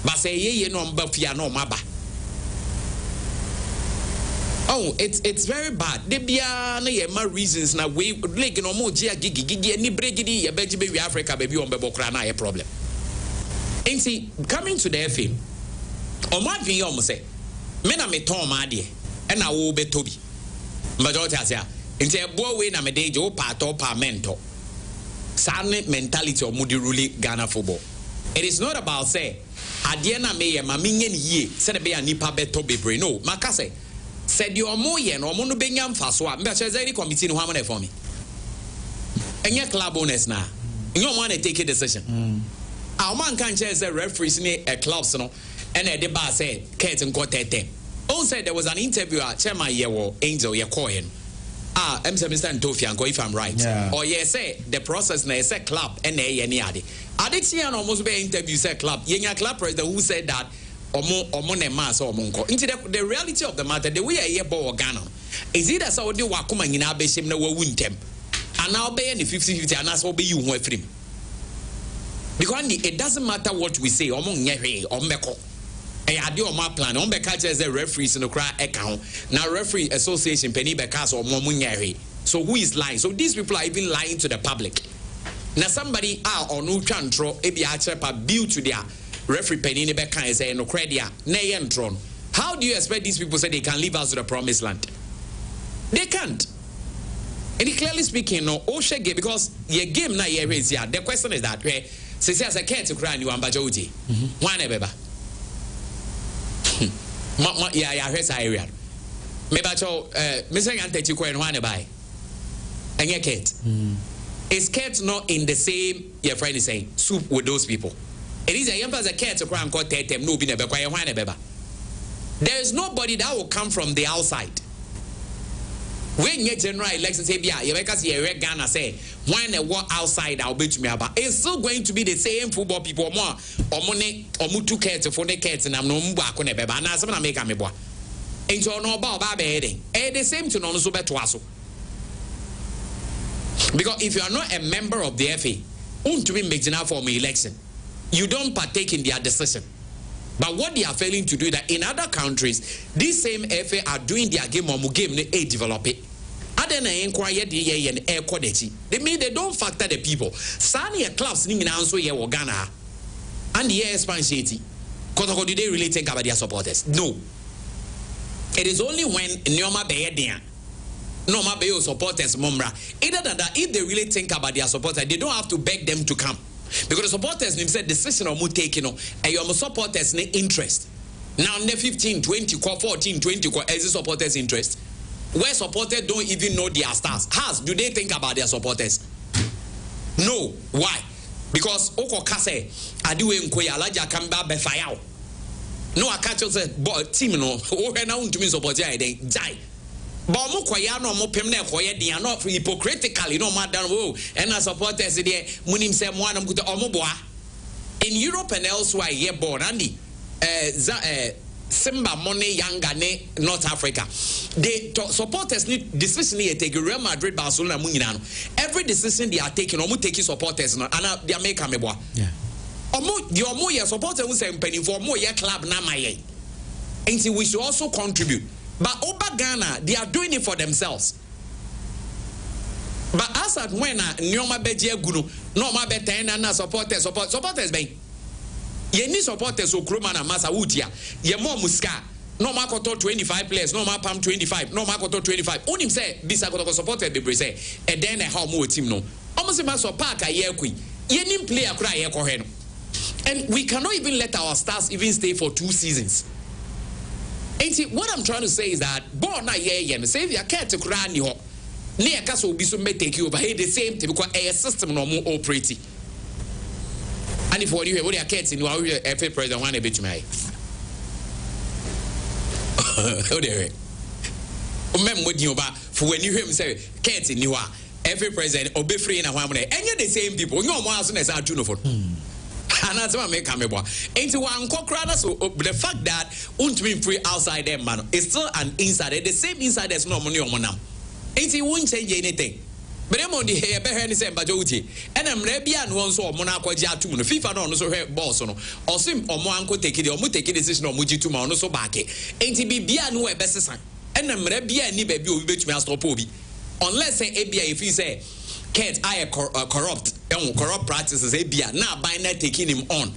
But say ye no mbafia no maba. Oh, it's very bad. They be na reasons na we like no more gigi any bregidi ya beji be Africa baby on bebokra na a problem. And see coming to the film. On my view almost say me na me ton ma de e na wo be tobi. Majority asia. Nti e bo we na me de jo pa mento. Sane mentality of mudi rule Ghana football. It is not about say Adiana me ma minye ye said be a nipa beto bebre no makase said your moye no mo no benyam faso a me say any committee no ha for me enye club owners na you want to take a decision our man can say referees ni a clubs no and the bar say curtain got 10 on said there was an interview at chairman ye wo angel ye call him Mr. Ntofianko, if I'm right. Yeah. Or yes, say the process na say club and any ade. Adetian almost be interview say club. Yenya club president who said that omo ne mas or monko. Into the reality of the matter, the way I hear about Ghana is it as Saudi wakuma nyina be shim na wa wuntem. And now be any 50-50 and as be you who free. Because it doesn't matter what we say, omo nyehe or meko. I do my plan. On the catch as a referees in the cry account. Now referee association penny bekas or momunyari. So who is lying? So these people are even lying to the public. Now somebody or no control ebi achepa build to their referee penny beka is a no credit na. How do you expect these people say they can leave us to the promised land? They can't. And clearly speaking, no Osha game because your game na here is here. The question is that where since as a care to cry you ambajoji. One ebeba. Yeah, here's area. Maybe Mr. Yante Chiko and one by. And your cat. Is cat not in the same your friend is saying soup with those people? It is a young as a cat to cry and call them no be never quite one beba. There is nobody that will come from the outside. When you general election say yeah, you make us here Ghana say when they walk outside I'll bet me about it's still going to be the same football people more or money or mutu cats for the cats and I'm no mbwa on a beba and as I'm make me boy. And so no about heading. And the same to no so better also. Because if you are not a member of the FA, to be making out for me election, you don't partake in their decision. But what they are failing to do is that in other countries, these same FA are doing their game or game they develop it. They mean they don't factor the people. Sani clubs ning na so ye Ghana and the expansion. Because do they really think about their supporters? No. It is only when Nyoma Beyedia, Noma Beyo supporters Momra. Either than that, if they really think about their supporters, they don't have to beg them to come. Because the supporters said decision or mu taking and your supporters need interest. Now 15, 20, 14, 20 as the supporters interest. Where supporters don't even know their stars. How do they think about their supporters? No. Why? Because Oko Kase Adiwe Nkoya Alaja Kamba Befayao. No, I catch us a team no. Oh, and I want to mean support die. But mo kwaya no mo pem na koye dia no hypocritically no matter oh and as supporters there munim say mo anam kuta omo boa in Europe and elsewhere here born Andy Simba Money Yanga ne North Africa. The supporters need decision here take Real Madrid, Barcelona, Munginano. Every decision they are taking, omu taking supporters and they are making me boy. Yeah. Omu your supporters who say penny for more your club na maye. And see we should also contribute. But over Ghana, they are doing it for themselves. But as at when Nyoma Beje Gunu, no ma betena na supporters be. Ye ni supporters so Kroma na Masa Utia. Ye more muska. No ma koto 25 players, no ma pam 25, no ma koto 25. Onim say bisa koto supporters be say. E then how mo team no. Almost ma so park a year queen. Ye nim player kra ye ko he no. And we cannot even let our stars even stay for 2 seasons. And see, what I'm trying to say is that born na ye say if you can't kra ni ho. Near Castle be so may take you over here the same thing because a system no more operating. And if what you are catching, you are a president one a bit to me. Oh, there. Remember what you about for when you hear him say, Katie, you are every president or be free in a woman, and you're the same people. No more as soon as I do for. And that's what I make come about. Ain't one cockra, so the fact that won't be free outside them, man, is still an insider. The same insider is no money on now. It won't change anything. But I'm on the hair, behind the same Bajoti. And I'm Rebian one so Monaco Jatu, FIFA no so her boss or sim or Moanco take it or take a decision or Mujituma no so back. Ain't it be Bian best son? And I'm Rebian ni baby will bitch me as Pobi. Unless say ABA if he say, can't I corrupt practices ABA now by not taking him on.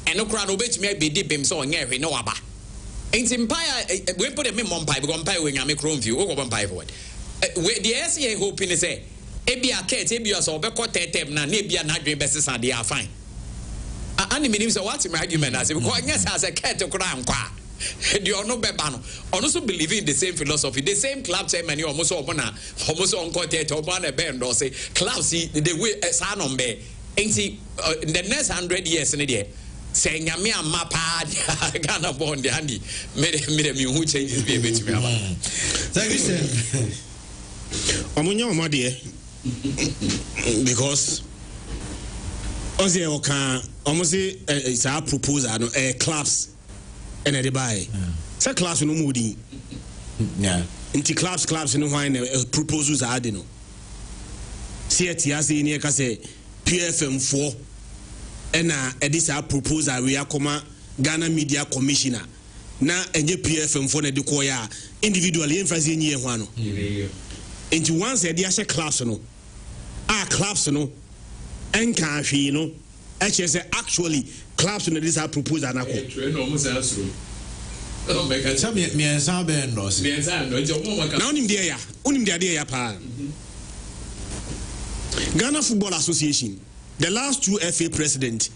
And no crowd obey me be deep him so near no aba. Ain't empire we put him on pipe, go on pie when I make room view or go on pie for it. The SCA hoping to say, Ebia Kate, Ebia so Beko Tetem, na Nebia Nadri Besses and they are fine. And the meanings of what's my argument as if yes as a cat to crown qua. You are no bebano. Also believe in the same philosophy, the same club chairman, you almost open almost on Cotet or one a band or say, clubs the way a son on bay. Ain't he in the next 100 years in a day? Saying Yamia Mapad Ghana born the handy made me who changes baby to me. Thank you, sir. Omunya omade because oze oka omosi sa proposal no clubs and they buy say clubs no mudi yeah inti clubs no why proposals are de no see atiase ni e ka say PFM 4 na edisa proposal we akoma Ghana Media Commissioner na enye PFM 4 na de ko ya individually emphasize ni e ho ano into once the ashe clubs no clubs no and can't no actually clubs no this are proposed and Ghana Football Association, the last 2 FA president,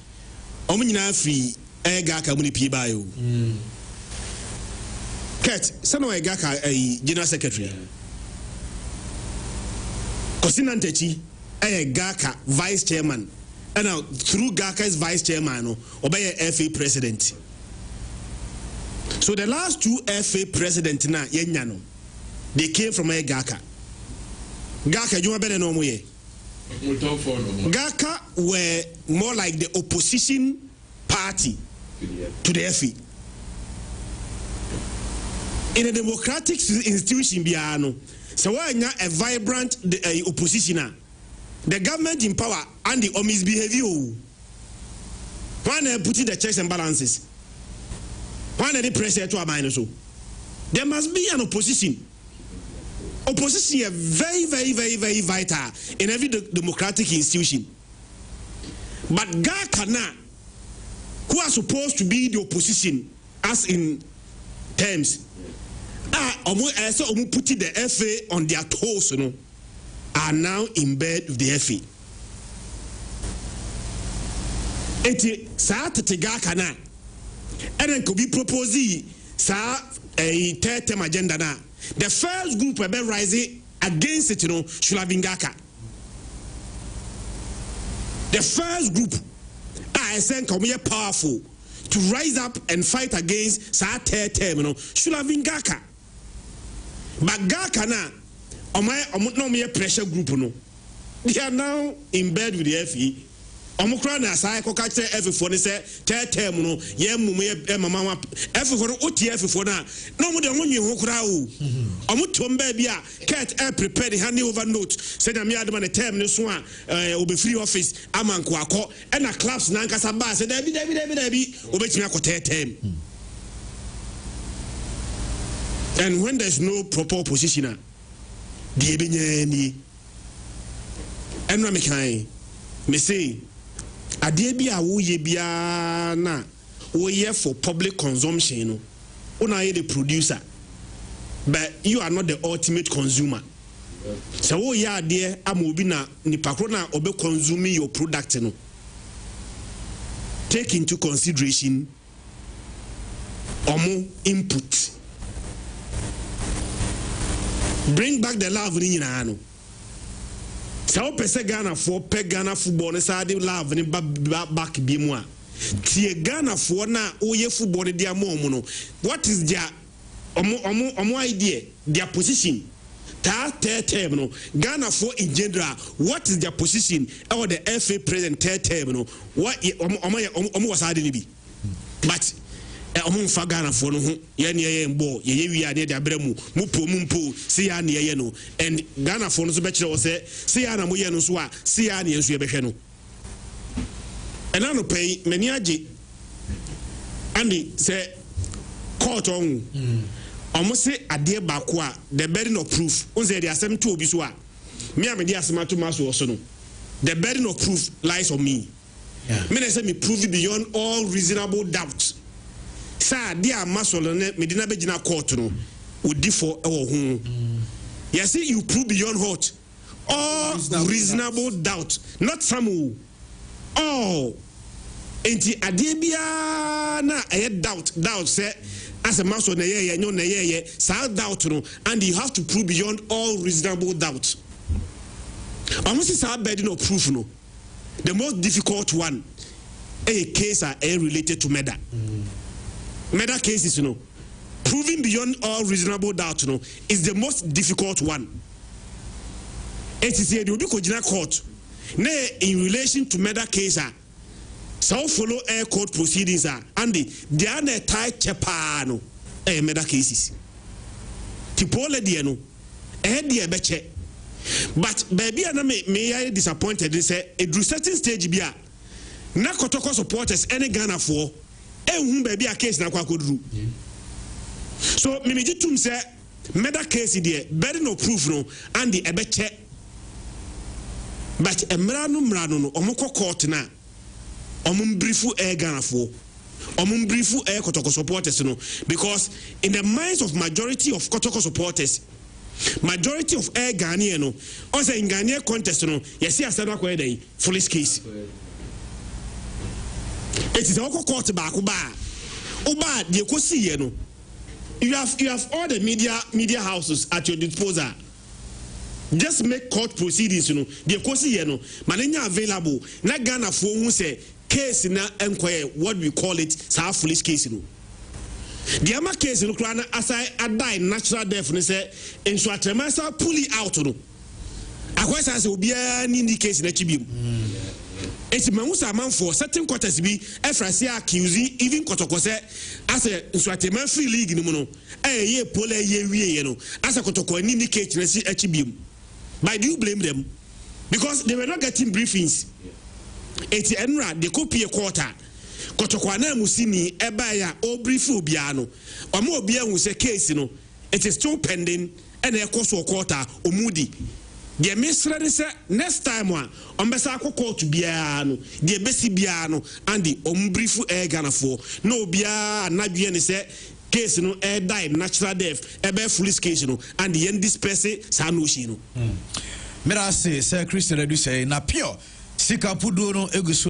Omina free Egaka Muni Pibayo. Ket, Sano Egaka a general secretary. Kosinantechi Gaka vice chairman. And now through Gaka's vice chairman, obey FA president. So the last 2 FA president na yenyano, they came from Gaka. Gaka, you are better no more. Gaka were more like the opposition party to the FA. In a democratic institution, biano, so why not a vibrant opposition? The government in power and the misbehavior. When putting the checks and balances, when the pressure to a minus, there must be an opposition. Opposition is very, very, very, very vital in every democratic institution. But Gakana, who are supposed to be the opposition, as in terms, so putting the FA on their toes, you know, are now in bed with the FA. Eti sa Gakana, and then could be proposing sa a third-term agenda na. The first group will be rising against it, you know, should have been Gaka. The first group, I think, can be powerful to rise up and fight against sa third term, you know, should have been Gaka. But Gaka na, no pressure group, you know, they are now in bed with the FE. omukra na asai ko ka kire efefo ne se tetem no ye mum ye mama efefo no oti efefo na no mo de onwe ho kra o omutom ba bia ket prepare the hand over note say na me adama ne term ne so a obefree office amanko akọ e na clubs na nkasa ba say dabi obetimi akọ tetem. And when there's no proper opposition, the ebinyani, and Ramikai, me say, Adebia woye bia na woye for public consumption. Una the producer, but you are not the ultimate consumer. So wo ya there amobi na nipakro na obe consuming your product no. Take into consideration omo input. Bring back the love in Yano. So, Pesa Ghana for Peg Ghana football, and Sadi love and back Bimwa. Tia Ghana for na, Oye football, dear Momono. What is their omo idea, their position? Terminal Ghana for in general, what is their position? Or the FA president terminal? What Omo was hardly be. But among Fagana for no ye mbo ye wi ade de abremu mumpo si ya ne ye no and Ghana for no so be kire o se si ya na mo ye no so a si ya ne enso ye be hwe no enano pay mani age andi se court on omo se ade ba ko a the burden of proof on say the asem to obi so a me am the asem to maso so no the burden of proof lies on me. Me say me prove it beyond all reasonable doubt. Sa dia masolo ne medina begina court no odi for ewo hu. You see you prove beyond what all reasonable doubt, not some all enti ade bia na doubt say as a maso na ye nyo na ye sa doubt no, and you have to prove beyond all reasonable doubt. Almost is our burden of proof no. The most difficult one a case are related to murder. Murder cases, proving beyond all reasonable doubt, is the most difficult one. It is a court. In relation to murder case, so follow air court proceedings and they are a tight chapano murder cases. Tipole diano, dear beche. But baby, may I disappointed? They say a certain stage bia. Na Kotoko supporters any Ghana for. Baby a case na kwa kodru. So mimiji tum say murder case there burden of proof no and the ebeche. But emrano no omoko court na omumbrifu Ghana for omumbrifu Kotoko supporters no, because in the minds of majority of Kotoko supporters, majority of Ghanaian no also in Ghanaian contest no yesi asada kwa dey foolish case. It is also court back Oba de kosi ye no. You have all the media houses at your disposal. Just make court proceedings de kosi ye no. Manenya available. Na Ghana for who say case na enquire what we call it sa foolish case no. The ama case no kra na asai die natural death ne say enso atremasa pull it out no. Akwesa say obi ni case na chibim. It's Mamusa man for certain quarters be Efrasi accusing even Kotoko as a Swatman free league no ye pole ye no as a Kotoko indicate HBM. But do you blame them? Because they were not getting briefings. It's Enra they copy a quarter. Kotoko na musini ebaya o briefu biano. Omo obia hu say case no it is still pending and a course quarter o moody. The minister say next time one ombesa court biano the besi biano and the ombrifu Ghana for no bia na bia ni say case no die natural death ebe foolish case no and the end disperse sa no shi no. Mera say Christian do say na pure sika pudo no eguso